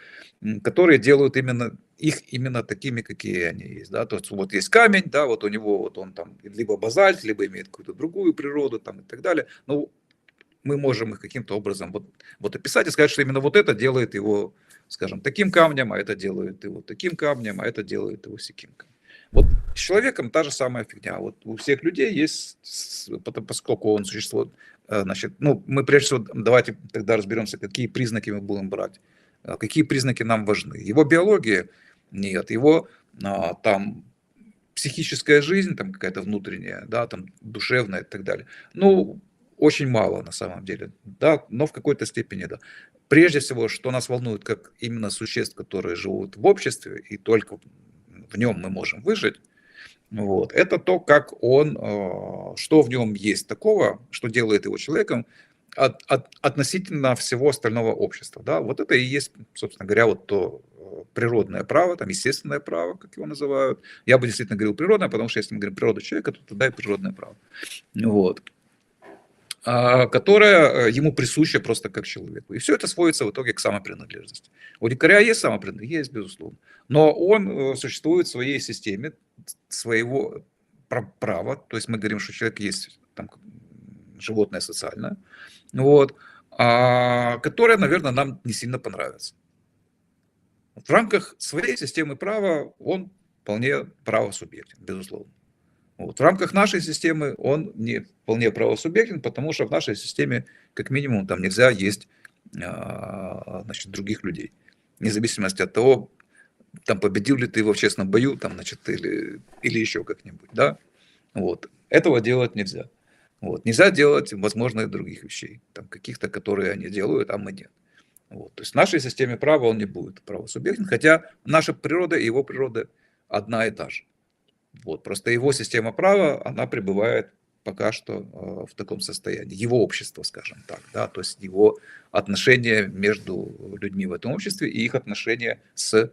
которые делают их именно такими, какие они есть, да, то есть вот есть камень, да, вот у него вот он там либо базальт, либо имеет какую-то другую природу там и так далее, но мы можем их каким-то образом вот описать и сказать, что именно вот это делает его, скажем, таким камнем, а это делает его таким камнем, а это делает его сяким камнем. Вот с человеком та же самая фигня. Вот у всех людей есть, поскольку он существует, значит, ну, мы прежде всего давайте тогда разберемся, какие признаки мы будем брать, какие признаки нам важны. Его биология нет, его там психическая жизнь, там какая-то внутренняя, да, там душевная и так далее. Ну, очень мало на самом деле, да, но в какой-то степени, да. Прежде всего, что нас волнует, как именно существ, которые живут в обществе, и только в нем мы можем выжить, вот, это то, как он, что в нем есть такого, что делает его человеком относительно всего остального общества. Да? Вот это и есть, собственно говоря, вот то природное право, там, естественное право, как его называют. Я бы действительно говорил природное, потому что если мы говорим природа человека, то тогда и природное право. Вот. Которая ему присуща просто как человеку. И все это сводится в итоге к самопринадлежности. У дикаря есть самопринадлежность? Есть, безусловно. Но он существует в своей системе своего права. То есть мы говорим, что человек есть там, животное социальное, вот, которое, наверное, нам не сильно понравится. В рамках своей системы права он вполне правосубъектен, безусловно. Вот. В рамках нашей системы он не вполне правосубъектен, потому что в нашей системе, как минимум, там нельзя есть значит, других людей. Вне зависимости от того, там, победил ли ты его в честном бою, там, значит, или еще как-нибудь. Да? Вот. Этого делать нельзя. Вот. Нельзя делать, возможно, и других вещей, там, каких-то, которые они делают, а мы нет. Вот. То есть в нашей системе права он не будет правосубъектен, хотя наша природа и его природа одна и та же. Вот. Просто его система права, она пребывает пока что в таком состоянии. Его общество, скажем так. Да? То есть его отношения между людьми в этом обществе и их отношения с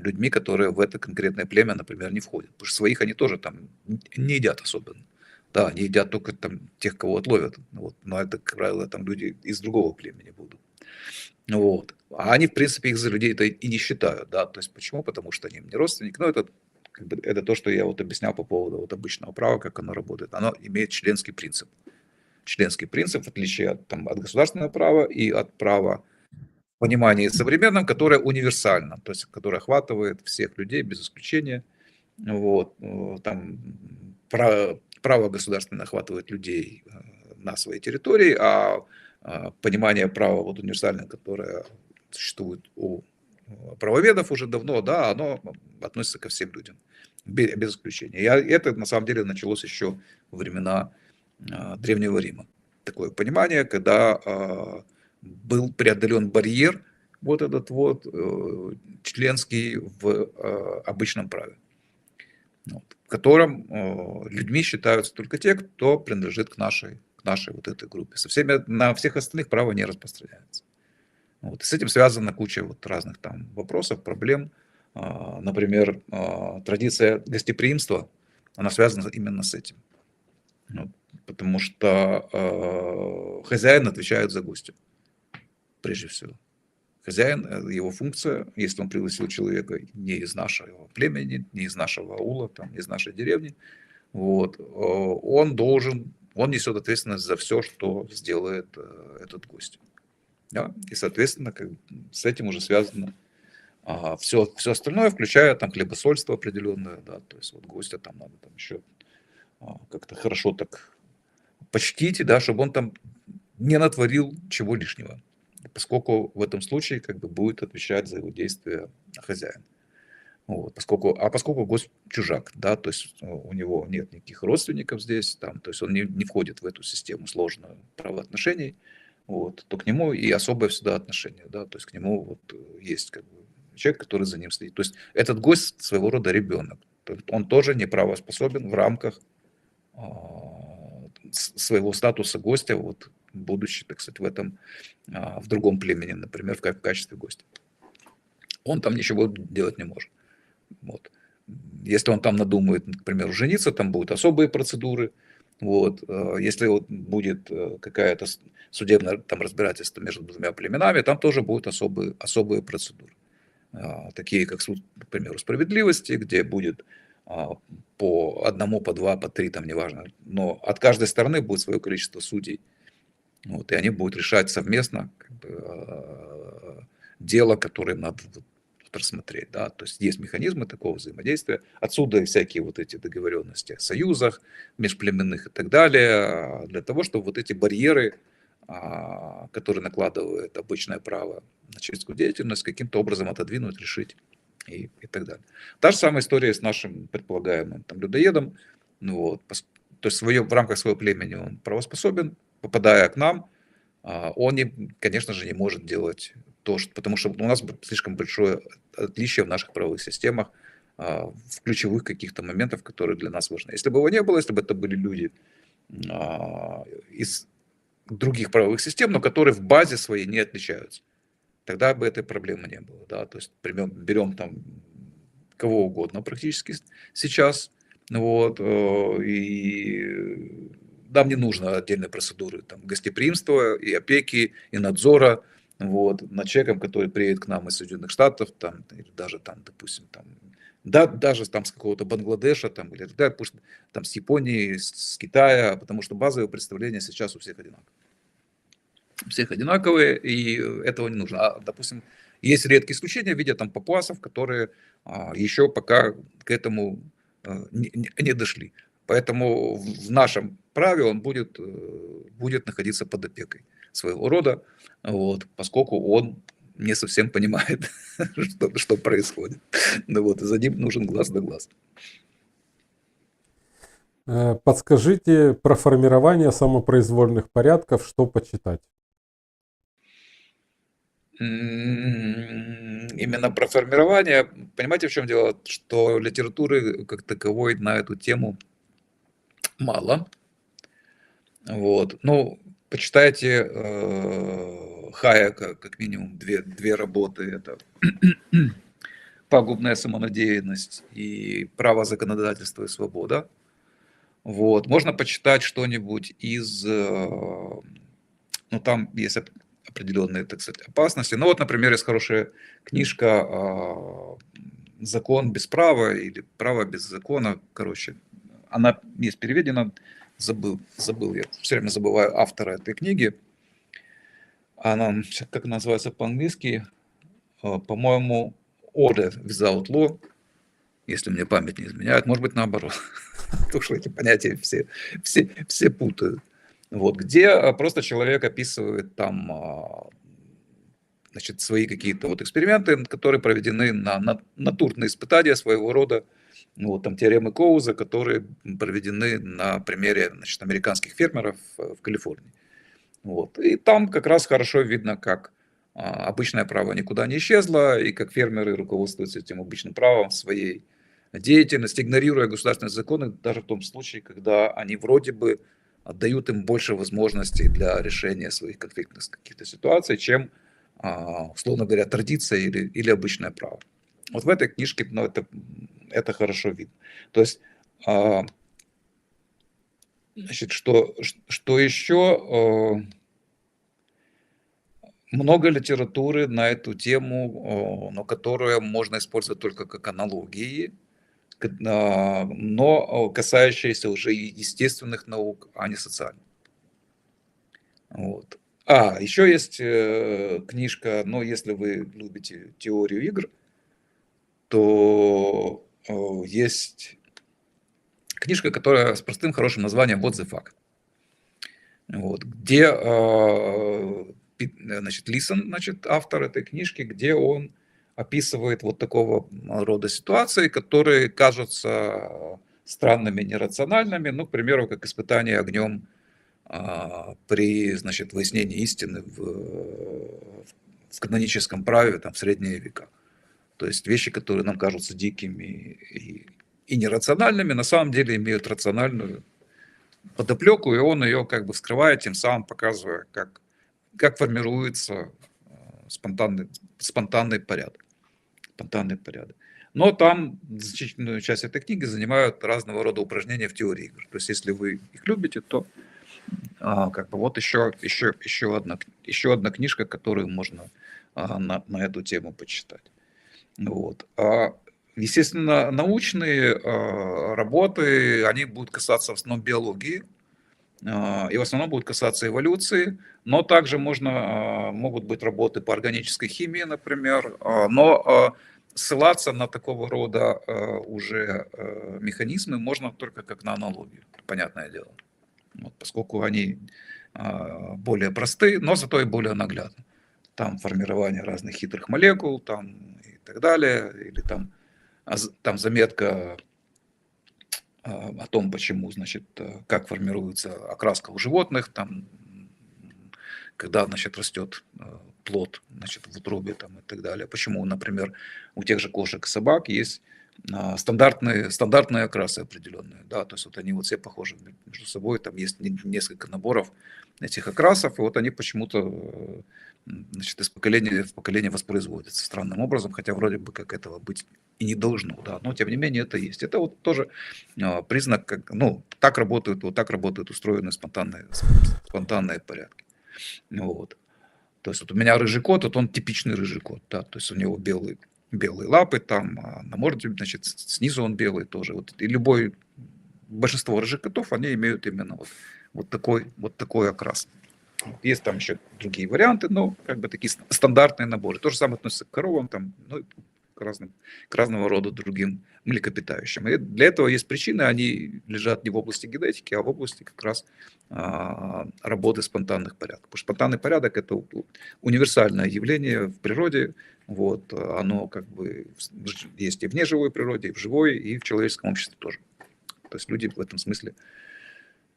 людьми, которые в это конкретное племя, например, не входят. Потому что своих они тоже там не едят особенно. Да, они едят только там тех, кого отловят. Вот. Но это, как правило, там люди из другого племени будут. Вот. А они, в принципе, их за людей-то и не считают. Да? То есть почему? Потому что они им не родственники. Но это как бы, это то, что я вот объяснял по поводу вот обычного права, как оно работает. Оно имеет членский принцип. Членский принцип, в отличие от, там, от государственного права и от права в понимании современном, которое универсально, то есть которое охватывает всех людей без исключения. Вот. Там право государственное охватывает людей на своей территории, а понимание права вот универсальное, которое существует у правоведов уже давно, да, оно относится ко всем людям, без исключения. И это на самом деле началось еще во времена Древнего Рима. Такое понимание, когда был преодолен барьер, вот этот вот членский в обычном праве, вот, в котором людьми считаются только те, кто принадлежит к нашей вот этой группе. На всех остальных право не распространяется. Вот. И с этим связана куча вот разных там вопросов, проблем. Например, традиция гостеприимства, она связана именно с этим. Вот. Потому что хозяин отвечает за гостя, прежде всего. Хозяин, его функция, если он пригласил человека не из нашего племени, не из нашего аула, там, не из нашей деревни, вот, он несет ответственность за все, что сделает этот гость. Да? И, соответственно, с этим уже связано все остальное, включая там хлебосольство определенное, да, то есть вот гостя там надо там еще как-то хорошо так почтить, да, чтобы он там не натворил чего лишнего, поскольку в этом случае как бы будет отвечать за его действия хозяин. Вот, поскольку гость чужак, да, то есть у него нет никаких родственников здесь, там, то есть он не входит в эту систему сложную правоотношений, вот, то к нему и особое всегда отношение, да, то есть к нему вот есть как бы человек, который за ним стоит. То есть этот гость своего рода ребенок, он тоже не правоспособен в рамках своего статуса гостя, вот, будучи, так сказать, в другом племени, например, в качестве гостя. Он там ничего делать не может. Вот. Если он там надумает, например, жениться, там будут особые процедуры. Вот. Если вот будет какая-то судебное там разбирательство между двумя племенами, там тоже будут особые процедуры. Такие как суд, к примеру, справедливости, где будет по одному, по два, по три, там неважно. Но от каждой стороны будет свое количество судей. Вот, и они будут решать совместно как бы, дело, которое им надо рассмотреть. Да? То есть есть механизмы такого взаимодействия. Отсюда и всякие вот эти договоренности о союзах межплеменных и так далее, для того, чтобы вот эти барьеры, которые накладывает обычное право на человеческую деятельность, каким-то образом отодвинуть, решить и так далее. Та же самая история с нашим предполагаемым там людоедом. Ну, вот, то есть в рамках своего племени он правоспособен, попадая к нам, он, конечно же, не может делать то, потому что у нас слишком большое отличие в наших правовых системах в ключевых каких-то моментах, которые для нас важны. Если бы его не было, если бы это были люди из других правовых систем, но которые в базе своей не отличаются, тогда бы этой проблемы не было. Да? То есть берем там кого угодно практически сейчас, вот, и нам не нужно отдельной процедуры там, гостеприимства и опеки, и надзора вот, над человеком, который приедет к нам из Соединенных Штатов, там, или даже там, допустим, там, даже там с какого-то Бангладеша, там, или пусть там с Японии, с Китая, потому что базовые представления сейчас у всех одинаковые. Всех одинаковые, и этого не нужно. А, допустим, есть редкие исключения в виде там папуасов, которые еще пока к этому не дошли. Поэтому в нашем праве он будет находиться под опекой своего рода, вот, поскольку он не совсем понимает, что происходит. Ну вот, и за ним нужен глаз да глаз. Подскажите про формирование самопроизвольных порядков, что почитать? Именно про формирование, понимаете, в чем дело, что литературы как таковой на эту тему мало. Вот. Ну, почитайте Хайека, как минимум две работы. Это «Пагубная самонадеянность» и «Право, законодательство и свобода». Вот. Можно почитать что-нибудь из... Ну, там есть определенные, так сказать, опасности. Ну, вот, например, есть хорошая книжка «Закон без права» или «Право без закона». Короче, она есть переведена, забыл я все время забываю автора этой книги. Она, как называется по-английски, по-моему, «Order without law», если мне память не изменяет, может быть, наоборот. Потому что эти понятия все путают. Вот, где просто человек описывает там, значит, свои какие-то вот эксперименты, которые проведены на натурные испытания своего рода, вот, там теоремы Коуза, которые проведены на примере, значит, американских фермеров в Калифорнии. Вот. И там как раз хорошо видно, как обычное право никуда не исчезло, и как фермеры руководствуются этим обычным правом в своей деятельности, игнорируя государственные законы, даже в том случае, когда они вроде бы отдают им больше возможностей для решения своих конфликтных каких-то ситуаций, чем, условно говоря, традиция или обычное право. Вот в этой книжке, ну, это хорошо видно. То есть, значит, что еще? Много литературы на эту тему, но которую можно использовать только как аналогии, но касающиеся уже естественных наук, а не социальных. Вот. Еще есть книжка, ну, если вы любите теорию игр, то есть книжка, которая с простым хорошим названием «What the fuck?», вот, где, значит, Лисон, значит, автор этой книжки, где он описывает вот такого рода ситуации, которые кажутся странными, нерациональными, ну, к примеру, как испытание огнем при, значит, выяснении истины в каноническом праве там, в средние века. То есть вещи, которые нам кажутся дикими и нерациональными, на самом деле имеют рациональную подоплеку, и он ее как бы вскрывает, тем самым показывая, как формируется спонтанный порядок. Но там значительную часть этой книги занимают разного рода упражнения в теории игр. То есть, если вы их любите, то как бы вот еще одна книжка, которую можно на эту тему почитать. Вот. Естественно, научные работы, они будут касаться в основном биологии, и в основном будут касаться эволюции, но также могут быть работы по органической химии, например, но ссылаться на такого рода уже механизмы можно только как на аналогию, понятное дело. Вот, поскольку они более просты, но зато и более наглядны. Там формирование разных хитрых молекул там, и так далее, или там заметка о том, почему, значит, как формируется окраска у животных, там когда, значит, растет плод, значит, в утробе там и так далее. Почему, например, у тех же кошек и собак есть стандартные окрасы определенные, да, то есть вот они вот все похожи между собой, там есть несколько наборов этих окрасов, и вот они почему-то, значит, из поколения в поколение воспроизводятся странным образом, хотя вроде бы как этого быть и не должно, да, но тем не менее это есть. Это вот тоже признак, как, ну, так работают устроены спонтанные порядки. Вот. То есть вот у меня рыжий кот, вот он типичный рыжий кот, да, то есть у него белые лапы, там, а на морде, значит, снизу он белый тоже. Вот, и большинство рыжих котов, они имеют именно вот такой окрас. Есть там еще другие варианты, но как бы такие стандартные наборы. То же самое относится к коровам, там, ну, к разного рода другим млекопитающим. И для этого есть причины, они лежат не в области генетики, а в области как раз работы спонтанных порядков. Потому что спонтанный порядок – это универсальное явление в природе. Вот, оно как бы есть и в неживой природе, и в живой, и в человеческом обществе тоже. То есть люди в этом смысле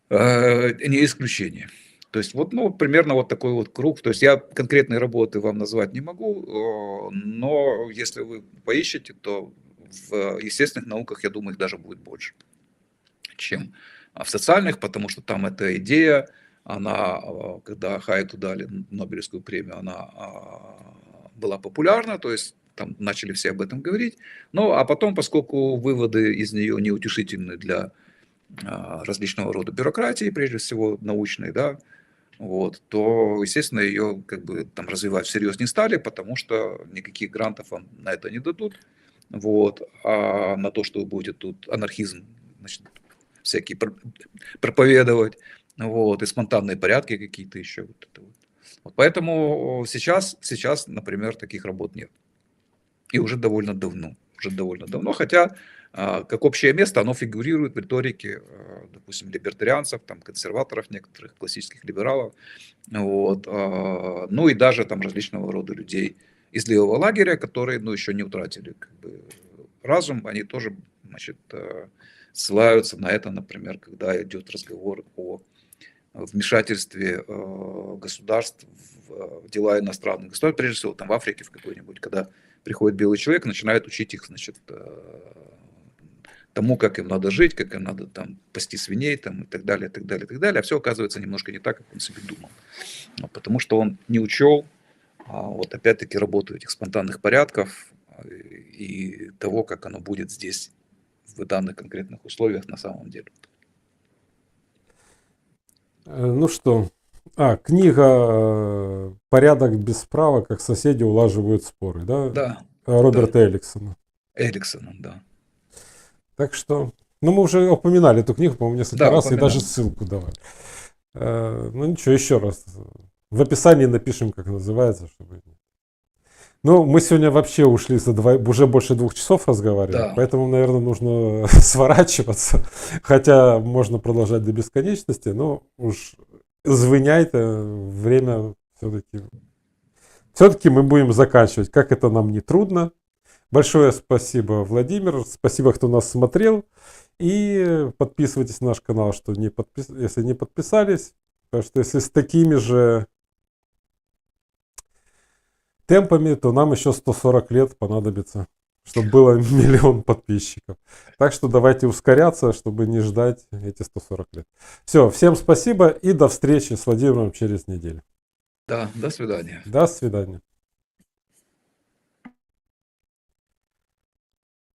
не исключение. То есть вот, ну, примерно вот такой вот круг. То есть я конкретные работы вам назвать не могу, но если вы поищете, то в естественных науках, я думаю, их даже будет больше, чем в социальных, потому что там эта идея, она, когда Хайеку дали Нобелевскую премию, она была популярна, то есть там начали все об этом говорить. Ну, а потом, поскольку выводы из нее неутешительны для различного рода бюрократии, прежде всего научной, да, вот, то, естественно, ее как бы там развивать всерьез не стали, потому что никаких грантов вам на это не дадут, вот, а на то, что вы будете тут анархизм, значит, всякие проповедовать, вот, и спонтанные порядки какие-то еще. Вот это вот. Вот поэтому сейчас, например, таких работ нет. И уже довольно давно. Хотя, как общее место, оно фигурирует в риторике, допустим, либертарианцев, там, консерваторов некоторых, классических либералов, вот, ну и даже там различного рода людей из левого лагеря, которые, ну, еще не утратили как бы разум, они тоже, значит, ссылаются на это, например, когда идет разговор о вмешательстве государств в дела иностранных государств, прежде всего там в Африке в какой-нибудь, когда приходит белый человек, начинает учить их, значит, тому, как им надо жить, как им надо там пасти свиней, там, и так далее, и так далее, и так далее. А все оказывается немножко не так, как он себе думал. Потому что он не учел, вот опять-таки, работу этих спонтанных порядков и того, как оно будет здесь в данных конкретных условиях на самом деле. Ну что, книга «Порядок без права. Как соседи улаживают споры», да? Да. Роберта Элликсона. Элликсона, да. Так что, ну мы уже упоминали эту книгу, по-моему, несколько раз, и даже ссылку давали. Ну ничего, еще раз. В описании напишем, как называется, чтобы... Ну, мы сегодня вообще ушли уже больше 2 часов разговаривать, да. Поэтому, наверное, нужно сворачиваться. Хотя можно продолжать до бесконечности, но уж извиняйте, время все-таки... Все-таки мы будем заканчивать, как это нам не трудно. Большое спасибо, Владимир. Спасибо, кто нас смотрел. И подписывайтесь на наш канал, если не подписались. Потому что если с такими же темпами, то нам еще 140 лет понадобится, чтобы было 1 миллион подписчиков. Так что давайте ускоряться, чтобы не ждать эти 140 лет. Все, всем спасибо и до встречи с Владимиром через неделю. Да, до свидания. До свидания.